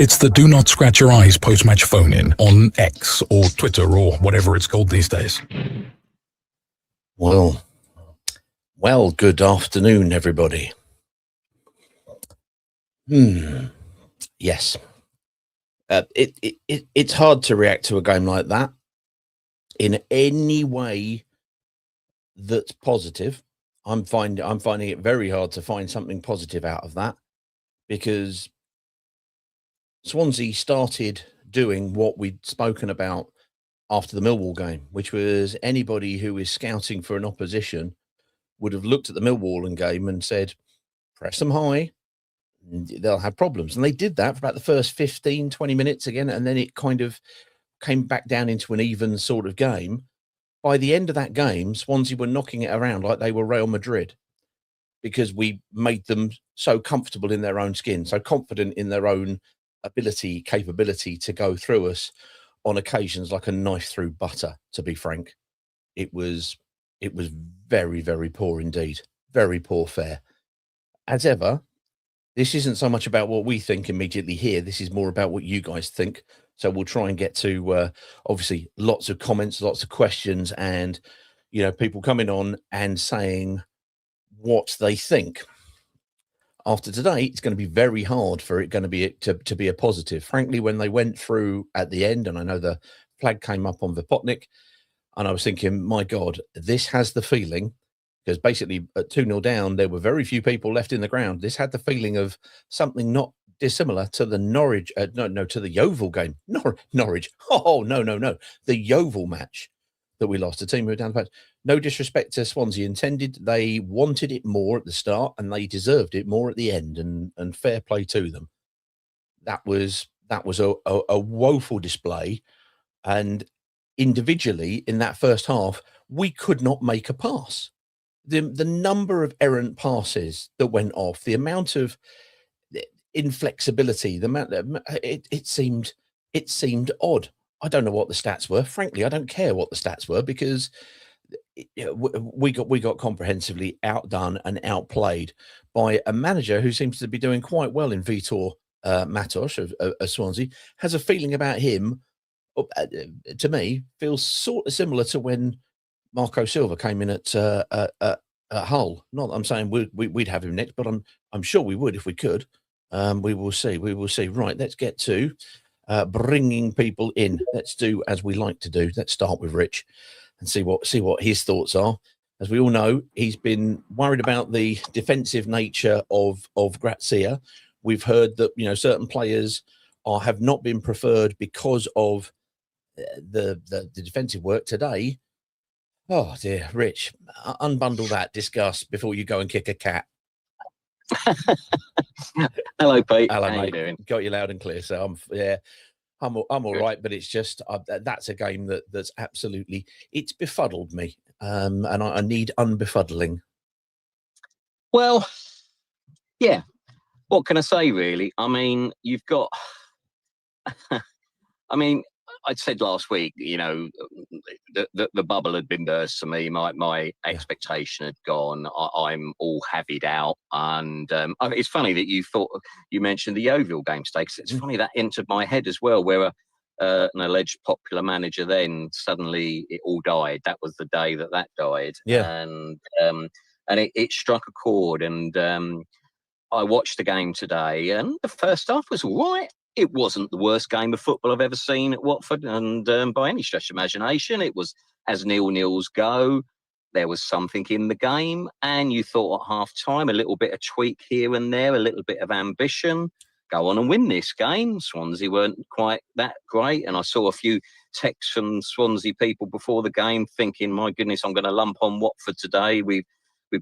It's the do not scratch your eyes post-match phone-in on X or Twitter or whatever it's called these days. Well, good afternoon, everybody. Yes. It's hard to react to a game like that in any way that's positive. I'm finding it very hard to find something positive out of that, because Swansea started doing what we'd spoken about after the Millwall game, which was anybody who is scouting for an opposition would have looked at the Millwall game and said, press them high, they'll have problems. And they did that for about the first 15, 20 minutes again, and then it kind of came back down into an even sort of game. By the end of that game, Swansea were knocking it around like they were Real Madrid, because we made them so comfortable in their own skin, so confident in their own capability to go through us on occasions like a knife through butter, to be frank. It was very, very poor indeed. Very poor fare. As ever, this isn't so much about what we think immediately here. This is more about what you guys think. So we'll try and get to, obviously, lots of comments, lots of questions, and, people coming on and saying what they think. After today, it's going to be very hard for it going to be to be a positive. Frankly, when they went through at the end, and I know the flag came up on Vipotnik, and I was thinking, my God, this has the feeling, because basically at 2-0 down, there were very few people left in the ground. This had the feeling of something not dissimilar to the Norwich, to the Yeovil game. Norwich. Oh, no. The Yeovil match that we lost, a team who were down the patch. No disrespect to Swansea intended. They wanted it more at the start, and they deserved it more at the end, and fair play to them. That was a woeful display, and individually in that first half, we could not make a pass. The number of errant passes that went off, the amount of inflexibility, it seemed odd. I don't know what the stats were. Frankly, I don't care what the stats were, because we got comprehensively outdone and outplayed by a manager who seems to be doing quite well in Vitor Matos of Swansea. Has a feeling about him, to me, feels sort of similar to when Marco Silva came in at Hull. Not that I'm saying we'd have him next, but I'm sure we would if we could. We will see. Right, let's get to bringing people in. Let's do as we like to do. Let's start with Rich and see what his thoughts are. As we all know, he's been worried about the defensive nature of WATFORD. We've heard that certain players have not been preferred because of the defensive work today. Oh dear, Rich, unbundle that, discuss before you go and kick a cat. Hello, Pete. Hello, how mate. you doing? Got you loud and clear. So I'm all right, but it's just that's a game that's absolutely, it's befuddled me, and I need unbefuddling. Well, yeah. What can I say, really? I mean, you've got. I mean, I said last week, the bubble had been burst to me. My expectation had gone. I'm all havied out, and it's funny that you mentioned the Yeovil game stakes. It's funny that entered my head as well, where an alleged popular manager then suddenly it all died. That was the day that died. Yeah, and it struck a chord, and I watched the game today, and the first half was all right. It wasn't the worst game of football I've ever seen at Watford, and by any stretch of imagination, it was as 0-0s go. There was something in the game, and you thought at half-time, a little bit of tweak here and there, a little bit of ambition, go on and win this game. Swansea weren't quite that great, and I saw a few texts from Swansea people before the game thinking, my goodness, I'm going to lump on Watford today. We've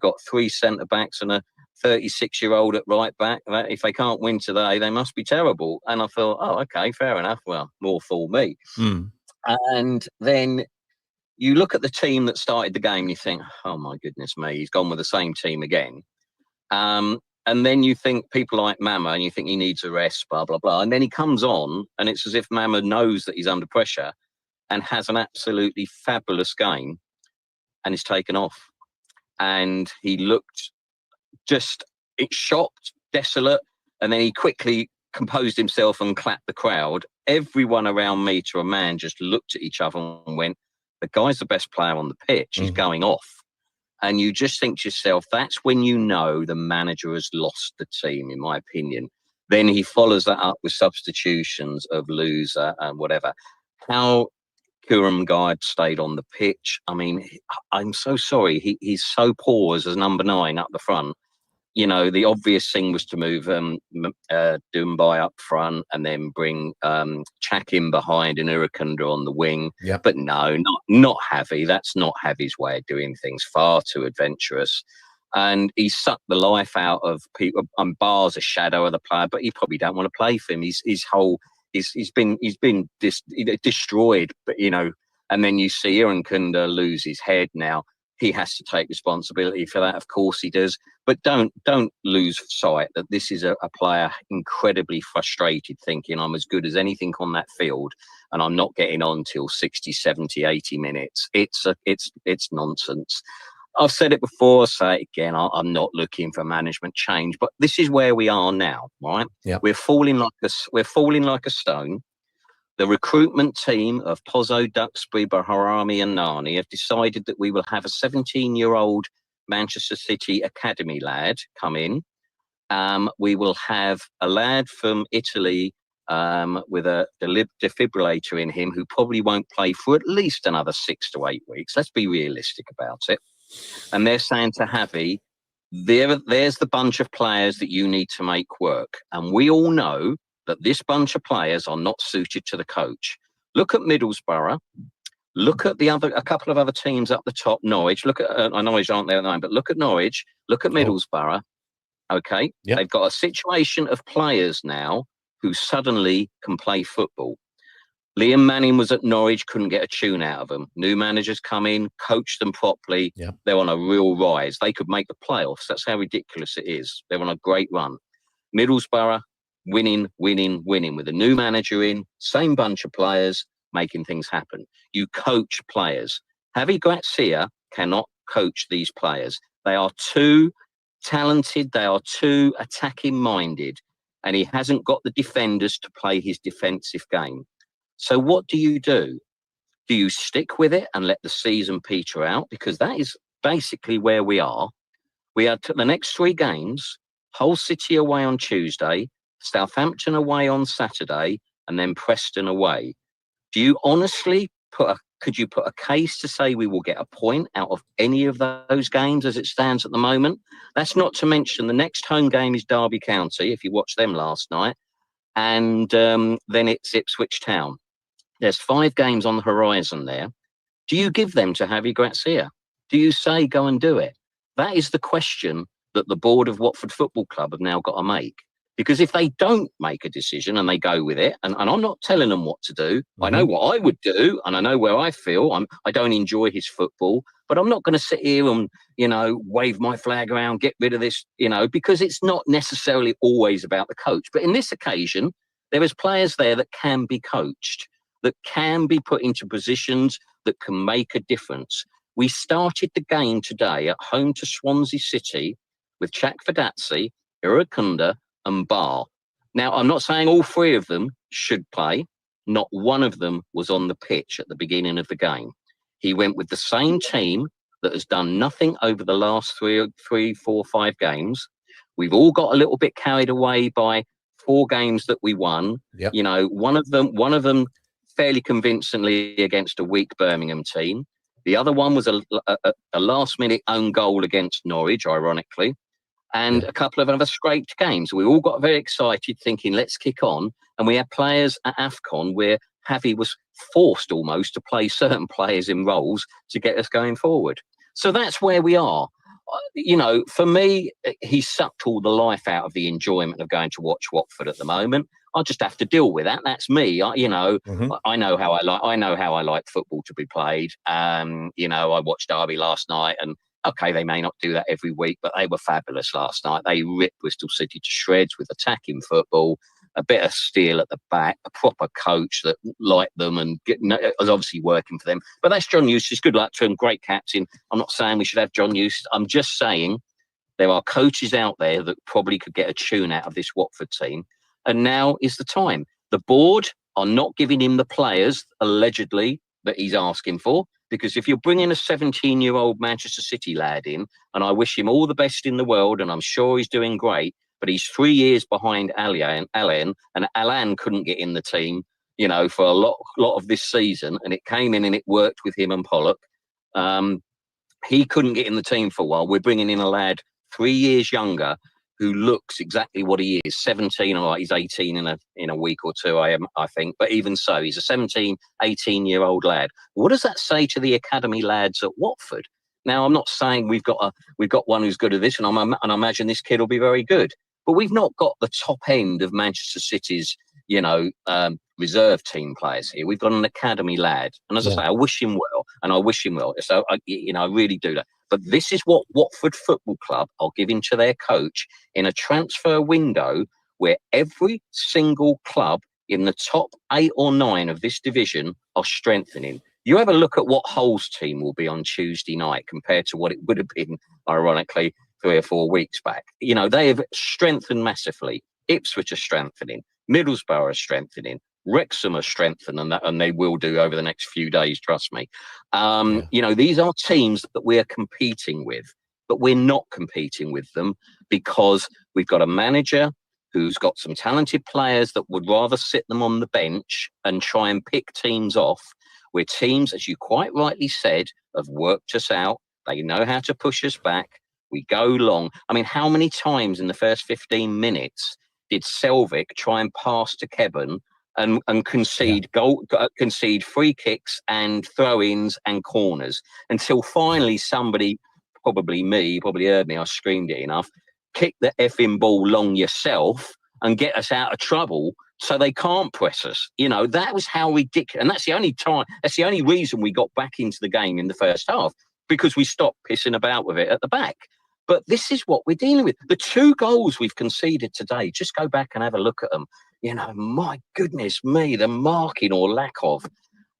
got 3 centre-backs and a 36-year-old at right back. If they can't win today, they must be terrible. And I thought, oh, okay, fair enough. Well, more fool me. And then you look at the team that started the game and you think, oh my goodness me, he's gone with the same team again. And then you think people like Mama, and you think he needs a rest, blah, blah, blah. And then he comes on, and it's as if Mama knows that he's under pressure and has an absolutely fabulous game and is taken off. And he looked just shocked, desolate, And then he quickly composed himself and clapped the crowd. Everyone around me to a man just looked at each other and went, the guy's the best player on the pitch. He's going off. And you just think to yourself, that's when you know the manager has lost the team, in my opinion. Then he follows that up with substitutions of loser and whatever. How Kuram Guide stayed on the pitch. I mean, I'm so sorry. He's so poor as a number 9 up the front. You know, the obvious thing was to move Dumbai up front and then bring Chak in behind and Irakunda on the wing. Yep. But no, not Javi. That's not Javi's way of doing things. Far too adventurous. And he sucked the life out of people. Bar's a shadow of the player, but he probably don't want to play for him. He's been destroyed. But you know, and then you see Irakunda lose his head now. He has to take responsibility for that. Of course he does. But don't lose sight that this is a player incredibly frustrated, thinking I'm as good as anything on that field and I'm not getting on till 60, 70, 80 minutes. It's nonsense. I've said it before, I'll say it again. I'm not looking for management change, but this is where we are now, right? Yep. We're falling like a stone. The recruitment team of Pozzo, Duxbury, Baharami and Nani have decided that we will have a 17-year-old Manchester City Academy lad come in. We will have a lad from Italy with a defibrillator in him who probably won't play for at least another 6 to 8 weeks. Let's be realistic about it. And they're saying to Javi, there's the bunch of players that you need to make work. And we all know that this bunch of players are not suited to the coach. Look at Middlesbrough. Look at a couple of other teams up the top. Norwich. Look at Norwich aren't there at the moment, but look at Norwich. Look at Middlesbrough. Okay, yep. They've got a situation of players now who suddenly can play football. Liam Manning was at Norwich, couldn't get a tune out of them. New managers come in, coach them properly. Yep. They're on a real rise. They could make the playoffs. That's how ridiculous it is. They're on a great run. Middlesbrough, winning with a new manager in, same bunch of players, making things happen. You coach players. Javi Gracia cannot coach these players. They are too talented. They are too attacking minded. And he hasn't got the defenders to play his defensive game. So what do? Do you stick with it and let the season peter out? Because that is basically where we are. We are the next 3 games, Hull City away on Tuesday, Southampton away on Saturday, and then Preston away. Do you honestly could you put a case to say we will get a point out of any of those games as it stands at the moment? That's not to mention the next home game is Derby County, if you watched them last night, and then it's Ipswich Town. There's 5 games on the horizon there. Do you give them to Javi Gracia? Do you say go and do it? That is the question that the board of Watford Football Club have now got to make. Because if they don't make a decision and they go with it, and I'm not telling them what to do, I know what I would do, and I know where I feel. I don't enjoy his football, but I'm not going to sit here and, wave my flag around, get rid of this, because it's not necessarily always about the coach. But in this occasion, there is players there that can be coached, that can be put into positions that can make a difference. We started the game today at home to Swansea City with Chak Fadazzi, Irakunda, and Bar. Now, I'm not saying all 3 of them should play. Not one of them was on the pitch at the beginning of the game. He went with the same team that has done nothing over the last 3, 4, 5 games. We've all got a little bit carried away by 4 games that we won. Yep. One of them fairly convincingly against a weak Birmingham team. The other one was a last-minute own goal against Norwich, ironically. And a couple of other scraped games. We all got very excited thinking, let's kick on. And we had players at AFCON where Javi was forced almost to play certain players in roles to get us going forward. So that's where we are. For me, he sucked all the life out of the enjoyment of going to watch Watford at the moment. I'll just have to deal with that. That's me. I know how I like football to be played. I watched Derby last night and okay, they may not do that every week, but they were fabulous last night. They ripped Bristol City to shreds with attacking football, a bit of steel at the back, a proper coach that liked them and was obviously working for them. But that's John Eustace. Good luck to him. Great captain. I'm not saying we should have John Eustace. I'm just saying There are coaches out there that probably could get a tune out of this Watford team. And now is the time. The board are not giving him the players, allegedly, that he's asking for. Because if you're bringing a 17-year-old Manchester City lad in, and I wish him all the best in the world, and I'm sure he's doing great, but he's 3 years behind Alain, and Alain couldn't get in the team, you know, for a lot of this season, and it came in and it worked with him and Pollock. He couldn't get in the team for a while. We're bringing in a lad 3 years younger who looks exactly what he is, 17, or he's 18 in a week or two, I think. But even so, he's a 17, 18-year-old lad. What does that say to the academy lads at Watford? Now, I'm not saying we've got one who's good at this, and I imagine this kid will be very good. But we've not got the top end of Manchester City's, you know, reserve team players here. We've got an academy lad, and as I say, I wish him well. So I really do that. But this is what Watford Football Club are giving to their coach in a transfer window where every single club in the top 8 or 9 of this division are strengthening. You have a look at what Hull's team will be on Tuesday night compared to what it would have been, ironically, 3 or 4 weeks back. You know, they have strengthened massively. Ipswich are strengthening. Middlesbrough are strengthening. Wrexham are strengthening, and they will do over the next few days, trust me. You know, these are teams that we're competing with, but we're not competing with them because we've got a manager who's got some talented players that would rather sit them on the bench and try and pick teams off, where teams, as you quite rightly said, have worked us out. They know how to push us back. We go long. I mean, how many times in the first 15 minutes did Selvik try and pass to Kevin and concede concede free kicks and throw-ins and corners until finally somebody, probably me, probably heard me, I screamed it enough, kick the effing ball long yourself and get us out of trouble so they can't press us. You know, that was how ridiculous. And that's the only reason we got back into the game in the first half, because we stopped pissing about with it at the back. But this is what we're dealing with. The 2 goals we've conceded today, just go back and have a look at them. You know, my goodness me, the marking or lack of.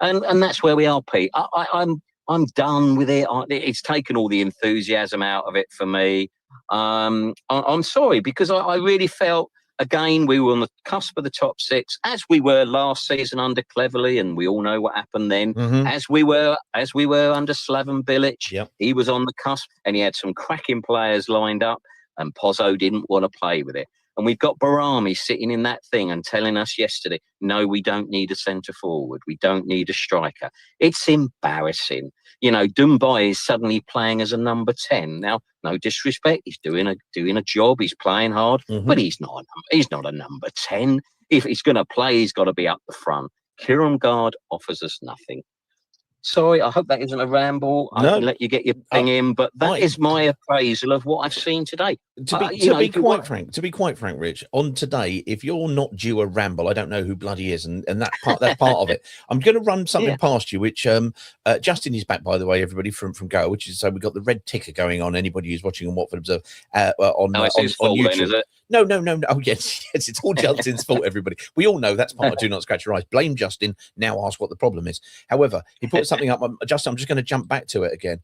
And that's where we are, Pete. I'm done with it. It's taken all the enthusiasm out of it for me. I'm sorry, because I really felt, again, we were on the cusp of the top 6, as we were last season under Cleverley, and we all know what happened then. As we were under Slaven Bilic. He was on the cusp, and he had some cracking players lined up, and Pozzo didn't want to play with it. And we've got Barami sitting in that thing and telling us yesterday, no, we don't need a centre forward. We don't need a striker. It's embarrassing. You know, Dumbai is suddenly playing as a number 10. Now, no disrespect, he's doing a job, he's playing hard, but he's not a number 10. If he's going to play, he's got to be up the front. Kiramgard offers us nothing. Sorry, I hope that isn't a ramble. I can let you get your thing in, but that is my appraisal of what I've seen today. To be quite frank, Rich, on today, if you're not due a ramble, I don't know who bloody is, and that's part of it. I'm going to run something past you, which Justin is back, by the way, everybody from Go, which is, so we've got the red ticker going on. Anybody who's watching on Watford Observe on YouTube. Then, is it? No. Oh, yes, it's all Justin's fault, everybody. We all know that's part of Do Not Scratch Your Eyes. Blame Justin, now ask what the problem is. However, he put something up. Justin, I'm just going to jump back to it again.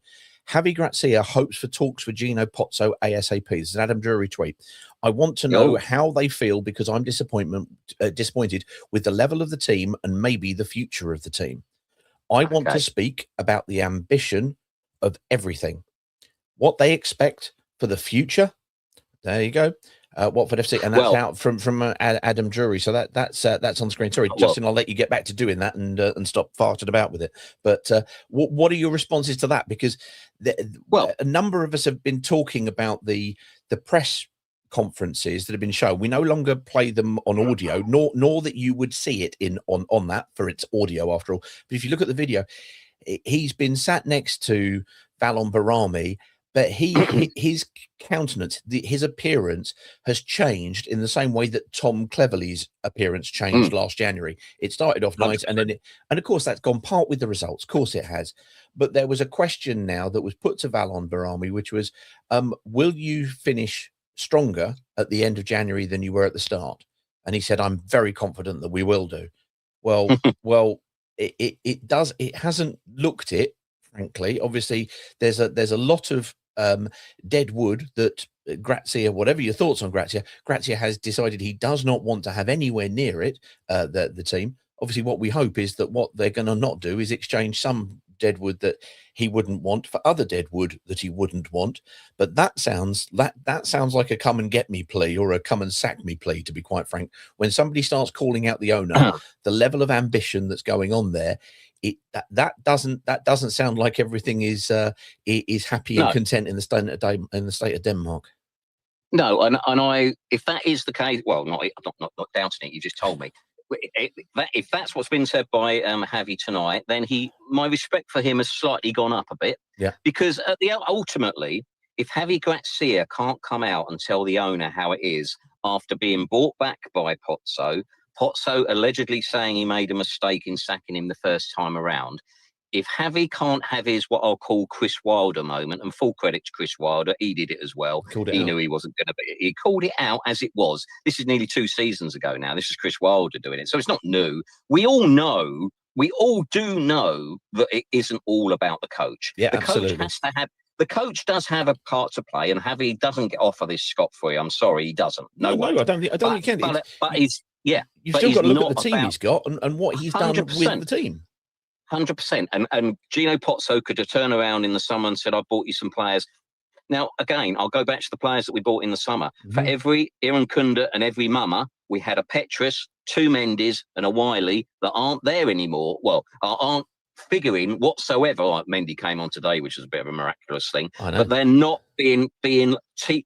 Javi Grazia hopes for talks with Gino Pozzo ASAP. This is an Adam Drury tweet. I want to know how they feel, because I'm disappointed with the level of the team and maybe the future of the team. I want to speak about the ambition of everything, what they expect for the future. There you go. Watford FC, and that's out from Adam Drury. So that's on screen. Sorry, Justin, I'll let you get back to doing that and stop farting about with it. But what are your responses to that? Because a number of us have been talking about the press conferences that have been shown. We no longer play them on audio, nor that you would see it on that, for its audio after all. But if you look at the video, he's been sat next to Valon Barami. But his countenance, his appearance has changed in the same way that Tom Cleverley's appearance changed last January. It started off nice, and of course that's gone part with the results. Of course it has. But there was a question now that was put to Valon Barami, which was, will you finish stronger at the end of January than you were at the start? And he said, I'm very confident that we will do. Well, it does. It hasn't looked it, frankly. Obviously, there's a lot of dead wood that Grazia, whatever your thoughts on Grazia, Grazia has decided he does not want to have anywhere near it, the team. Obviously, what we hope is that what they're going to not do is exchange some deadwood that he wouldn't want for other deadwood that he wouldn't want. But that sounds like a come and get me plea or a come and sack me plea, to be quite frank. When somebody starts calling out the owner, the level of ambition that's going on there, that doesn't sound like everything is happy and content in the state of Denmark. No, and I, if that is the case, well, not doubting it. You just told me. If that's what's been said by Javi tonight, then my respect for him has slightly gone up a bit. Yeah. Because ultimately, if Javi Grazia can't come out and tell the owner how it is after being bought back by Pozzo allegedly saying he made a mistake in sacking him the first time around, if Javi can't have his what I'll call Chris Wilder moment, and full credit to Chris Wilder, he did it as well. He knew he wasn't going to be. He called it out as it was. This is nearly 2 seasons ago now. This is Chris Wilder doing it. So it's not new. We all do know that it isn't all about the coach. Yeah, the absolutely. Coach has to have. The coach does have a part to play, and Javi doesn't offer this scot-free. I'm sorry, he doesn't. No, I don't think he can. But he's You've still got to look at the team he's got and what he's done with the team. 100%. And Gino Pozzo could have turned around in the summer and said, I bought you some players. Now, again, I'll go back to the players that we bought in the summer. Mm-hmm. For every Iran Kunda and every Mama, we had a Petrus, 2 Mendes and a Wiley that aren't there anymore. Well, aren't figuring whatsoever. Like Mendy came on today, which is a bit of a miraculous thing. But they're not being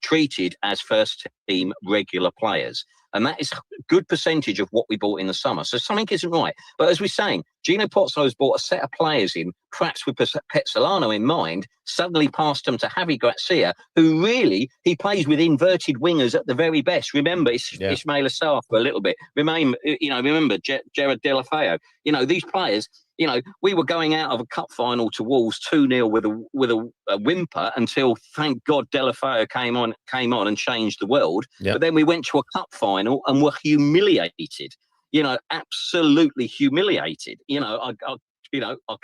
treated as first team regular players. And that is a good percentage of what we bought in the summer. So something isn't right. But as we're saying, Gino Pozzo has brought a set of players in, perhaps with Pezzolano in mind, suddenly passed them to Javi Grazia, who really, he plays with inverted wingers at the very best. Remember, Ismail Assar for a little bit. Remember Gerard Delafeo. These players, we were going out of a cup final to Wolves 2-0 with a whimper until, thank God, Delafeo came on and changed the world. Yep. But then we went to a cup final and were humiliated. Absolutely humiliated. I'll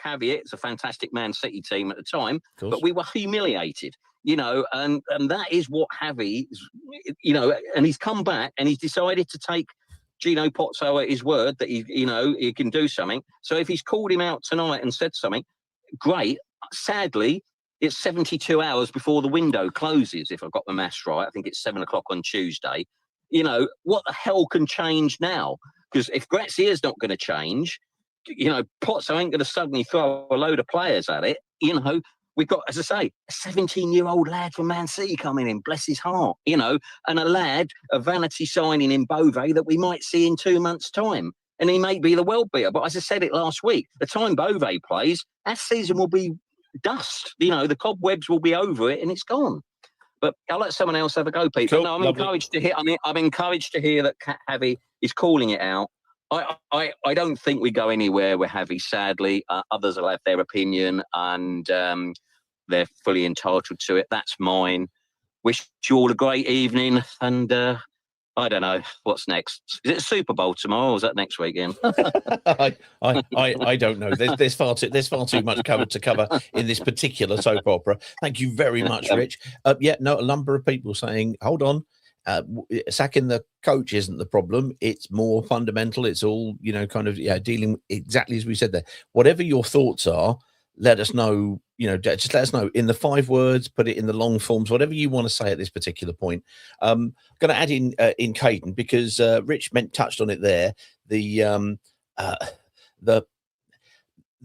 caveat, it's a fantastic Man City team at the time, but we were humiliated. And that is what Javi, and he's come back and he's decided to take Gino Pozzo at his word that he can do something. So if he's called him out tonight and said something, great. Sadly, it's 72 hours before the window closes, if I've got the maths right. I think it's 7 o'clock on Tuesday. What the hell can change now? Because if Grazia's not going to change, Pozzo ain't going to suddenly throw a load of players at it. We've got, as I say, a 17-year-old lad from Man City coming in, bless his heart, and a vanity signing in Bove that we might see in 2 months' time. And he may be the world beater. But as I said it last week, the time Bove plays, that season will be dust. The cobwebs will be over it and it's gone. But I'll let someone else have a go, Pete. Cool, no, I'm encouraged to hear. I'm encouraged to hear that Javi is calling it out. I don't think we go anywhere with Javi, sadly. Others will have their opinion and they're fully entitled to it. That's mine. Wish you all a great evening. And I don't know what's next. Is it Super Bowl tomorrow, or is that next weekend? I don't know. There's far too much to cover in this particular soap opera. Thank you very much, Rich. A number of people saying, hold on. Sacking the coach isn't the problem. It's more fundamental. It's all, dealing exactly as we said there. Whatever your thoughts are, let us know, just let us know in the 5 words, put it in the long forms, whatever you want to say at this particular point. I'm going to add in Caden because Rich touched on it there. The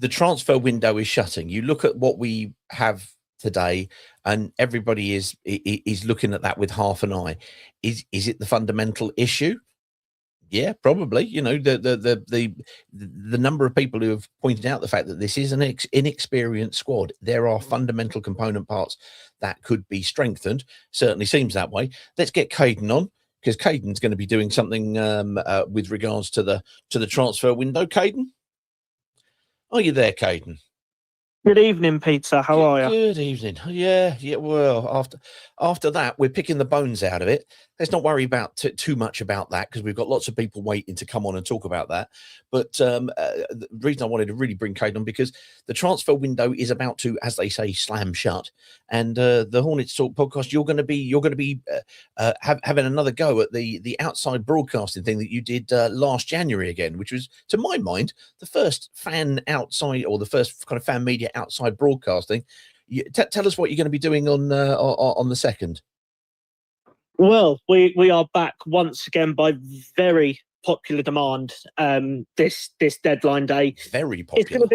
transfer window is shutting. You look at what we have today and everybody is looking at that with half an eye. Is it the fundamental issue? Yeah, probably. The number of people who have pointed out the fact that this is an inexperienced squad. There are fundamental component parts that could be strengthened. Certainly seems that way. Let's get Caden on because Caden's going to be doing something with regards to the transfer window. Caden, are you there, Caden? Good evening, Peter. How are you? Good evening. Yeah. Well, after that, we're picking the bones out of it. let's not worry about too much about that, because we've got lots of people waiting to come on and talk about that. But the reason I wanted to really bring Kate on, because the transfer window is about to, as they say, slam shut. And the Hornets Talk podcast, you're going to be having another go at the outside broadcasting thing that you did last January again, which was, to my mind, the first fan outside, or the first kind of fan media outside broadcasting. Tell us what you're going to be doing on the 2nd. Well, we are back once again by very popular demand. This deadline day, very popular.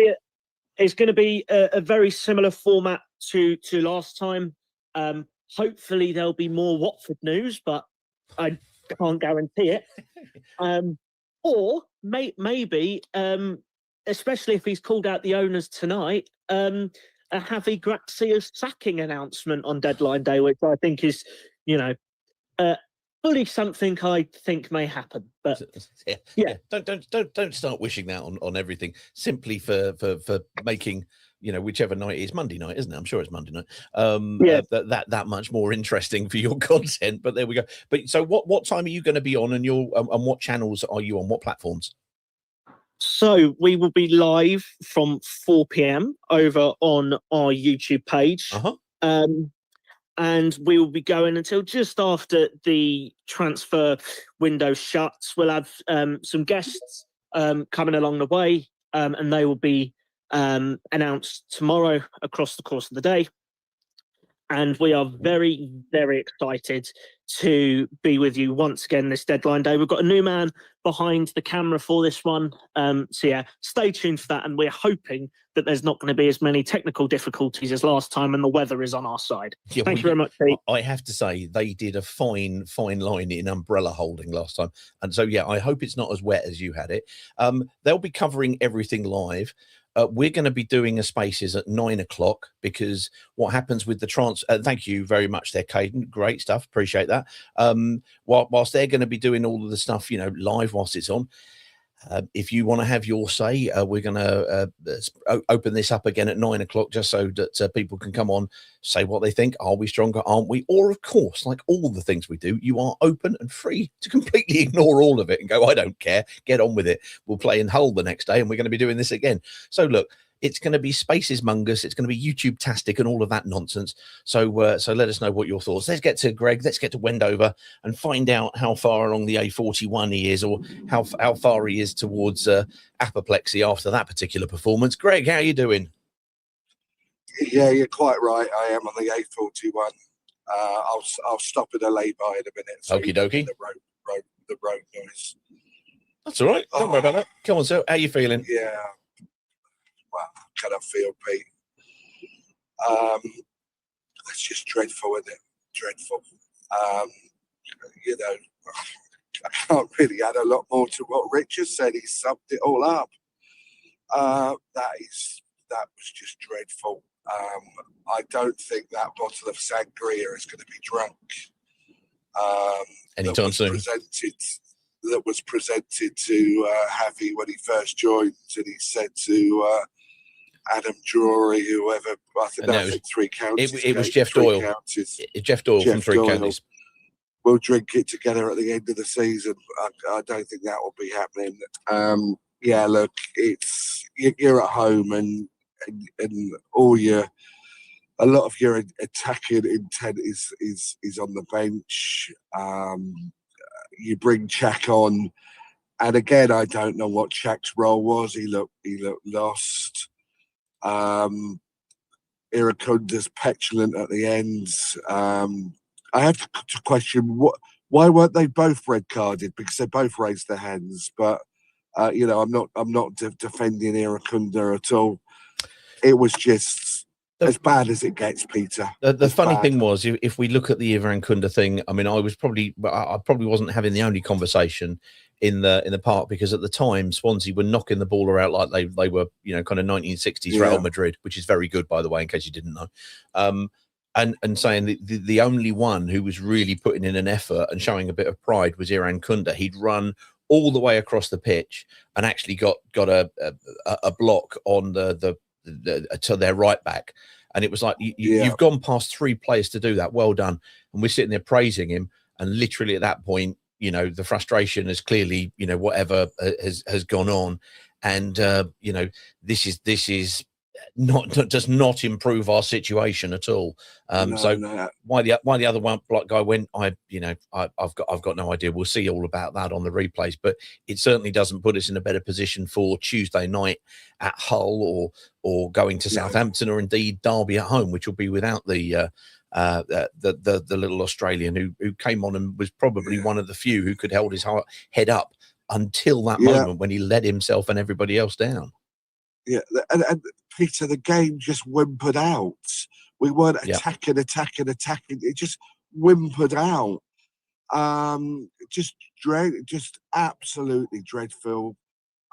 It's going to be a very similar format to last time. Hopefully there'll be more Watford news, but I can't guarantee it. Or maybe, especially if he's called out the owners tonight, a Javi Gracia's sacking announcement on deadline day, which I think is, fully something I think may happen. But yeah. Don't start wishing that on everything, simply for making, whichever night it is, Monday night, isn't it? I'm sure it's Monday night. That much more interesting for your content. But there we go. But so what time are you going to be on, and what channels are you on? What platforms? So we will be live from 4 p.m. over on our YouTube page. And we will be going until just after the transfer window shuts. We'll have some guests coming along the way, and they will be announced tomorrow across the course of the day. And we are very, very excited to be with you once again this deadline day. We've got a new man behind the camera for this one. So yeah, stay tuned for that. And we're hoping that there's not going to be as many technical difficulties as last time, and the weather is on our side. Yeah, Thank you very much, Pete. I have to say, they did a fine line in umbrella holding last time. And so, yeah, I hope it's not as wet as you had it. They'll be covering everything live. We're going to be doing a Spaces at 9 o'clock, because what happens with the thank you very much there, Caden. Great stuff. Appreciate that. Whilst they're going to be doing all of the stuff, live whilst it's on, if you want to have your say, we're going to open this up again at 9 o'clock, just so that people can come on, say what they think. Are we stronger? Aren't we? Or, of course, like all the things we do, you are open and free to completely ignore all of it and go, I don't care. Get on with it. We'll play in Hull the next day, and we're going to be doing this again. So, look, it's going to be Spaces Mungus. It's going to be YouTube-tastic and all of that nonsense. So let us know what your thoughts. Let's get to Greg. Let's get to Wendover and find out how far along the A41 he is, or how far he is towards apoplexy after that particular performance. Greg, how are you doing? Yeah, you're quite right. I am on the A41. I'll stop at a lay-by in a minute. So Okie dokie. The road noise. That's all right. Don't worry about that. Come on, sir. How are you feeling? Yeah. Well, can I feel, Pete? It's just dreadful, isn't it? Dreadful. I can't really add a lot more to what Richard said. He summed it all up. That was just dreadful. I don't think that bottle of sangria is going to be drunk. Anytime soon. That was presented to Javi when he first joined, and he said to Adam Drury, whoever, I think 3 counties. It was Jeff Doyle. Jeff Doyle from 3 counties. We'll drink it together at the end of the season. I don't think that will be happening. Yeah, look, you're at home, and a lot of your attacking intent is on the bench. You bring Chak on, and again, I don't know what Chak's role was. He looked lost. Irakunda's petulant at the end. I have to question why weren't they both red carded, because they both raised their hands. But I'm not defending Irakunda at all. It was just as bad as it gets, Peter. The funny thing was, if we look at the Irankunda thing, I mean, I probably wasn't having the only conversation in the park, because at the time Swansea were knocking the ball around like they were, kind of 1960s Real Madrid, which is very good, by the way, in case you didn't know. And saying the only one who was really putting in an effort and showing a bit of pride was Irankunda. He'd run all the way across the pitch and actually got a block on the to their right back. And it was like, you've gone past 3 players to do that. Well done. And we're sitting there praising him. And literally at that point, you know, the frustration is clearly, you know, whatever has gone on. And, you know, this is not does not improve our situation at all. Why the other one black guy went, I've got no idea. We'll see all about that on the replays, but it certainly doesn't put us in a better position for Tuesday night at Hull or going to Southampton, or indeed Derby at home, which will be without the little Australian who came on and was probably one of the few who could hold his head up until that moment when he let himself and everybody else down. Yeah, and Peter, the game just whimpered out. We weren't attacking. It just whimpered out. Just absolutely dreadful.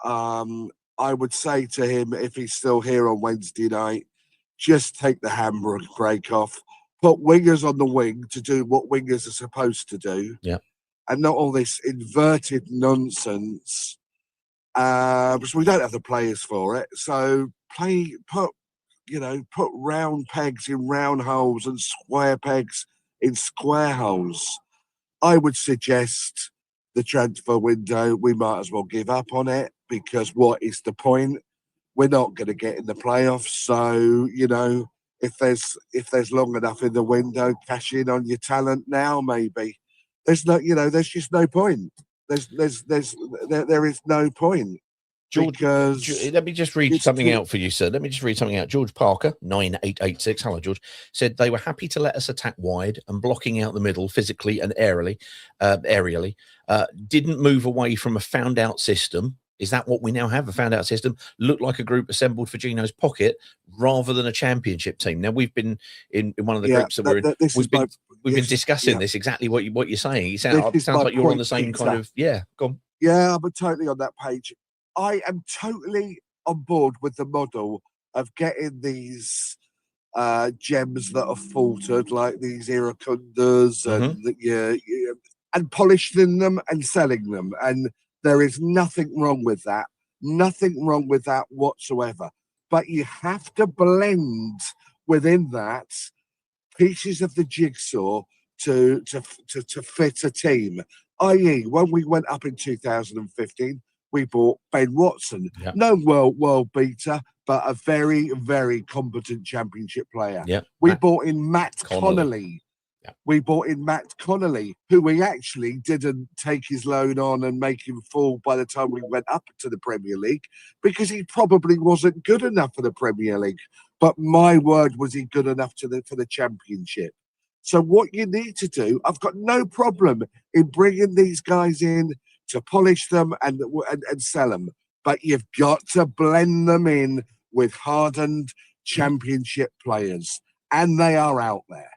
I would say to him, if he's still here on Wednesday night, just take the handbrake off. Put wingers on the wing to do what wingers are supposed to do. Yeah. And not all this inverted nonsense. Because we don't have the players for it. So put round pegs in round holes and square pegs in square holes. I would suggest the transfer window, we might as well give up on it, because what is the point? We're not going to get in the playoffs. So, you know, if there's long enough in the window, cash in on your talent now, maybe. There's just no point. There is no point. George, let me just read something out for you, sir. Let me just read something out. George Parker, 9886, hello, George, said they were happy to let us attack wide and blocking out the middle physically and aerially, didn't move away from a found-out system. Is that what we now have, a found-out system? Looked like a group assembled for Gino's pocket rather than a championship team. Now, we've been in one of the groups that we're in. We've been discussing this, exactly what you're saying. It sounds like you're on the same kind of, go on. Yeah, I'm totally on that page. I am totally on board with the model of getting these gems that have faltered, like these Iracundas, and polishing them and selling them. And there is nothing wrong with that. Nothing wrong with that whatsoever. But you have to blend within that pieces of the jigsaw to fit a team. I.e., when we went up in 2015, we bought Ben Watson. Yep. No world beater, but a very, very competent championship player. Yep. We bought in Matt Connolly. Yep. We bought in Matt Connolly, who we actually didn't take his loan on and make him fall by the time we went up to the Premier League, because he probably wasn't good enough for the Premier League. But my word, was he good enough for the Championship? So what you need to do, I've got no problem in bringing these guys in to polish them and sell them, but you've got to blend them in with hardened championship players, and they are out there.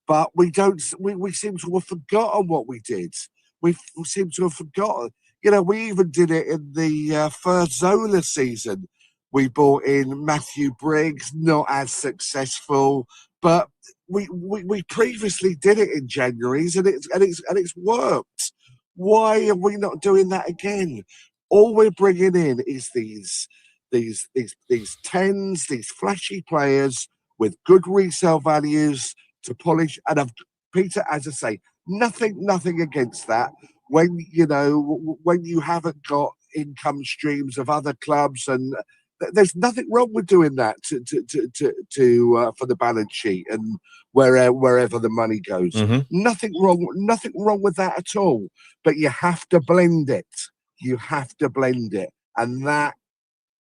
But we seem to have forgotten what we did. We seem to have forgotten. You know, we even did it in the first Zola season. We brought in Matthew Briggs, not as successful, but we previously did it in January's, and it's worked. Why are we not doing that again? All we're bringing in is these tens, these flashy players with good resale values to polish. And Peter, as I say, nothing against that. When you haven't got income streams of other clubs, and there's nothing wrong with doing that for the balance sheet and wherever the money goes. Mm-hmm. Nothing wrong with that at all. But you have to blend it. And that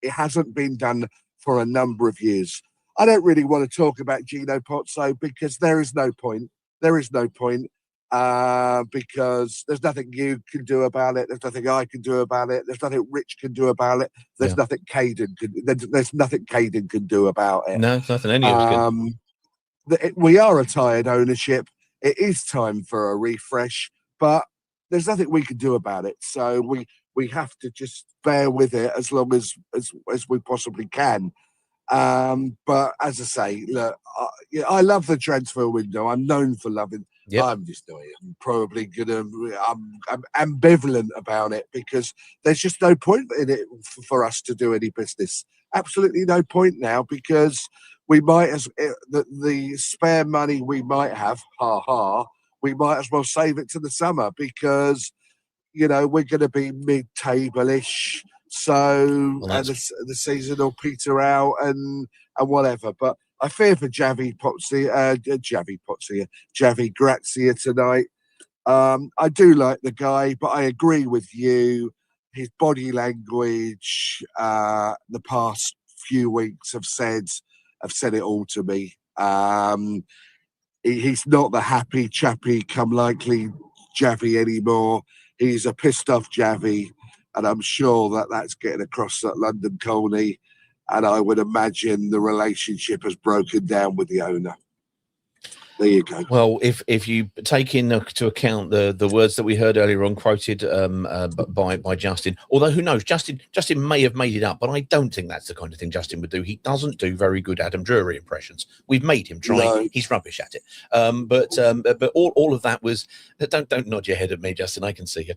it hasn't been done for a number of years. I don't really want to talk about Gino Pozzo, because there is no point. Because there's nothing you can do about it. There's nothing I can do about it. There's nothing Rich can do about it. There's nothing Caden can. There's nothing Caden can do about it. No, it's nothing any of us can. We are a tired ownership. It is time for a refresh, but there's nothing we can do about it. So we have to just bear with it as long as we possibly can. But as I say, look, I love the transfer window. I'm known for loving. Yep. I'm probably I'm ambivalent about it, because there's just no point in it for us to do any business. Absolutely no point now, because we might the spare money we might have, we might as well save it to the summer because, you know, we're going to be mid-table-ish. So Well, and the season will peter out and whatever. But I fear for Javi Grazia tonight. I do like the guy, but I agree with you. His body language, the past few weeks have said it all to me. He's not the happy chappy come likely Javi anymore. He's a pissed off Javi, and I'm sure that's getting across that London Colney. And I would imagine the relationship has broken down with the owner. There you go. Well, if you take into account the words that we heard earlier on quoted by Justin, although who knows, Justin may have made it up, but I don't think that's the kind of thing Justin would do. He doesn't do very good Adam Drury impressions. We've made him try. No. He's rubbish at it. But all of that was don't nod your head at me, Justin. I can see you.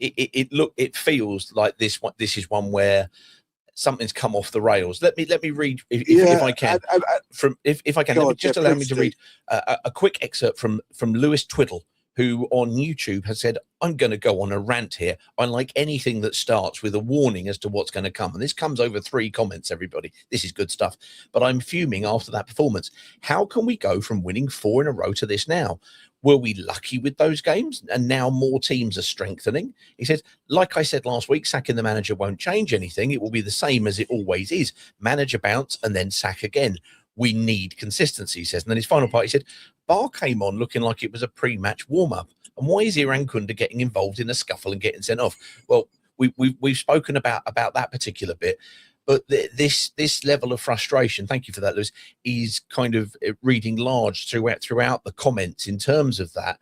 It feels like this is one where something's come off the rails. Let me read if I can. If I can, allow me to read a quick excerpt from Lewis Twiddle, who on YouTube has said, "I'm going to go on a rant here. I like anything that starts with a warning as to what's going to come." And this comes over 3 comments, everybody. This is good stuff. But I'm fuming after that performance. How can we go from winning 4 in a row to this now? Were we lucky with those games? And now more teams are strengthening. He says, like I said last week, sacking the manager won't change anything. It will be the same as it always is. Manager bounce and then sack again. We need consistency, he says. And then his final part, he said, Bar came on looking like it was a pre-match warm-up. And why is Iran Kunda getting involved in a scuffle and getting sent off? Well, we've spoken about that particular bit. But this level of frustration, thank you for that, Lewis, is kind of reading large throughout the comments in terms of that.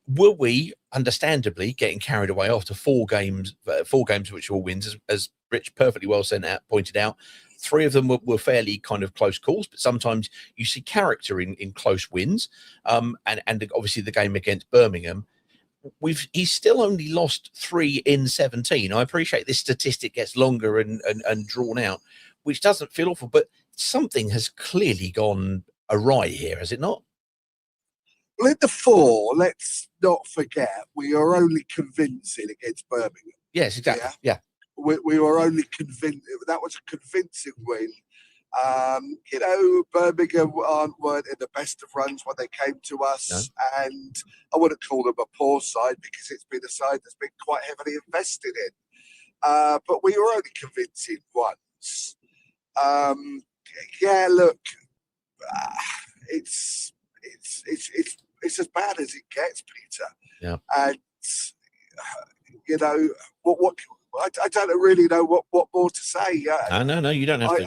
Were we, understandably, getting carried away after 4 games which were wins, as Rich perfectly well pointed out? 3 of them were fairly kind of close calls, but sometimes you see character in close wins. And obviously the game against Birmingham. He's still only lost 3 in 17. I appreciate this statistic gets longer and drawn out, which doesn't feel awful, but something has clearly gone awry here, has it not? Well, in the 4, let's not forget, we are only convincing against Birmingham. Yes, exactly. Yeah. We were only convinced. That was a convincing win. You know, Birmingham weren't in the best of runs when they came to us, no. And I wouldn't call them a poor side because it's been a side that's been quite heavily invested in. But we were only convincing once. Yeah, look, it's as bad as it gets, Peter. Yeah, and you know what. I don't really know what more to say. No, you don't have to.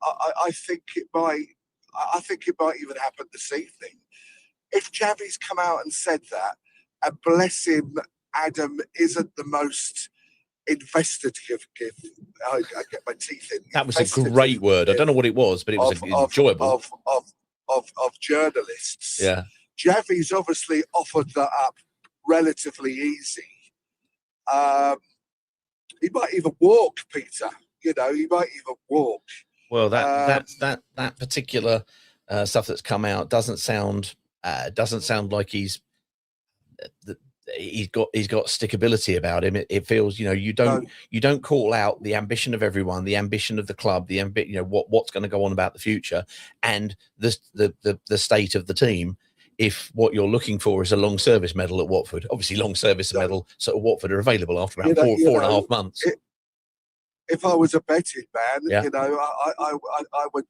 I think it might. I think it might even happen this evening. If Javi's come out and said that, and bless him, Adam isn't the most investigative. I get my teeth in. That was a great word. I don't know what it was, but it was enjoyable. Of journalists. Yeah, Javi's obviously offered that up relatively easy. He might even walk, Peter. You know, he might even walk. Well, that particular stuff that's come out doesn't sound like he's got stickability about him. It feels, you know, you don't call out the ambition of everyone, the ambition of the club, you know, what's going to go on about the future, and the state of the team. If what you're looking for is a long service medal at Watford, obviously long service medal at Watford are available after about four and a half months. If I was a betting man, you know, I would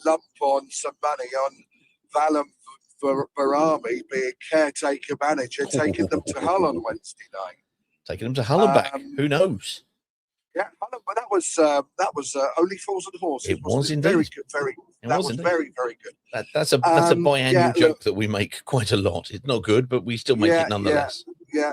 lump on some money on Valum Barami being caretaker manager, taking them to Hull on Wednesday night. Taking them to Hull and back. Who knows? Yeah, but that was Only Fools and Horses. It was indeed very good. Very, very good. That's a biannual joke that we make quite a lot. It's not good, but we still make it nonetheless. Yeah.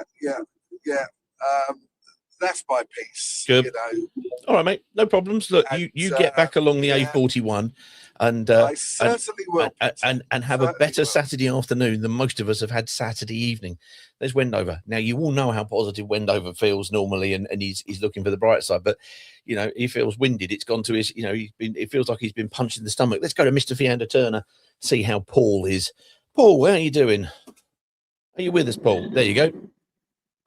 That's my piece. Good. You know. All right, mate. No problems. Look, you get back along the A41. and I certainly will. and have a better Saturday afternoon than most of us have had Saturday evening. There's Wendover. Now you all know how positive Wendover feels normally, and he's looking for the bright side. But you know, he feels winded. It's gone to his. You know, it feels like he's been punched in the stomach. Let's go to Mr. Fiander Turner. See how Paul is. Paul, how are you doing? Are you with us, Paul? There you go.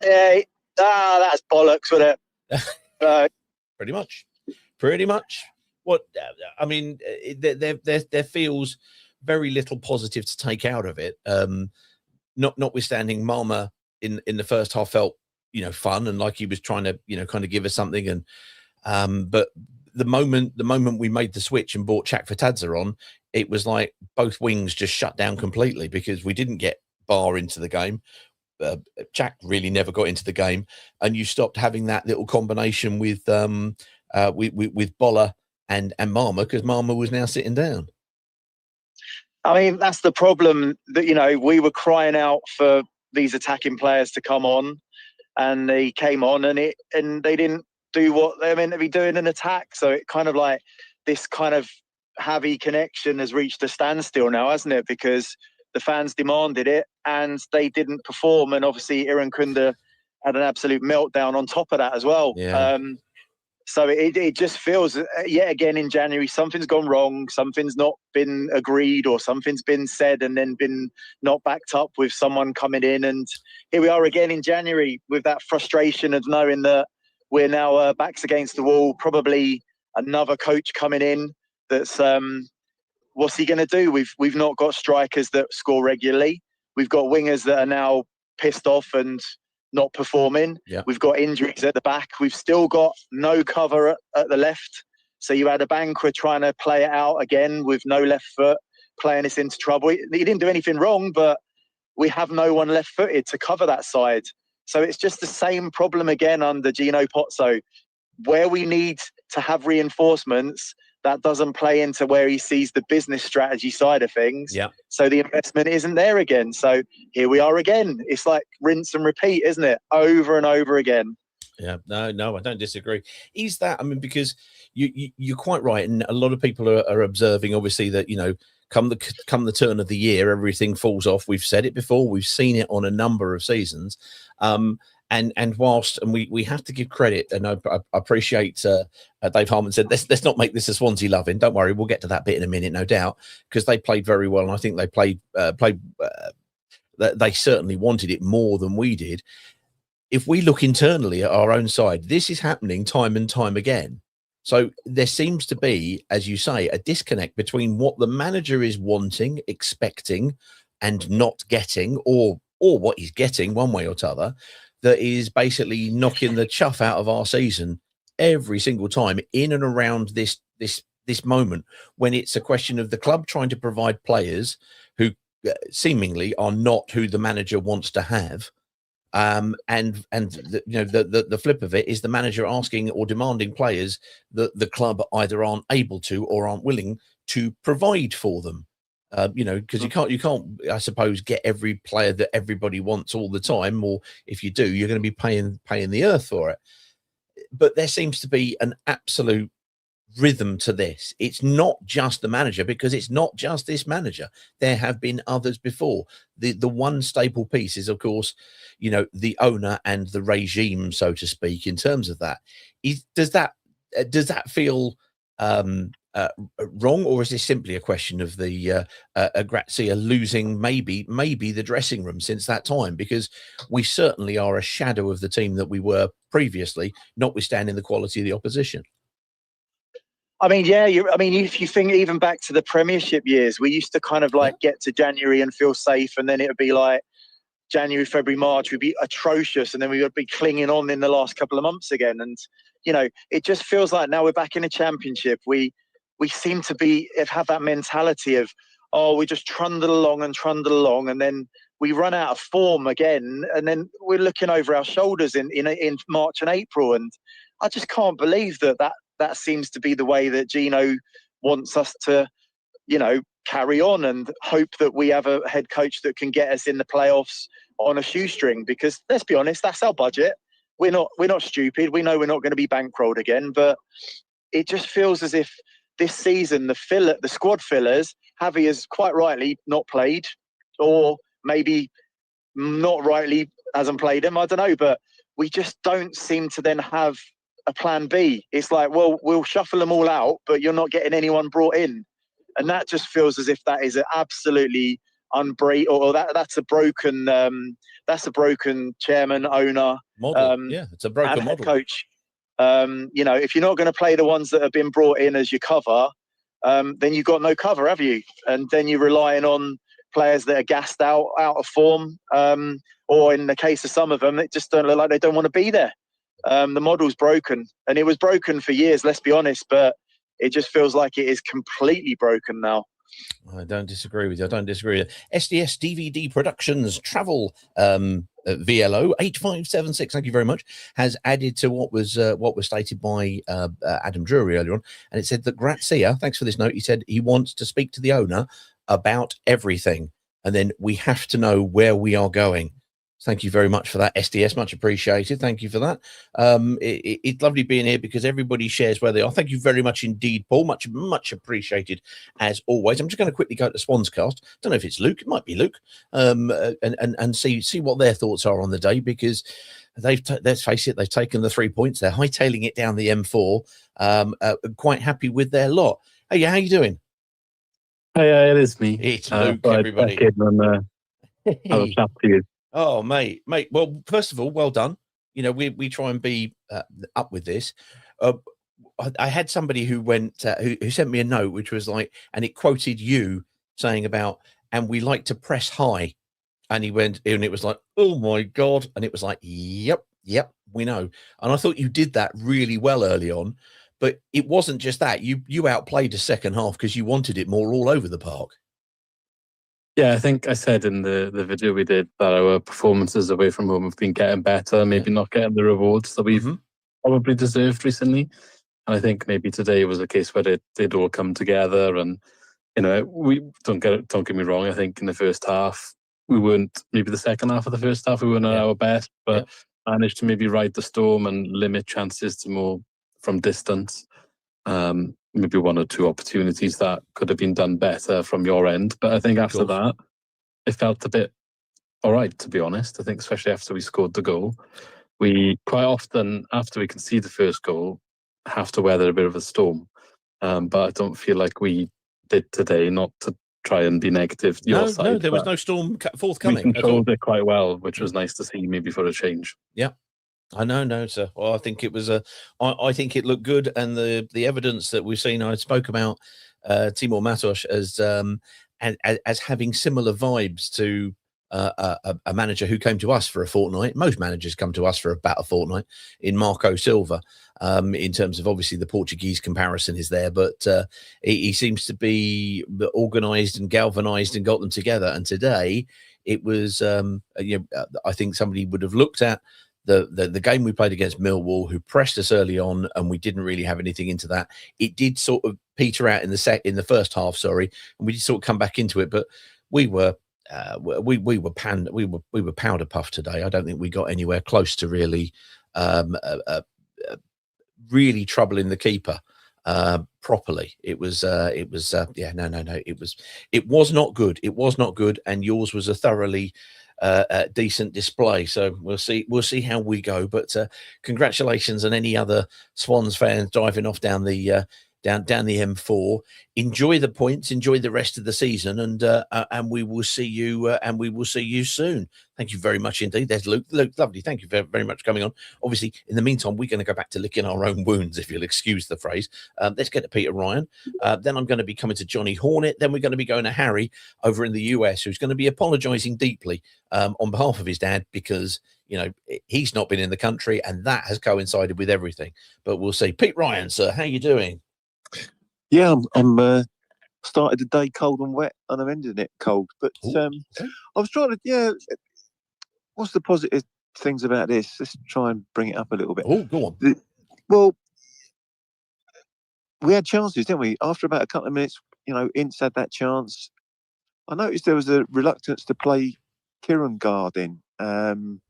Yeah, that's bollocks, wasn't it? Pretty much. What I mean, there feels very little positive to take out of it. Notwithstanding, Marma in the first half felt, you know, fun and like he was trying to, you know, kind of give us something. And but the moment we made the switch and brought Chak Fatadza on, it was like both wings just shut down completely because we didn't get Bar into the game. Chak really never got into the game, and you stopped having that little combination with Bolla and Marma, because Marma was now sitting down. I mean, that's the problem, that, you know, we were crying out for these attacking players to come on, and they came on, and they didn't do what they're meant to be doing in attack. So it kind of like this kind of Javi connection has reached a standstill now, hasn't it? Because the fans demanded it and they didn't perform, and obviously Irankunda had an absolute meltdown on top of that as well. Yeah. So it just feels, yet again in January, something's gone wrong, something's not been agreed, or something's been said and then been not backed up with someone coming in. And here we are again in January with that frustration of knowing that we're now backs against the wall, probably another coach coming in that's, what's he going to do? We've not got strikers that score regularly. We've got wingers that are now pissed off and not performing. Yeah. We've got injuries at the back. We've still got no cover at the left. So you had a Banquer trying to play it out again with no left foot, playing us into trouble. He didn't do anything wrong, but we have no one left-footed to cover that side. So it's just the same problem again under Gino Pozzo, where we need to have reinforcements. That doesn't play into where he sees the business strategy side of things. Yeah. So the investment isn't there again. So here we are again. It's like rinse and repeat, isn't it? Over and over again. Yeah, no, I don't disagree. Is that, I mean, because you're quite right, and a lot of people are observing, obviously, that, you know, come the turn of the year, everything falls off. We've said it before. We've seen it on a number of seasons. And whilst, and we have to give credit, and I appreciate Dave Harmon said, let's not make this a Swansea loving. Don't worry, we'll get to that bit in a minute, no doubt, because they played very well, and I think they played. They certainly wanted it more than we did. If we look internally at our own side, this is happening time and time again. So there seems to be, as you say, a disconnect between what the manager is wanting, expecting, and not getting, or what he's getting one way or t'other, that is basically knocking the chuff out of our season every single time in and around this moment, when it's a question of the club trying to provide players who seemingly are not who the manager wants to have. And the flip of it is the manager asking or demanding players that the club either aren't able to or aren't willing to provide for them. Because you can't, I suppose, get every player that everybody wants all the time, or if you do, you're going to be paying the earth for it. But there seems to be an absolute rhythm to this. It's not just the manager, because it's not just this manager. There have been others before. The one staple piece is, of course, the owner and the regime, so to speak, in terms of that. Does that feel wrong, or is this simply a question of the Grazia losing maybe the dressing room since that time? Because we certainly are a shadow of the team that we were previously, notwithstanding the quality of the opposition. I mean, yeah, if you think even back to the Premiership years, we used to kind of like get to January and feel safe, and then it would be like January, February, March, we'd be atrocious, and then we would be clinging on in the last couple of months again. And, it just feels like now we're back in a Championship. We seem to have that mentality of, we just trundle along, and then we run out of form again, and then we're looking over our shoulders in March and April. And I just can't believe that seems to be the way that Gino wants us to, carry on, and hope that we have a head coach that can get us in the playoffs on a shoestring. Because let's be honest, that's our budget. We're not stupid. We know we're not going to be bankrolled again, but it just feels as if this season, the squad fillers, Javi has quite rightly not played, or maybe not rightly hasn't played him. I don't know, but we just don't seem to then have a plan B. It's like, well, we'll shuffle them all out, but you're not getting anyone brought in. And that just feels as if that is an absolutely that's a broken chairman, owner, model. It's a broken and head model. coach. If you're not going to play the ones that have been brought in as your cover, then you've got no cover, have you? And then you're relying on players that are gassed out of form, or in the case of some of them, it just don't look like they don't want to be there. The model's broken, and it was broken for years, let's be honest, but it just feels like it is completely broken now. I don't disagree with you. SDS DVD Productions Travel VLO 8576. Thank you very much. Has added to what was stated by Adam Drury earlier on, and it said that WATFORD. Thanks for this note. He said he wants to speak to the owner about everything, and then we have to know where we are going. Thank you very much for that, SDS. Much appreciated. Thank you for that. It's lovely being here because everybody shares where they are. Thank you very much indeed, Paul. Much appreciated as always. I'm just going to quickly go to Swanscast. Don't know if it's Luke. It might be Luke. And see what their thoughts are on the day, because let's face it, they've taken the 3 points. They're hightailing it down the M4. Quite happy with their lot. Hey, how you doing? Hey, it is me. It's Luke, everybody. I'll chat to you. Oh, mate. Well, first of all, well done. We try and be up with this. I had somebody who went, who sent me a note, which was like, and it quoted you saying about, and we like to press high. And he went, and it was like, oh my God. And it was like, yep, we know. And I thought you did that really well early on, but it wasn't just that. You outplayed the second half because you wanted it more all over the park. Yeah, I think I said in the video we did that our performances away from home have been getting better, maybe not getting the rewards that we've probably deserved recently. And I think maybe today was a case where they'd all come together. And, we don't get me wrong, I think in the first half, we weren't, maybe the second half of the first half, we weren't at our best, but managed to maybe ride the storm and limit chances to more from distance. Maybe one or two opportunities that could have been done better from your end. But I think after that, it felt a bit all right, to be honest. I think especially after we scored the goal, we quite often, after we concede the first goal, have to weather a bit of a storm. But I don't feel like we did today, not to try and be negative. No, there was no storm forthcoming. We controlled it quite well, which was nice to see, maybe for a change. Yeah. I know, no, sir. Well, I think it was I think it looked good, and the evidence that we've seen. I spoke about Timur Matos as having similar vibes to a manager who came to us for a fortnight. Most managers come to us for about a fortnight, in Marco Silva. In terms of, obviously, the Portuguese comparison is there, but he seems to be organised and galvanised and got them together. And today it was, I think somebody would have looked at the game we played against Millwall, who pressed us early on, and we didn't really have anything into that. It did sort of peter out in the first half, and we did sort of come back into it, but we were powder puffed today. I don't think we got anywhere close to really really troubling the keeper properly. It was not good. It was not good, and yours was a thoroughly decent display. So we'll see how we go. But congratulations on any other Swans fans driving off down the M4. Enjoy the points, enjoy the rest of the season, and we will see you soon. Thank you very much indeed. There's Luke. Luke, lovely. Thank you very, very much for coming on. Obviously, in the meantime, we're going to go back to licking our own wounds, if you'll excuse the phrase. Let's get to Peter Ryan. Then I'm going to be coming to Johnny Hornet. Then we're going to be going to Harry over in the US, who's going to be apologising deeply on behalf of his dad, because he's not been in the country, and that has coincided with everything. But we'll see. Pete Ryan, sir, how you doing? Yeah, I'm started the day cold and wet, and I'm ending it cold. But I was trying to, what's the positive things about this? Let's try and bring it up a little bit. Oh, go on. Well, we had chances, didn't we? After about a couple of minutes, Ince had that chance. I noticed there was a reluctance to play Kieran Guard in. And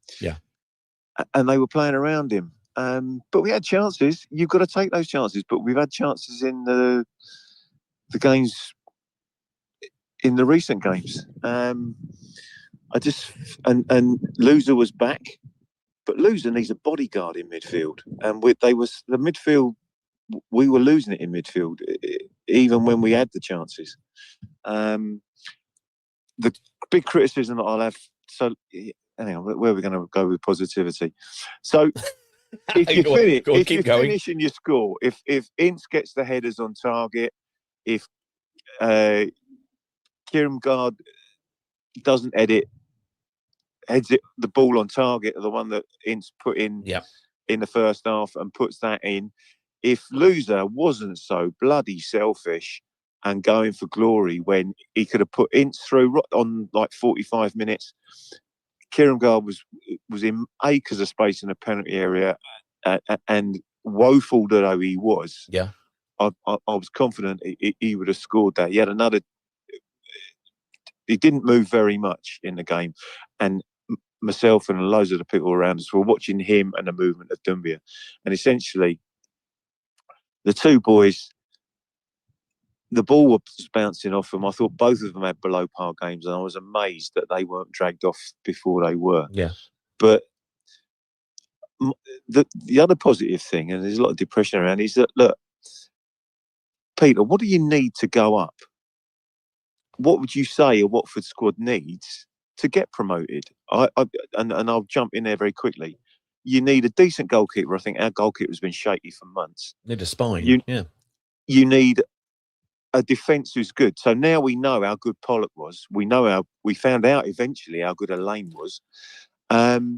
they were playing around him. But we had chances. You've got to take those chances. But we've had chances in the games, in the recent games. And Loser was back, but Loser needs a bodyguard in midfield. And the midfield. We were losing it in midfield, even when we had the chances. The big criticism that I'll have. So, anyhow, where are we going to go with positivity? So, if you finish and you score, if Ince gets the headers on target, if Kieran Gard doesn't heads it the ball on target, the one that Ince put in in the first half, and puts that in. If Loser wasn't so bloody selfish and going for glory when he could have put Ince through on like 45 minutes, Kieran Gard was in acres of space in the penalty area, and woeful though he was, I was confident he would have scored that. He had another. He didn't move very much in the game, and myself and loads of the people around us were watching him and the movement of Doumbia, and essentially. The two boys, the ball was bouncing off them. I thought both of them had below par games, and I was amazed that they weren't dragged off before they were. Yeah. But the other positive thing, and there's a lot of depression around, is that, look, Peter, what do you need to go up? What would you say a Watford squad needs to get promoted? And I'll jump in there very quickly. You need a decent goalkeeper. I think our goalkeeper's been shaky for months. Need a spine. You need a defence who's good. So now we know how good Pollock was. We found out eventually how good Elaine was.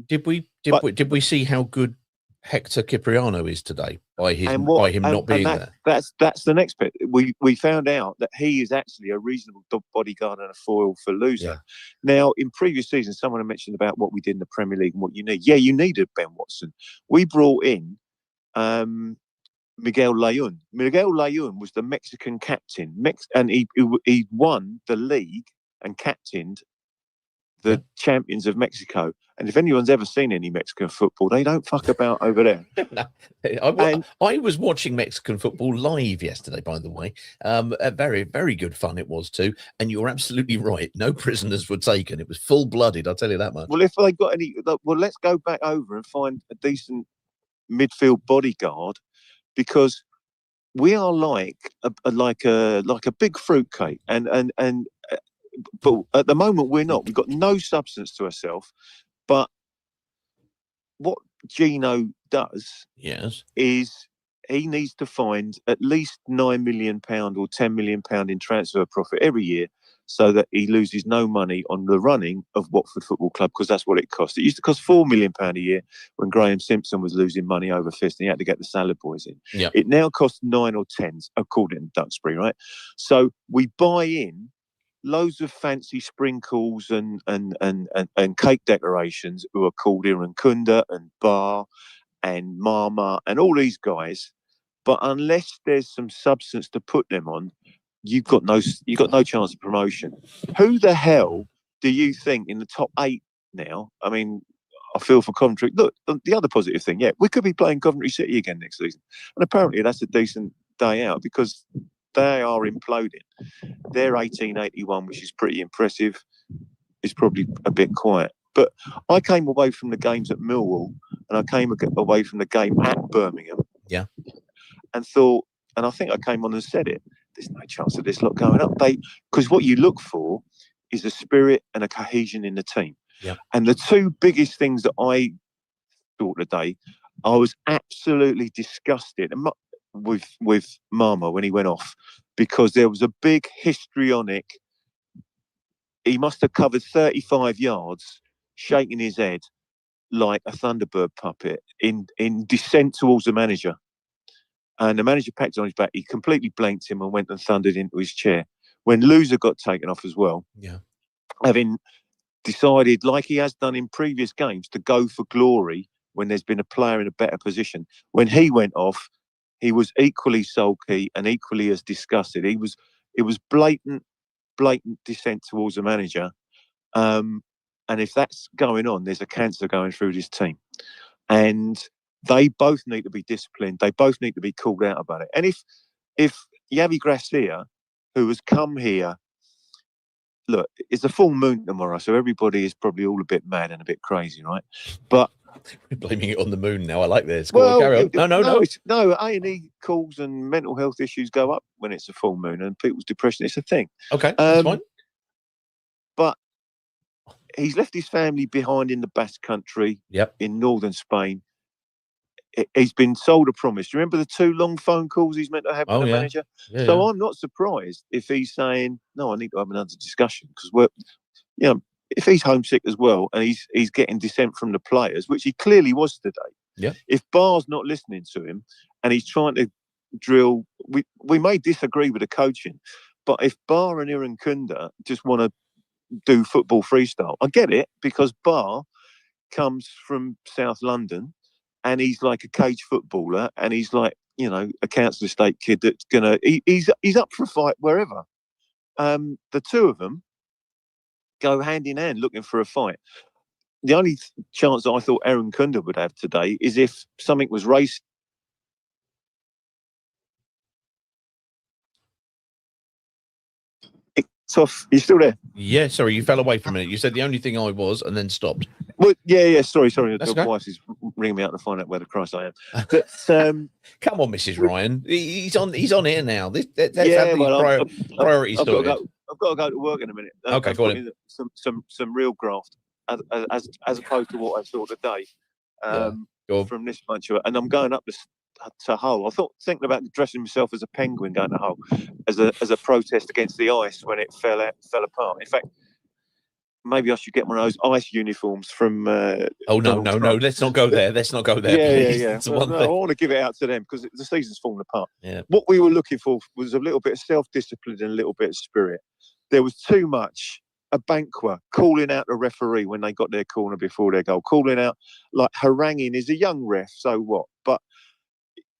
Did we see how good Hector Cipriano is today by him not being there? That's the next bit. We found out that he is actually a reasonable bodyguard and a foil for Loser. Yeah. Now, in previous seasons, someone had mentioned about what we did in the Premier League and what you need. Yeah, you needed Ben Watson. We brought in Miguel Layun. Miguel Layun was the Mexican captain, and he won the league and captained the champions of Mexico. And if anyone's ever seen any Mexican football, they don't fuck about over there. I was watching Mexican football live yesterday, by the way. Very, very good fun it was too. And you're absolutely right. No prisoners were taken. It was full-blooded, I'll tell you that much. Well, if they got any... Well, let's go back over and find a decent midfield bodyguard, because we are like a big fruitcake. But at the moment, we're not. We've got no substance to ourselves. But what Gino does is he needs to find at least £9 million or £10 million in transfer profit every year, so that he loses no money on the running of Watford Football Club, because that's what it costs. It used to cost £4 million a year when Graham Simpson was losing money over fist and he had to get the salad boys in. Yeah. It now costs 9 or 10, according to Duxbury, right? So we buy in loads of fancy sprinkles and cake decorations who are called Irankunda and Bar and Mama and all these guys, but unless there's some substance to put them on, you've got no chance of promotion. Who the hell do you think in the top 8 now? I mean, I feel for Coventry. Look, the other positive thing, we could be playing Coventry City again next season, and apparently that's a decent day out, because they are imploding. Their 1881, which is pretty impressive, is probably a bit quiet. But I came away from the games at Millwall, and I came away from the game at Birmingham. Yeah. And thought, and I think I came on and said it, there's no chance of this lot going up. Because what you look for is a spirit and a cohesion in the team. Yeah. And the two biggest things that I thought today, I was absolutely disgusted with Mama when he went off, because there was a big histrionic. He must have covered 35 yards, shaking his head like a Thunderbird puppet in descent towards the manager. And the manager packed on his back. He completely blanked him and went and thundered into his chair. When Loser got taken off as well, having decided, like he has done in previous games, to go for glory when there's been a player in a better position. When he went off, he was equally sulky and equally as disgusted. It was blatant descent towards the manager. And if that's going on, there's a cancer going through this team. And they both need to be disciplined. They both need to be called out about it. And if Javi Gracia, who has come here, look, it's a full moon tomorrow, so everybody is probably all a bit mad and a bit crazy, right? But we're blaming it on the moon now. I like this. Well, carry on. No. A&E calls and mental health issues go up when it's a full moon, and people's depression. It's a thing. Okay, that's fine. But he's left his family behind in the Basque Country, in northern Spain. He's been sold a promise. Do you remember the 2 long phone calls he's meant to have with the manager? Yeah, so I'm not surprised if he's saying, no, I need to have another discussion, because if he's homesick as well and he's getting dissent from the players, which he clearly was today. If Barr's not listening to him and he's trying to drill, we may disagree with the coaching, but if Barr and Irankunda just want to do football freestyle, I get it, because Barr comes from South London and he's like a cage footballer, and he's like, a council estate kid that's gonna he's up for a fight wherever. The two of them go hand in hand looking for a fight. The only chance I thought Aaron Kunda would have today is if something was raced. It's off. You still there? Yeah, sorry, you fell away for a minute. You said the only thing I was, and then stopped. Well, yeah. Sorry. That's The okay. wife is ringing me out to find out where the Christ I am. But come on, Mrs. Ryan, he's on here now. Let's yeah, have well, priorities I've got sorted. to go to work in a minute. Okay, go on. Some real graft as opposed to what I saw today from this bunch of it. And I'm going up to Hull. I thought thinking about dressing myself as a penguin going to Hull as a protest against the ice when it fell apart. In fact, maybe I should get one of those ice uniforms from. No! Let's not go there. Let's not go there. Yeah. I want to give it out to them because the season's fallen apart. Yeah. What we were looking for was a little bit of self-discipline and a little bit of spirit. There was too much. A Banqua calling out the referee when they got their corner before their goal, calling out, like, haranguing is a young ref, so what? But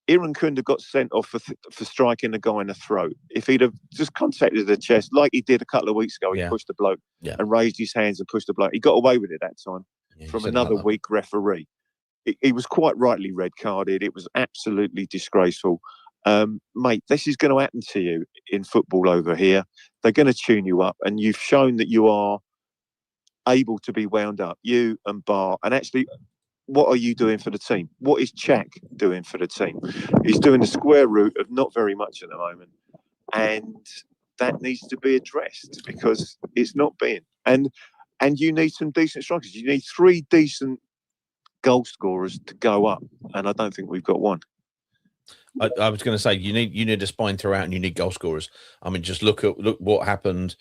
Irankunda got sent off for striking the guy in the throat. If he'd have just contacted the chest like he did a couple of weeks ago, he pushed the bloke and raised his hands and pushed the bloke. He got away with it that time from another weak referee. He was quite rightly red carded. It was absolutely disgraceful. Mate, this is going to happen to you in football over here. They're going to tune you up, and you've shown that you are able to be wound up, you and Barr. And actually, what are you doing for the team? What is Chak doing for the team? He's doing the square root of not very much at the moment, and that needs to be addressed because it's not being. And you need some decent strikers. You need 3 decent goal scorers to go up, and I don't think we've got one. I was going to say you need a spine throughout, and you need goal scorers. I mean, just look what happened.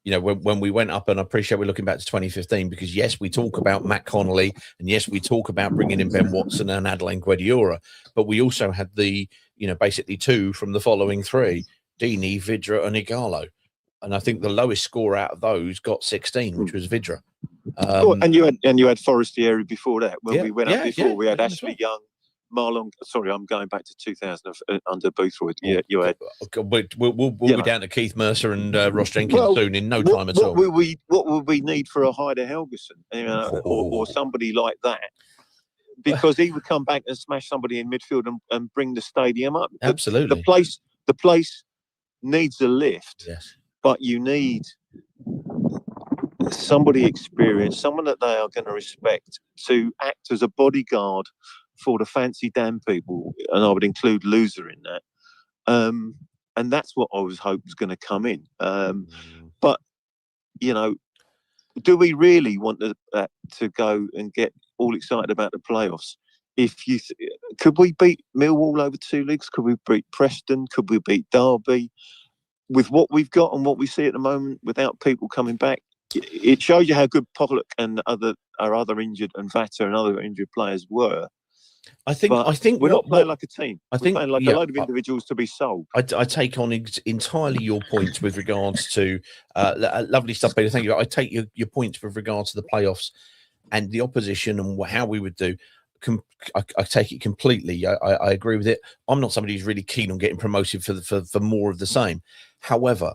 When we went up, and I appreciate we're looking back to 2015 because yes, we talk about Matt Connolly, and yes, we talk about bringing in Ben Watson and Adeline Guediora, but we also had basically 2 from the following 3: Dini, Vidra, and Igalo. And I think the lowest score out of those got 16, which was Vidra. And you had Forestieri before that. When we went up before, we had Ashley Young. Marlon, sorry, I'm going back to 2000 under Boothroyd. Yeah, you had. We'll be down to Keith Mercer and Ross Jenkins soon in no time at all. What would we need for a Heider Helgeson or somebody like that? Because he would come back and smash somebody in midfield and bring the stadium up. Absolutely. The place needs a lift. Yes. But you need somebody experienced, someone that they are going to respect, to act as a bodyguard for the fancy Dan people, and I would include Loser in that. And that's what I was hoping was going to come in. But, do we really want to go and get all excited about the playoffs? Could we beat Millwall over 2 leagues? Could we beat Preston? Could we beat Derby? With what we've got and what we see at the moment, without people coming back, it shows you how good Pollock and our other injured and Vata and other injured players were. I think we're not playing like a team. We're playing like a load of individuals to be sold. I take on entirely your points with regards to lovely stuff, Peter. Thank you. I take your points with regards to the playoffs and the opposition and how we would do. I take it completely. I agree with it. I'm not somebody who's really keen on getting promoted for more of the same. However,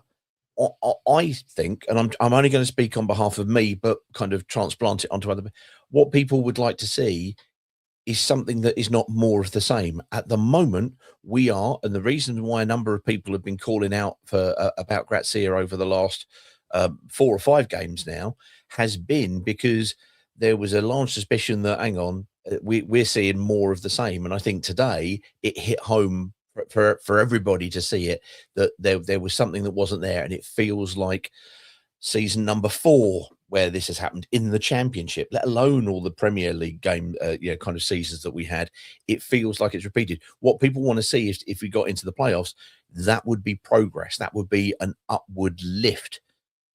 I think, and I'm only going to speak on behalf of me, but kind of transplant it onto other. What people would like to see is something that is not more of the same. At the moment, we are, and the reason why a number of people have been calling out for about WATFORD over the last 4 or 5 games now, has been because there was a large suspicion that, hang on, we're seeing more of the same. And I think today it hit home for everybody to see it, that there was something that wasn't there. And it feels like season number 4 where this has happened in the Championship, let alone all the Premier League game, kind of seasons that we had. It feels like it's repeated. What people want to see is, if we got into the playoffs, that would be progress. That would be an upward lift.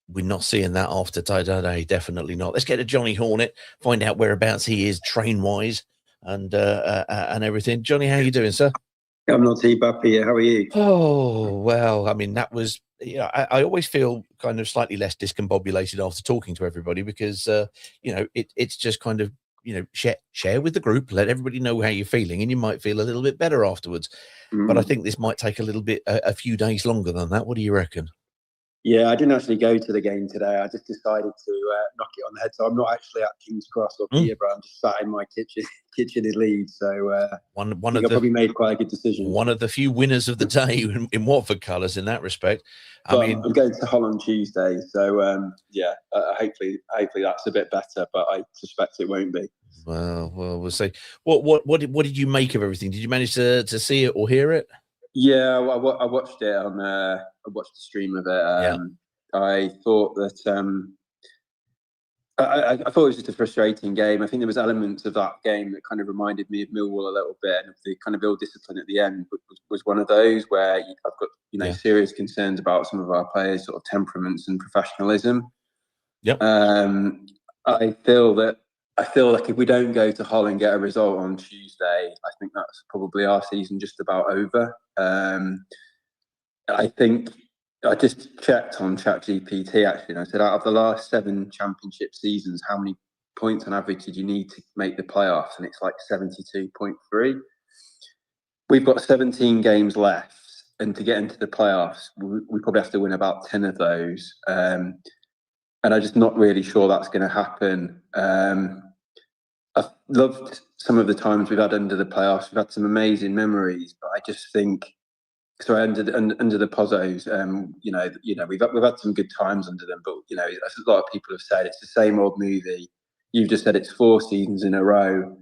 We're not seeing that after today. Definitely not. Let's get to Johnny Hornet, find out whereabouts he is train-wise and everything. Johnny, how you doing, sir? I'm not too bad, Peter. How are you? Oh, well, I mean, that was, I always feel kind of slightly less discombobulated after talking to everybody, because, it's just kind of, share with the group, let everybody know how you're feeling, and you might feel a little bit better afterwards. But I think this might take a little bit, a few days longer than that. What do you reckon? Yeah, I didn't actually go to the game today. I just decided to knock it on the head. So I'm not actually at King's Cross or Peterborough. I'm just sat in my kitchen in Leeds. So I probably made quite a good decision. One of the few winners of the day in Watford colours in that respect. I'm going to Hull on Tuesday. So hopefully that's a bit better, but I suspect it won't be. Well, we'll see. What did you make of everything? Did you manage to see it or hear it? Yeah, I watched it on. I watched the stream of it. I thought that I thought it was just a frustrating game. I think there was elements of that game that kind of reminded me of Millwall a little bit, and of the kind of ill discipline at the end was one of those where I've got serious concerns about some of our players' sort of temperaments and professionalism. Yep. I feel like if we don't go to Hull and get a result on Tuesday, I think that's probably our season just about over. I think I just checked on ChatGPT actually, and I said, out of the last 7 Championship seasons, how many points on average did you need to make the playoffs? And it's like 72.3. We've got 17 games left, and to get into the playoffs, we probably have to win about 10 of those. And I'm just not really sure that's going to happen. I've loved some of the times we've had under the playoffs. We've had some amazing memories, but I just think, under the Pozzos, we've had some good times under them. But as a lot of people have said, it's the same old movie. You've just said it's 4 seasons in a row.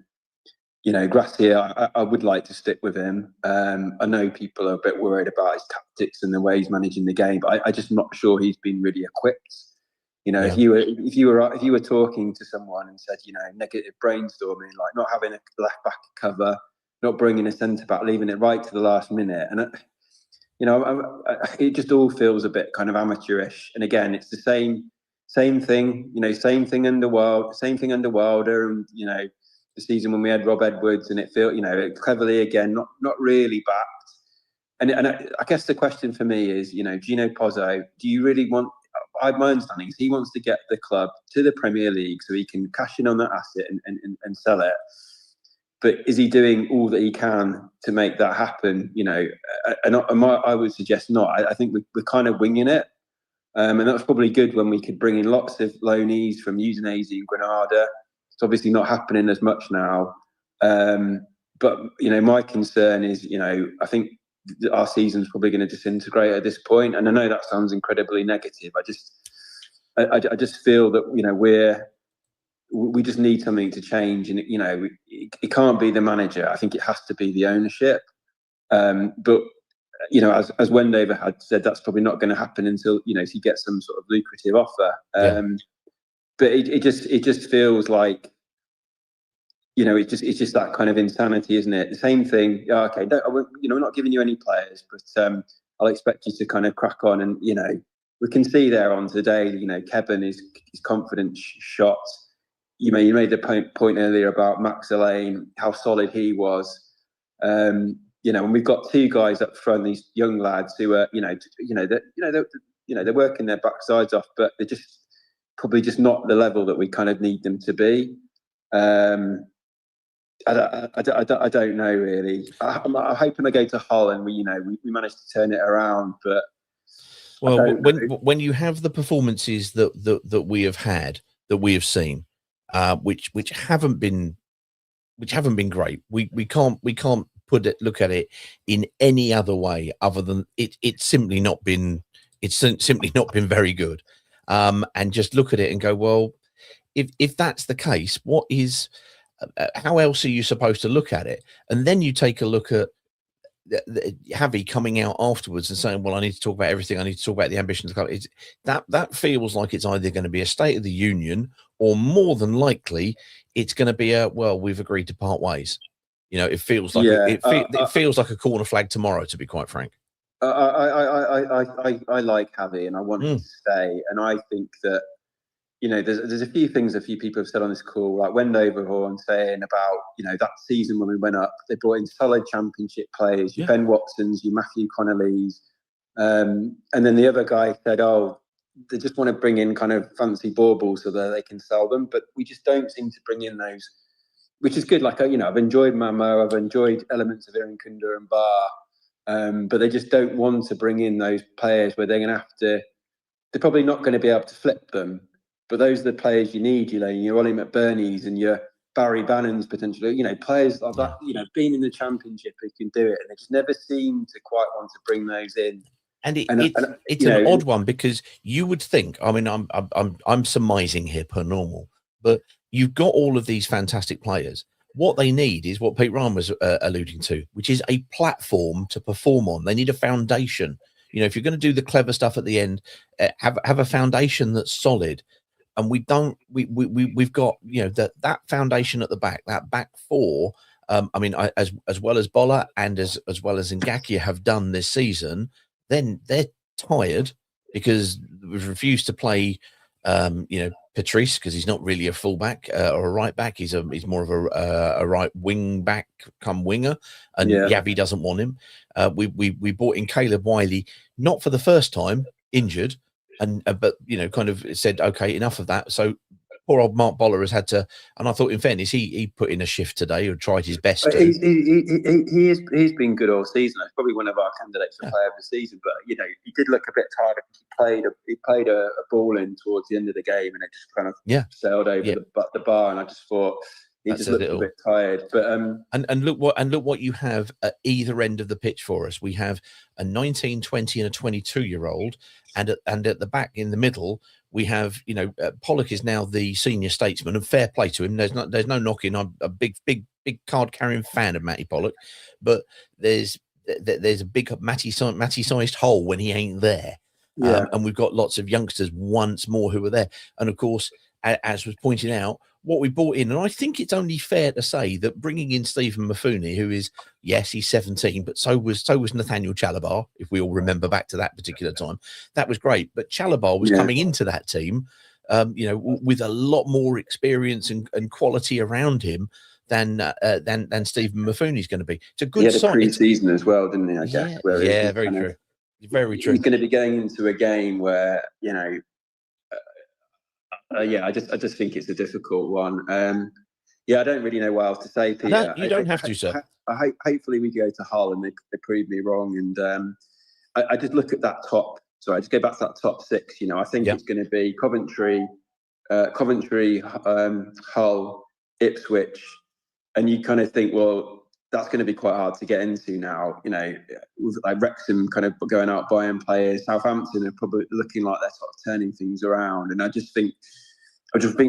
Gracia, I would like to stick with him. I know people are a bit worried about his tactics and the way he's managing the game, but I'm just not sure he's been really equipped. If you were talking to someone and said, negative brainstorming, like not having a left back cover, not bringing a centre back, leaving it right to the last minute, and it just all feels a bit kind of amateurish. And again, it's the same thing, same thing under Wilder, and the season when we had Rob Edwards, and it felt, cleverly again, not really backed. And I guess the question for me is, Gino Pozzo, do you really want? My understanding is he wants to get the club to the Premier League so he can cash in on that asset and sell it. But is he doing all that he can to make that happen? I would suggest not. I think we're kind of winging it. And that's probably good when we could bring in lots of loanees from Udinese and Granada. It's obviously not happening as much now. But my concern is, I think our season's probably going to disintegrate at this point, and I know that sounds incredibly negative. I just feel that we just need something to change, and it can't be the manager. I think it has to be the ownership. But as Wendover had said, that's probably not going to happen until he gets some sort of lucrative offer. But it just feels like. It's just that kind of insanity, isn't it? The same thing. Okay, we're not giving you any players, but I'll expect you to kind of crack on. And we can see there on today. Kevin is confident shot. You made the point earlier about Max Elaine, how solid he was. And we've got 2 guys up front, these young lads who are, they're working their backsides off, but they're just probably just not the level that we kind of need them to be. I don't know really. I'm hoping I go to Hull and we manage to turn it around. But when you have the performances that we have had, that we have seen, which haven't been which haven't been great. We can't look at it in any other way other than it's simply not been very good. And just look at it and go, well, if that's the case, what is how else are you supposed to look at it? And then you take a look at Javi coming out afterwards and saying, well, I need to talk about everything. I need to talk about the ambitions of the club. That feels like it's either going to be a State of the Union, or more than likely it's going to be we've agreed to part ways. You know, it feels like it feels like a corner flag tomorrow, to be quite frank. I like Javi, and I want him to stay. And I think that, you know, there's a few things a few people have said on this call, like Wendover saying about, you know, that season when we went up, they brought in solid Championship players, your Ben Watsons, your Matthew Connolly's, and then the other guy said, oh, they just want to bring in kind of fancy baubles so that they can sell them, but we just don't seem to bring in those, which is good. Like, you know, I've enjoyed Mamo, I've enjoyed elements of Irankunda and Bar, but they just don't want to bring in those players where they're going to have to, they're probably not going to be able to flip them. But those are the players you need, you know, your Ollie McBurney's and your Barry Bannon's potentially, you know, players like that, you know, being in the Championship, who can do it. And they just never seem to quite want to bring those in. And it's an odd one, because you would think, I mean, I'm surmising here per normal, but you've got all of these fantastic players. What they need is what Pete Ryan was alluding to, which is a platform to perform on. They need a foundation. You know, if you're going to do the clever stuff at the end, have a foundation that's solid. And we've got, you know, that foundation at the back, that back four. I mean, as well as Bolla and as well as Ngakia have done this season, then they're tired because we've refused to play, you know, Patrice, because he's not really a fullback or a right back. He's more of a right wing back come winger, and Yavi doesn't want him. We brought in Caleb Wiley, not for the first time, injured. But you know, kind of said, okay, enough of that. So poor old Mark Boller has had to, and I thought, in fairness, he put in a shift today, or tried his best to. He's been good all season. He's probably one of our candidates for player of the season. But you know, he did look a bit tired. He played a ball in towards the end of the game, and it just kind of sailed over the bar. And I just thought he just looked a bit tired. But and look what you have at either end of the pitch for us. We have a 19, 20, and a 22-year-old. And at the back in the middle, we have, you know, Pollock is now the senior statesman, and fair play to him. There's no knocking. I'm a big card carrying fan of Matty Pollock, but there's a big Matty-sized hole when he ain't there. And we've got lots of youngsters once more who are there. And of course, as was pointed out, what we brought in, and I think it's only fair to say that bringing in Stephen Mafuni, who is, yes, he's 17, but so was Nathaniel Chalabar, if we all remember back to that particular time. That was great. But Chalabar was coming into that team, you know, with a lot more experience and quality around him than Stephen Mafuni's going to be. It's a good sign. Pre-season as well, didn't he? I guess. Very true. Very true. He's going to be going into a game where, you know. I just think it's a difficult one. I don't really know what else to say, Peter. You don't have to, sir. Hopefully we go to Hull and they prove me wrong. And I just look at that top. Sorry, I just go back to that top six. You know, I think it's going to be Coventry, Hull, Ipswich, and you kind of think, well, that's going to be quite hard to get into now. You know, with like Wrexham kind of going out buying players, Southampton are probably looking like they're sort of turning things around, and I just think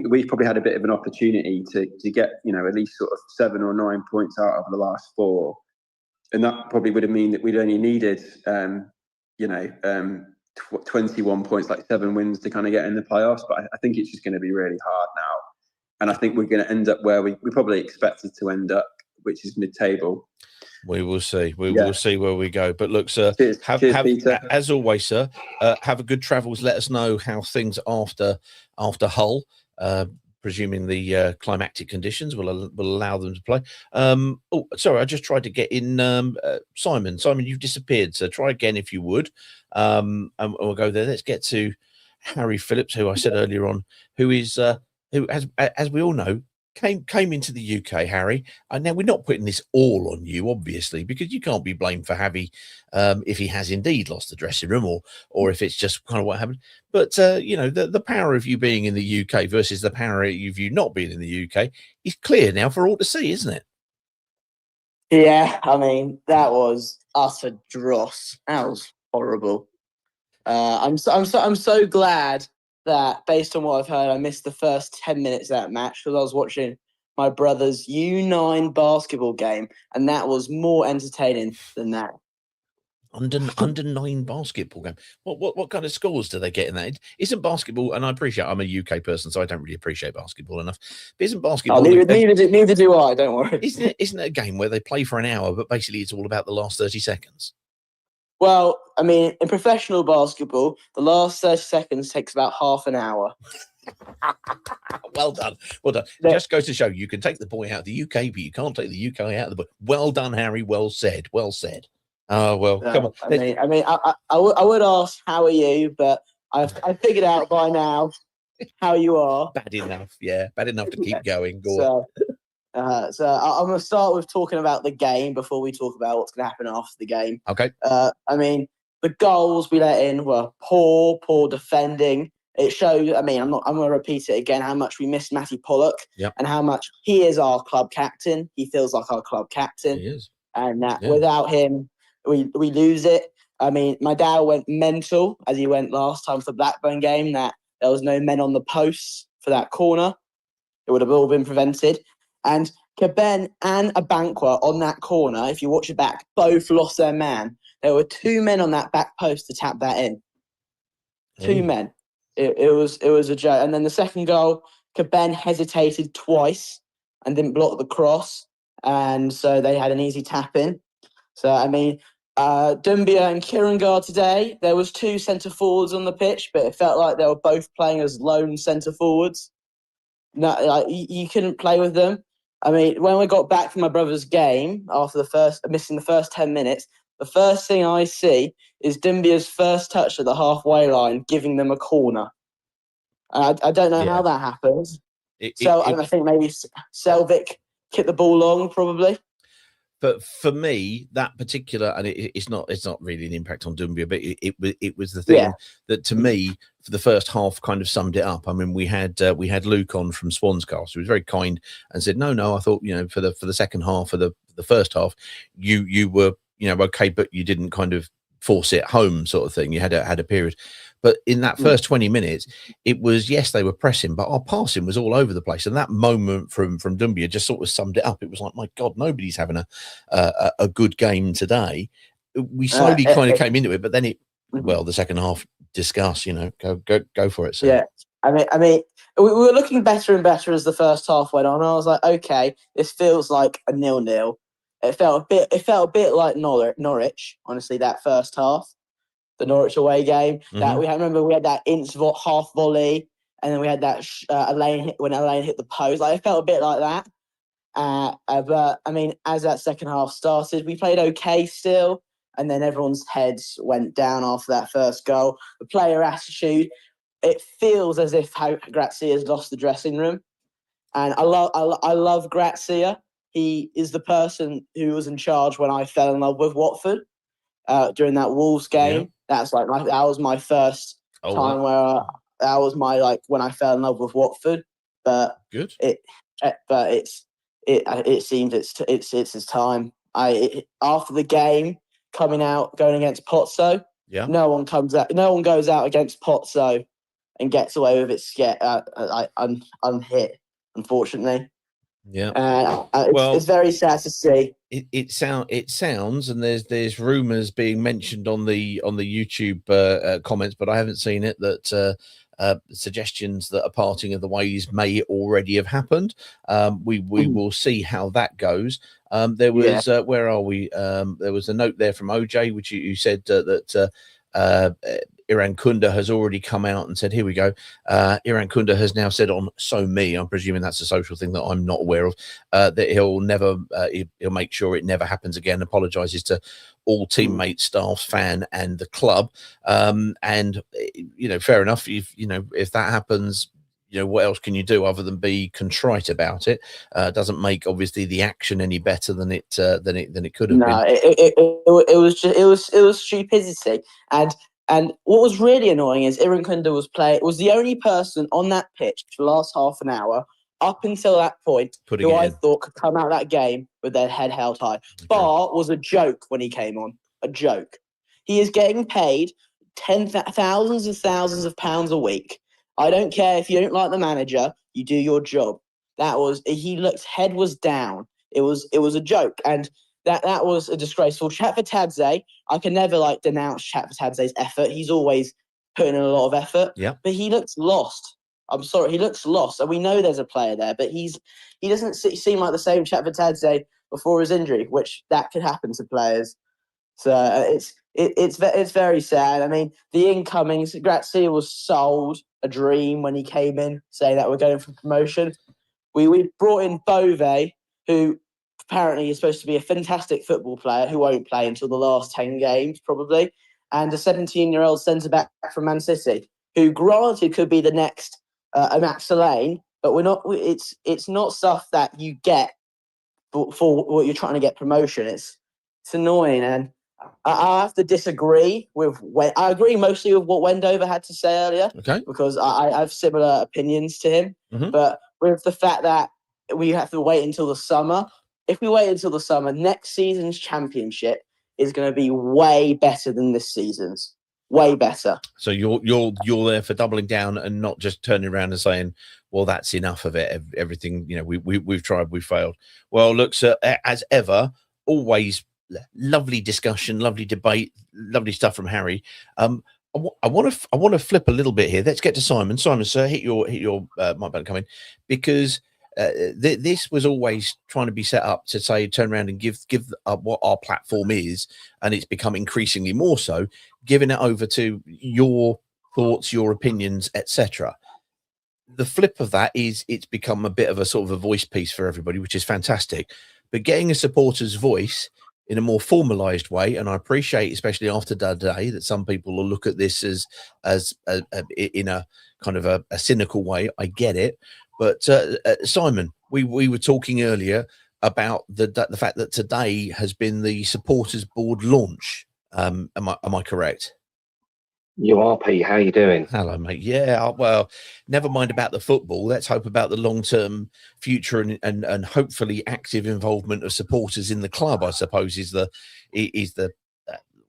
we've probably had a bit of an opportunity to get, you know, at least sort of 7 or 9 points out of the last 4, and that probably would have mean that we'd only needed 21 points, like 7 wins to kind of get in the playoffs. But I think it's just going to be really hard now, and I think we're going to end up where we probably expected to end up, which is mid-table. We will see. We will see where we go. But look, sir, cheers, Peter. As always, sir, have a good travels. Let us know how things after Hull, presuming the climatic conditions will allow them to play. Sorry, I just tried to get in Simon. Simon, you've disappeared, so try again if you would. And we'll go there. Let's get to Harry Phillips, who I said earlier on, who is who, as we all know, came into the UK, Harry, and now we're not putting this all on you, obviously, because you can't be blamed for Javi if he has indeed lost the dressing room or if it's just kind of what happened. But you know, the power of you being in the UK versus the power of you not being in the UK is clear now for all to see, isn't it? Yeah, I mean, that was utter dross. That was horrible. I'm so glad that, based on what I've heard, I missed the first 10 minutes of that match because I was watching my brother's U9 basketball game, and that was more entertaining than that. Under 9 basketball game. What kind of scores do they get in that? Isn't basketball? And I appreciate I'm a UK person, so I don't really appreciate basketball enough. But isn't basketball? Neither do I. Don't worry. Isn't it a game where they play for an hour, but basically it's all about the last 30 seconds? Well, I mean, in professional basketball, the last 30 seconds takes about half an hour. Well done. Just goes to show you can take the boy out of the UK, but you can't take the UK out of the boy. Well done, Harry. Well said. Well said. Oh, well, come on. I would ask, how are you? But I figured out by now how you are. Bad enough. Yeah, bad enough to keep going. Go on. So I'm going to start with talking about the game before we talk about what's going to happen after the game. Okay. I mean, the goals we let in were poor defending. It shows. I mean, I'm going to repeat it again. How much we missed Matty Pollock, and how much he is our club captain. He feels like our club captain. He is. And that without him, we lose it. I mean, my dad went mental as he went last time for the Blackburn game. That there was no men on the posts for that corner. It would have all been prevented. And Caben and Abankwa on that corner, if you watch it back, both lost their man. There were 2 men on that back post to tap that in. 2 men. It was a joke. And then the second goal, Caben hesitated twice and didn't block the cross. And so they had an easy tap in. So, I mean, Dumbia and Kirangar today, there was 2 centre forwards on the pitch, but it felt like they were both playing as lone centre forwards. No, like, you couldn't play with them. I mean, when we got back from my brother's game after missing the first 10 minutes, the first thing I see is Dumbia's first touch at the halfway line, giving them a corner. I don't know how that happens. I think maybe Selvik kicked the ball long, probably. But for me, that particular, and it's not really an impact on Dumbia, but it was the thing that, to me, for the first half, kind of summed it up. I mean, we had Luke on from SWANSEA, who was very kind and said, no, I thought, you know, for the second half of the first half, you were, you know, okay, but you didn't kind of force it home, sort of thing. You had a period. But in that first 20 minutes, it was, yes, they were pressing, but our passing was all over the place. And that moment from Dumbia just sort of summed it up. It was like, my God, nobody's having a good game today. We slowly kind of came into it, but then the second half, discuss, you know, go for it. So. Yeah, I mean, we were looking better and better as the first half went on. I was like, okay, this feels like a 0-0. It felt a bit like Norwich, honestly, that first half. The Norwich away game. That we had that Innsvot half volley, and then we had that Elaine hit the post. Like, it felt a bit like that. But I mean, as that second half started, we played okay still, and then everyone's heads went down after that first goal. The player attitude, it feels as if Grazia has lost the dressing room, and I love Grazia. He is the person who was in charge when I fell in love with Watford during that Wolves game. Yeah. That was my first time where that was my when I fell in love with Watford. But good. It seems it's his time. After the game, going against Pozzo. Yeah. No one goes out against Pozzo and gets away with it unhit, unfortunately. Yeah. It's very sad to see. It sounds, and there's rumours being mentioned on the YouTube comments, but I haven't seen it, that suggestions that a parting of the ways may already have happened. We will see how that goes. There was where are we? There was a note there from OJ, which you said that Iran Kunda has already come out and said, here we go. Iran Kunda has now said on SoMe, I'm presuming that's a social thing that I'm not aware of, that he'll make sure it never happens again, apologizes to all teammates, staff, fan, and the club. And, you know, fair enough. If that happens, what else can you do other than be contrite about it? Doesn't make obviously the action any better than it could have No, been. it was stupidity. And what was really annoying is Irankunda was the only person on that pitch for the last half an hour up until that point who I thought could come out of that game with their head held high. Bar was a joke when he came on. A joke. He is getting paid thousands and thousands of pounds a week. I don't care if you don't like the manager, you do your job. Head was down. It was a joke. And that was a disgraceful. Chatfatadze, I can never denounce Chatfatadze's effort. He's always putting in a lot of effort. Yeah. But he looks lost. I'm sorry, he looks lost. And we know there's a player there, but he doesn't seem like the same Chatfatadze before his injury, which that could happen to players. So it's very sad. I mean, the incomings, Grazia was sold a dream when he came in, saying that we're going for promotion. We brought in Bove, who apparently is supposed to be a fantastic football player who won't play until the last 10 games, probably, and a 17-year-old centre-back from Man City, who granted could be the next Max Lane, but we're not. It's not stuff that you get for what you're trying to get promotion. It's annoying, and I have to disagree with. I agree mostly with what Wendover had to say earlier, because I have similar opinions to him. But with the fact that we have to wait until the summer, if we wait until the summer, next season's championship is going to be way better than this season's. Way better. So you're there for doubling down and not just turning around and saying, "Well, that's enough of it. Everything, we've tried, we've failed." Well, look, sir, as ever, always lovely discussion, lovely debate, lovely stuff from Harry. I want to flip a little bit here. Let's get to Simon. Simon, sir, hit your mic button, come in, because this was always trying to be set up to say, turn around and give what our platform is, and it's become increasingly more so, giving it over to your thoughts, your opinions, etc. The flip of that is it's become a bit of a sort of a voice piece for everybody, which is fantastic. But getting a supporter's voice in a more formalized way, and I appreciate, especially after today, that some people will look at this as in a kind of a cynical way. I get it. But Simon, we were talking earlier about the fact that today has been the supporters board launch. Am I correct? You are, Pete. How you doing? Hello, mate. Yeah, well, never mind about the football. Let's hope about the long-term future and hopefully active involvement of supporters in the club, I suppose, is the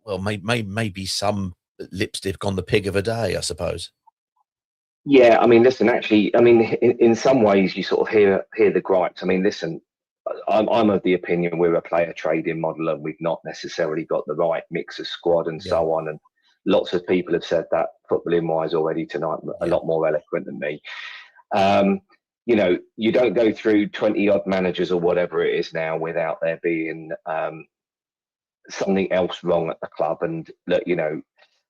well, maybe some lipstick on the pig of a day, I suppose. Yeah, I mean, listen, actually, I mean, in some ways you sort of hear the gripes. I mean, listen, I'm of the opinion we're a player trading model and we've not necessarily got the right mix of squad and so on. And lots of people have said that footballing wise already tonight, a lot more eloquent than me. You don't go through 20 odd managers or whatever it is now without there being something else wrong at the club. And look,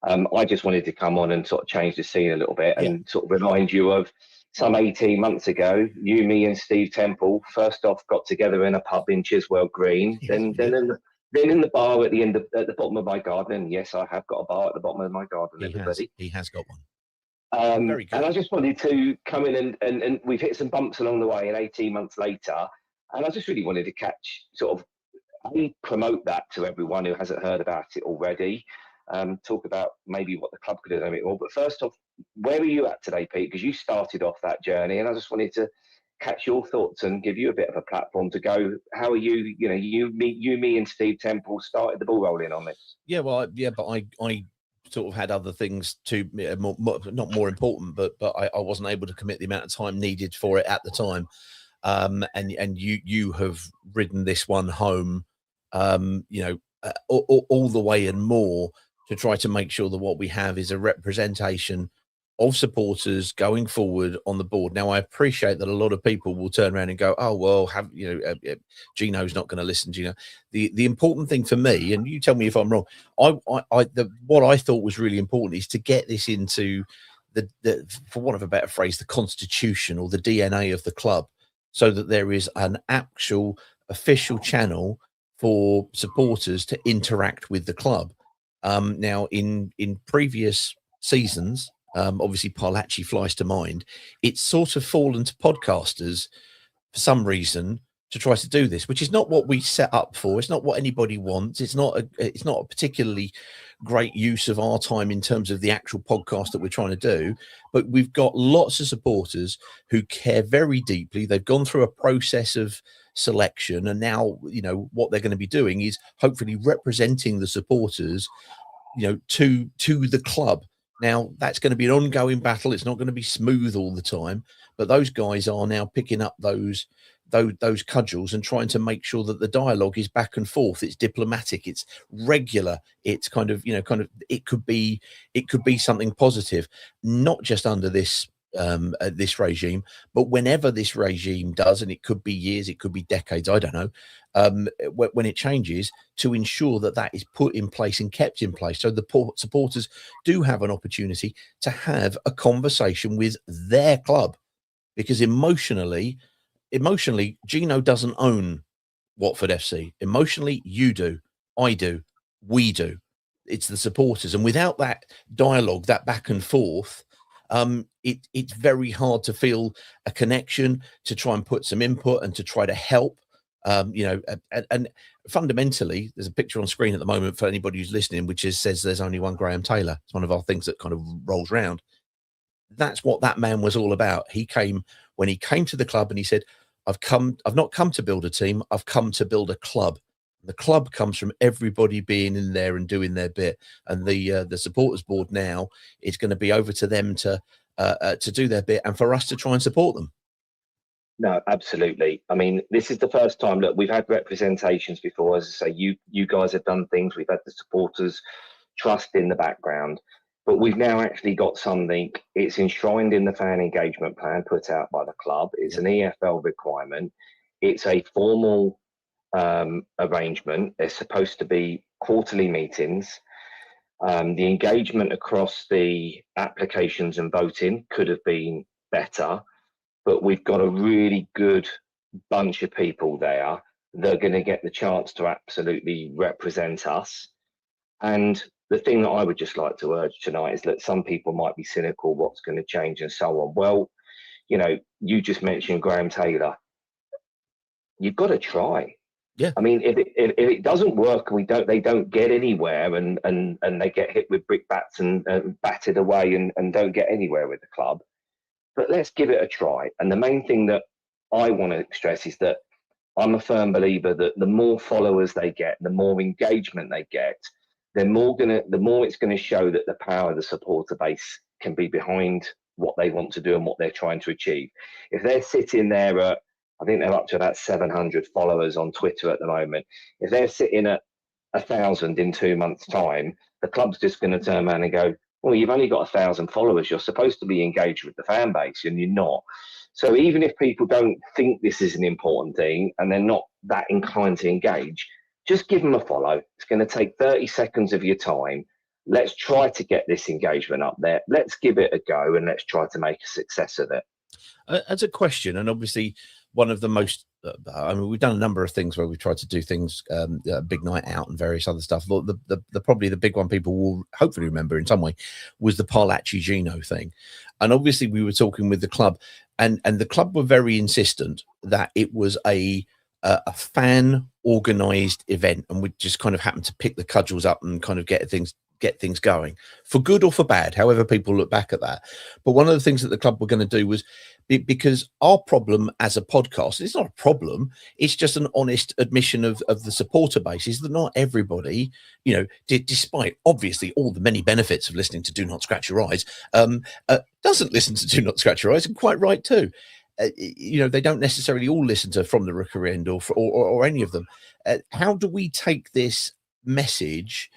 I just wanted to come on and sort of change the scene a little bit and sort of remind you of some 18 months ago, you, me and Steve Temple first off got together in a pub in Chiswell Green, then in the bar at the bottom of my garden. And yes, I have got a bar at the bottom of my garden, everybody. He has got one. Very good. And I just wanted to come in and we've hit some bumps along the way, and 18 months later, and I just really wanted to promote that to everyone who hasn't heard about it already. Talk about maybe what the club could do a bit more. But first off, where are you at today, Pete? Because you started off that journey, and I just wanted to catch your thoughts and give you a bit of a platform to go. How are you? You, me, and Steve Temple started the ball rolling on this. Yeah, well, but I sort of had other things to not more important, but I wasn't able to commit the amount of time needed for it at the time. And you have ridden this one home, all the way and more, to try to make sure that what we have is a representation of supporters going forward on the board. Now, I appreciate that a lot of people will turn around and go, "Oh, well, Gino's not going to listen." Gino, the important thing for me, and you tell me if I'm wrong, what I thought was really important is to get this into the for want of a better phrase, the constitution or the DNA of the club, so that there is an actual official channel for supporters to interact with the club. Now, in previous seasons, Obviously, Parlaci flies to mind. It's sort of fallen to podcasters for some reason to try to do this, which is not what we set up for. It's not what anybody wants. It's not a particularly great use of our time in terms of the actual podcast that we're trying to do. But we've got lots of supporters who care very deeply. They've gone through a process of selection, and now, you know, what they're going to be doing is hopefully representing the supporters, you know, to the club. Now, that's going to be an ongoing battle. It's not going to be smooth all the time, but those guys are now picking up those cudgels and trying to make sure that the dialogue is back and forth. It's diplomatic, it's regular, it's kind of, you know, it could be something positive, not just under this this regime, but whenever this regime does, and it could be years, it could be decades, I don't know, when it changes, to ensure that that is put in place and kept in place, so the supporters do have an opportunity to have a conversation with their club, because emotionally, Gino doesn't own Watford FC. Emotionally, you do, I do, we do. It's the supporters, and without that dialogue, that back and forth, it's very hard to feel a connection, to try and put some input and to try to help. You know, and fundamentally, there's a picture on screen at the moment for anybody who's listening, which says there's only one Graham Taylor. It's one of our things that kind of rolls around. That's what that man was all about. When he came to the club and he said, I've not come to build a team, I've come to build a club. The club comes from everybody being in there and doing their bit, and the supporters board now, it's going to be over to them to do their bit, and for us to try and support them. No, absolutely. I mean, this is the first time that we've had representations before. As I say, you guys have done things. We've had the supporters trust in the background, but we've now actually got something. It's enshrined in the fan engagement plan put out by the club. It's an EFL requirement. It's a formal arrangement. There's supposed to be quarterly meetings. The engagement across the applications and voting could have been better, but we've got a really good bunch of people there that are going to get the chance to absolutely represent us. And the thing that I would just like to urge tonight is that some people might be cynical, what's going to change and so on. Well, you know, you just mentioned Graham Taylor. You've got to try. Yeah. I mean, if it doesn't work and they don't get anywhere, and they get hit with brick bats and batted away and don't get anywhere with the club, but let's give it a try. And the main thing that I want to stress is that I'm a firm believer that the more followers they get, the more engagement they get, the more it's going to show that the power of the supporter base can be behind what they want to do and what they're trying to achieve. If they're sitting there at, I think they're up to about 700 followers on Twitter at the moment. If they're sitting at 1,000 in 2 months' time, the club's just going to turn around and go, well, you've only got 1,000 followers. You're supposed to be engaged with the fan base, and you're not. So even if people don't think this is an important thing and they're not that inclined to engage, just give them a follow. It's going to take 30 seconds of your time. Let's try to get this engagement up there. Let's give it a go, and let's try to make a success of it. As a question, and obviously one of the most, I mean, we've done a number of things where we've tried to do things, big night out and various other stuff. The probably the big one people will hopefully remember in some way was the Parlaci Gino thing. And obviously we were talking with the club, and the club were very insistent that it was a fan organized event, and we just kind of happened to pick the cudgels up and kind of get things going, for good or for bad, however people look back at that. But one of the things that the club were going to do was, because our problem as a podcast, it's not a problem, it's just an honest admission of the supporter base, is that not everybody, you know, despite obviously all the many benefits of listening to Do Not Scratch Your Eyes, doesn't listen to Do Not Scratch Your Eyes, and quite right too. You know, they don't necessarily all listen to From the Rookery End or any of them. How do we take this message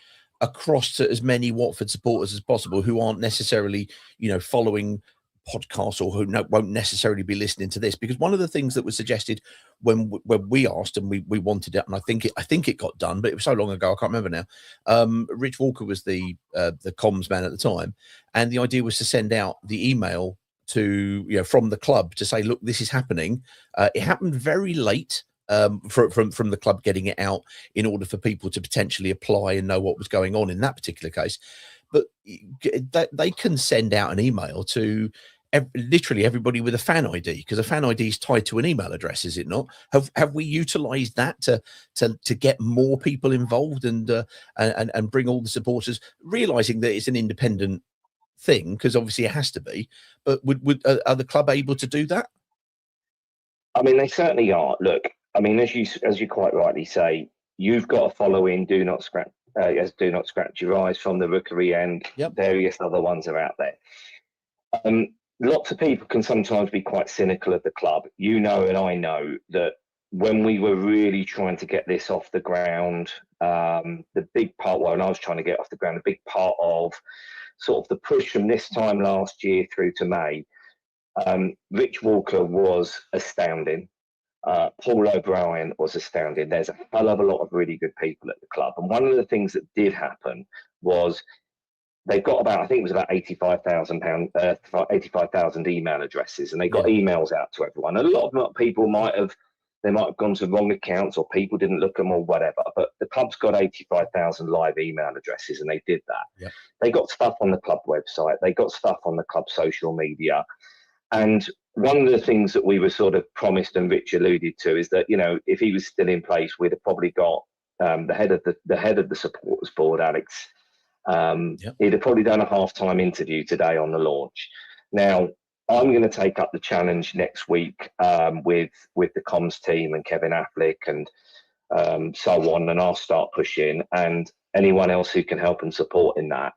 across to as many Watford supporters as possible who aren't necessarily, you know, following podcasts, or who won't necessarily be listening to this? Because one of the things that was suggested when we asked and we wanted it, and I think it got done, but it was so long ago I can't remember now. Rich Walker was the comms man at the time, and the idea was to send out the email to, you know, from the club to say, look, this is happening. It happened very late from the club getting it out in order for people to potentially apply and know what was going on in that particular case. but they can send out an email to literally everybody with a fan ID, because a fan ID is tied to an email address, is it not? Have we utilized that to get more people involved and bring all the supporters, realizing that it's an independent thing, because obviously it has to be, but are the club able to do that? I mean, they certainly are. Look, I mean, as you quite rightly say, you've got a following. Do not scratch your eyes from the Rookery, and various other ones are out there. Lots of people can sometimes be quite cynical of the club. You know, and I know that when we were really trying to get this off the ground, the big part, when I was trying to get off the ground, the big part of sort of the push from this time last year through to May, Rich Walker was astounding. Paul O'Brien was astounding. There's a hell of a lot of really good people at the club. And one of the things that did happen was they've got about, I think it was about 85,000 email addresses, and they got emails out to everyone. And a lot of people might have gone to wrong accounts, or people didn't look at them or whatever. But the club's got 85,000 live email addresses, and they did that. Yep. They got stuff on the club website. They got stuff on the club social media. And one of the things that we were sort of promised, and Rich alluded to, is that, you know, if he was still in place, we'd have probably got the head of the supporters board, Alex. He'd have probably done a halftime interview today on the launch. Now, I'm going to take up the challenge next week with the comms team and Kevin Affleck and so on, and I'll start pushing, and anyone else who can help and support in that.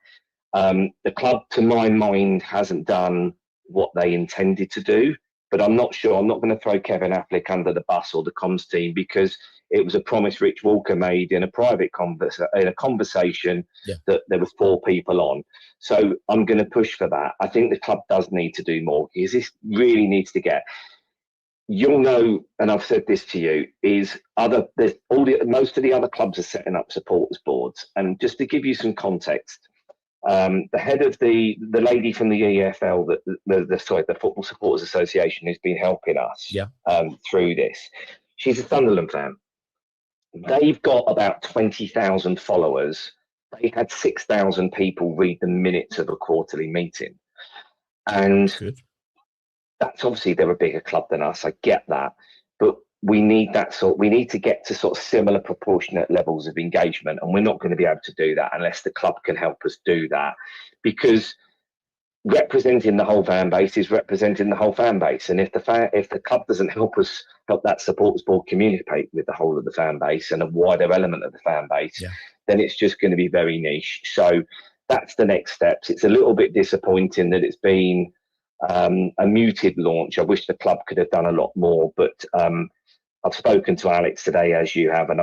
The club, to my mind, hasn't done what they intended to do, but I'm not sure. I'm not going to throw Kevin Affleck under the bus or the comms team, because it was a promise Rich Walker made in a private conversation that there was 4 people on. So I'm going to push for that. I think the club does need to do more, because this really needs to get. You'll know, and I've said this to you, is most of the other clubs are setting up supporters boards. And just to give you some context, the head of the lady from the EFL, the Football Supporters Association, who's been helping us through this, she's a Sunderland fan. They've got about 20,000 followers. They had 6,000 people read the minutes of a quarterly meeting. And that's obviously, they're a bigger club than us. I get that. But we need to get to sort of similar proportionate levels of engagement. And we're not going to be able to do that unless the club can help us do that. Because representing the whole fan base is representing the whole fan base, and if the club doesn't help that supporters board communicate with the whole of the fan base and a wider element of the fan base, then it's just going to be very niche. So that's the next steps. It's a little bit disappointing that it's been a muted launch. I wish the club could have done a lot more, but I've spoken to Alex today, as you have, and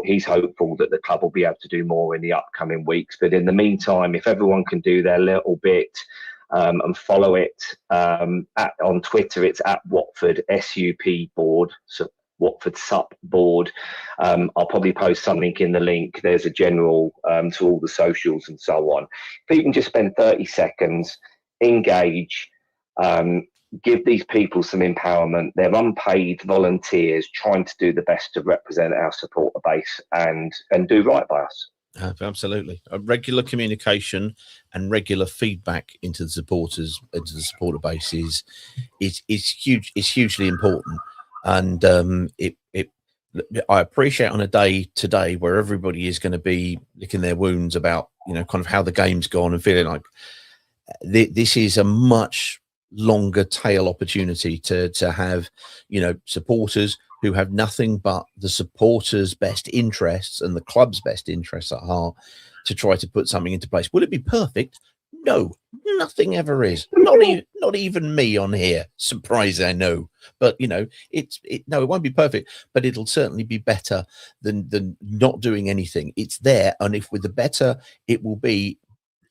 he's hopeful that the club will be able to do more in the upcoming weeks. But in the meantime, if everyone can do their little bit, and follow it on Twitter, it's at Watford SUP board, so Watford SUP board. I'll probably post something in the link. There's a general to all the socials and so on. If you can just spend 30 seconds, engage, give these people some empowerment. They're unpaid volunteers trying to do the best to represent our supporter base and do right by us. Absolutely. Regular communication and regular feedback into the supporter base is huge. It's hugely important. And I appreciate on a day today where everybody is going to be licking their wounds about, kind of how the game's gone and feeling like this is a much longer tail opportunity to have, supporters who have nothing but the supporters' best interests and the club's best interests at heart to try to put something into place. Will it be perfect? No, nothing ever is. Not even me on here. Surprise, I know. But it won't be perfect, but it'll certainly be better than not doing anything. It's there, and if with the better, it will be